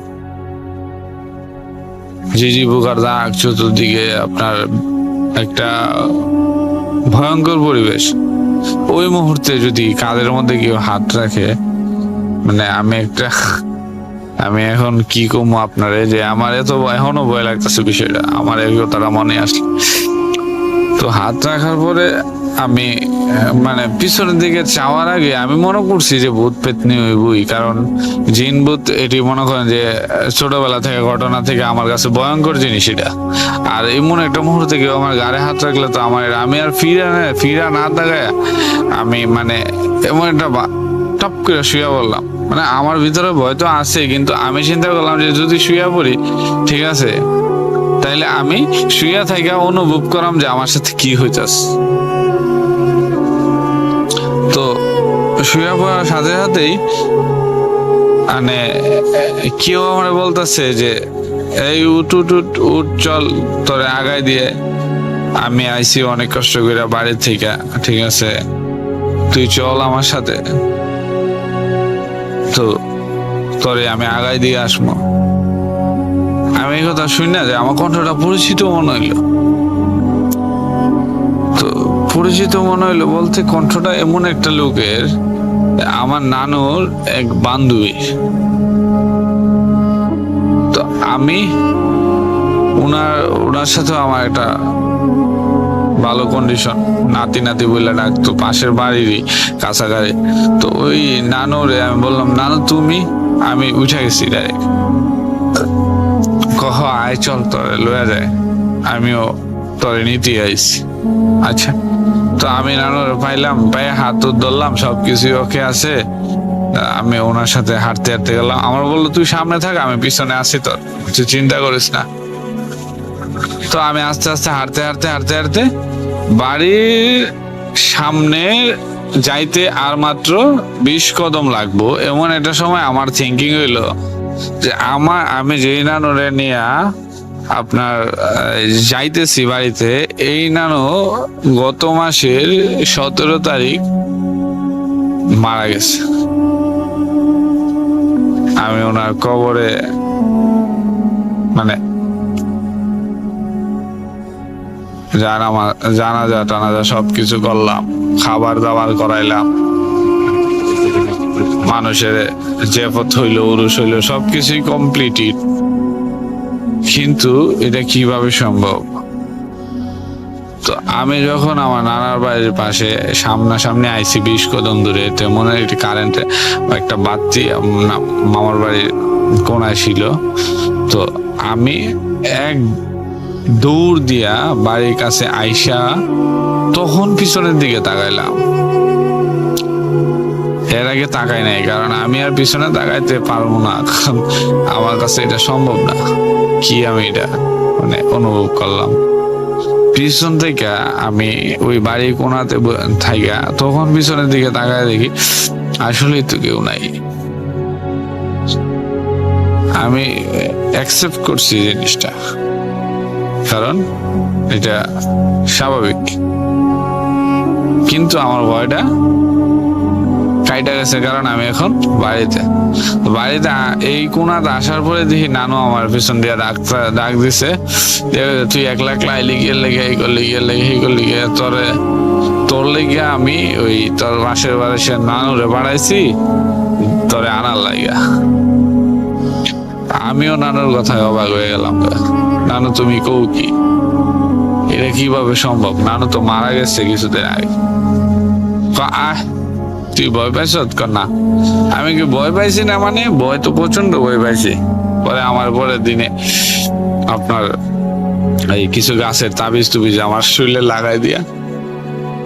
ঝিঝি পোকার দাগ, চতুর্দিকে আপনার একটা ভয়ঙ্কর পরিবেশ। ওই মুহূর্তে যদি কাঁধের মধ্যে কেউ হাত রাখে, মানে আমি এখন কি কমু আপনারে, যে আমার এত এখনো ভয় লাগতেছে বিষয়টা, আমার এগুলো তারা মনে আসলে। তো হাত রাখার পরে আমি মানে পিছনের দিকে চাওয়ার আগে আমি মনে করছি যে ভূত পেতনি হইবই, কারণ জিন ভূত এটি মনে করেন যে ছোটবেলা থেকে ঘটনা থেকে আমার কাছে ভয়ঙ্কর জিনিস এটা। আর এমন একটা মুহূর্তে কেউ আমার গাড়ে হাত রাখলে তো আমি আর ফিরা না তাকায় আমি মানে এমন একটা টপ করে শুয়ে বললাম। মানে আমার ভিতরে ভয় তো আছে, কিন্তু আমি চিন্তা করলাম যে যদি শুয়ে পড়ি ঠিক আছে, তাইলে আমি শুয়ে থেকে অনুভব করলাম যে আমার সাথে কি হইতাছে। তো শুয়ে পড়ার সাথে সাথেই মানে কেউ আমার বলতেছে যে এই উঠ চল, তোরে আগায় দিয়ে আমি আইছি অনেক কষ্ট করে বাড়ি থেকে, ঠিক আছে তুই চল আমার সাথে, তো তোরে আমি আগায় দিয়ে আসবো। আমি এই কথা শুনি না যে আমার কণ্ঠটা পরিচিত মনে হইলো। তো পরিচিত মনে হইলো বলতে কণ্ঠটা এমন একটা লোকের, আমার নানুর এক বান্ধবী। তো আমি ওনার সাথে আমার একটা ভালো কন্ডিশন, নাতি বলে ডাকতো, পাশের বাড়িরই কাছাকাছি। তো ওই নানুরে আমি বললাম, নানু তুমি? আমি উঠে গেছি ডাইরেক্ট। কহ আয় চল তোরে লয়ে যায়, আমিও তোরে নিতে আইছি। আচ্ছা, তো আমি নানুর পাইলাম, পায়ে হাত ধরলাম, সবকিছু ওকে আছে। আমি ওনার সাথে হাঁটতে গেলাম। আমার বললো তুই সামনে থাক, আমি পিছনে আছি, তোর তুই চিন্তা করিস না। তো আমি আস্তে আস্তে হাঁটতে বাড়ির সামনে যাইতে আর মাত্র 20 কদম লাগবো, এমন একটা সময় আমার থিঙ্কিং হইলো যে আমি যেই নানুরে নিয়ে আপনার যাইতেছি বাড়িতে, এই নানু গত মাসের 17 তারিখ মারা গেছে। আমি ওনার কবরে মানে জানাজা টানাজা সবকিছু করলাম, খাবার দাবার করাইলাম, মানুষের জেফত হইলো, উরুস হইলো, সবকিছুই কমপ্লিটেড। কিন্তু এটা কিভাবে সম্ভব? তো আমি যখন আমার নানার বাড়ির পাশে সামনাসামনি আইসি 20 কদম দূরে, তেমন একটি কারেন্টে একটা বাতি মামার বাড়ির কোনায় ছিল। তো আমি এক দৌড় দিয়া বাড়ির কাছে আইসা তখন পিছনের দিকে তাকাইলাম। এর আগে তাকাই নাই, কারণ আমি আর পিছনে তাকাইতে পারবো না, কারণ আমার কাছে এটা সম্ভব না। কি আমি এটা মানে অনুভব করলাম পিছন থেকে, আমি ওই বাড়ির কোনাতে থাইকা তখন পিছনের দিকে তাকায় দেখি আসলেই তো কেউ নাই। আমি অ্যাকসেপ্ট করছি জিনিসটা, কারণ এটা স্বাভাবিক। কিন্তু আমার ভয়টা কাইটা গেছে, কারণ আমি এখন বাড়িতে এই কোনাতে আসার পরে দেখি নানু আমার পিছন দিয়ে ডাক দিছে, তুই একলা আইলি গিয়ে লেগে এই করলি গিয়ে তোর লেগে আমি ওই তোর মাসের বাড়ি সে নানুরে বাড়াইছি তোরে আনার লাগিয়া। আমিও নানুর কথায় অবাক হয়ে গেলাম, নানু তুমি কৌ কি? এটা কিভাবে সম্ভব? নানু তো মারা গেছে কিছুদিন আগে। আয়, তুই ভয় পাইছ? না, আমি কি ভয় পাইছি না? মানে ভয় তো প্রচন্ড ভয় পাইছি। পরে আমার পরের দিনে আপনার এই কিছু গাছের তাবিজ টুবিজ আমার শরীরে লাগাই দিয়া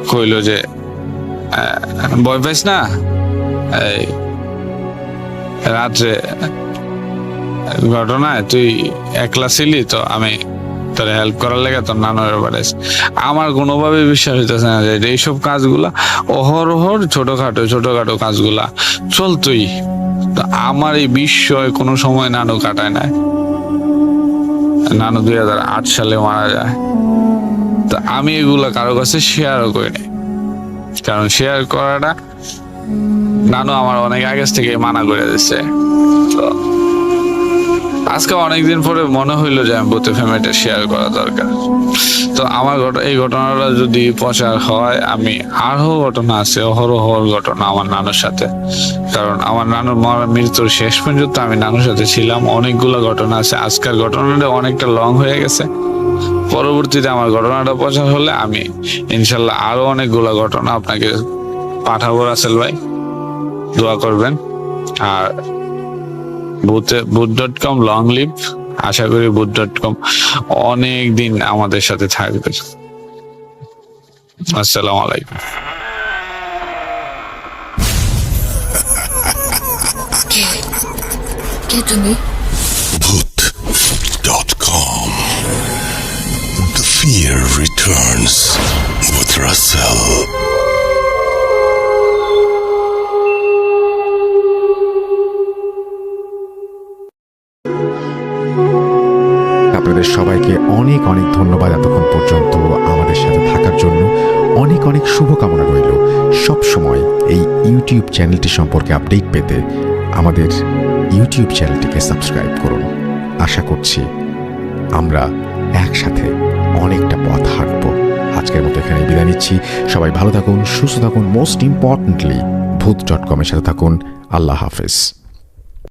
কইলো যে ভয় পাইস না, এই রাত্রে ঘটনায় তুই একলা ছিলি তো আমি তোর হেল্প করার লেগে তোর নানুর বাড়াইছি। আমার কোনোভাবে বিশ্বাস হইতেছে না যে এইসব কাজগুলা অহরহর ছোটখাটো কাজগুলা চলতোই। তো আমার এই বিস্ময় কোনো সময় নানু কাটায় নাই। নানু 2008 সালে মারা যায়। তো আমি এগুলা কারো কাছে শেয়ারও করি নাই, কারণ শেয়ার করাটা নানু আমার অনেক আগে থেকে মানা করে দিচ্ছে। তো আজকে অনেকদিন পরে মনে হইলো যে আমি ভূত এফএম এটা শেয়ার করা দরকার। তো আমার এই ঘটনাটা যদি প্রচার হয়, আমি আরো ঘটনা আছে, অহরহর ঘটনা আমার নানুর সাথে। কারণ আমার নানুর মৃত্যুর শেষ পর্যন্ত আমি নানুর সাথে ছিলাম। অনেকগুলো ঘটনা আছে। আজকের ঘটনাটা অনেকটা লং হয়ে গেছে। পরবর্তীতে আমার ঘটনাটা প্রচার হলে আমি ইনশাল্লাহ আরো অনেকগুলো ঘটনা আপনাকে পাঠাবো। রাসেল ভাই দোয়া করবেন। আর ভূত.com লং লিভ। আশা করি ভূত.com অনেক দিন আমাদের সাথে থাকবে। আসসালামু আলাইকুম। কে তুমি? Bhoot.com. The fear returns with Russell. আপনাদের সবাইকে অনেক অনেক ধন্যবাদ এতক্ষণ পর্যন্ত আমাদের সাথে থাকার জন্য। অনেক অনেক শুভকামনা রইল। সব সময় এই ইউটিউব চ্যানেলটি সম্পর্কে আপডেট পেতে আমাদের ইউটিউব চ্যানেলটিকে সাবস্ক্রাইব করুন। আশা করছি আমরা একসাথে অনেকটা পথ হাঁটব। আজকের মতো এখানে বিদায় নিচ্ছি। সবাই ভালো থাকুন, সুস্থ থাকুন। মোস্ট ইম্পর্টেন্টলি ভূত.com এর সাথে থাকুন। আল্লাহ হাফেজ।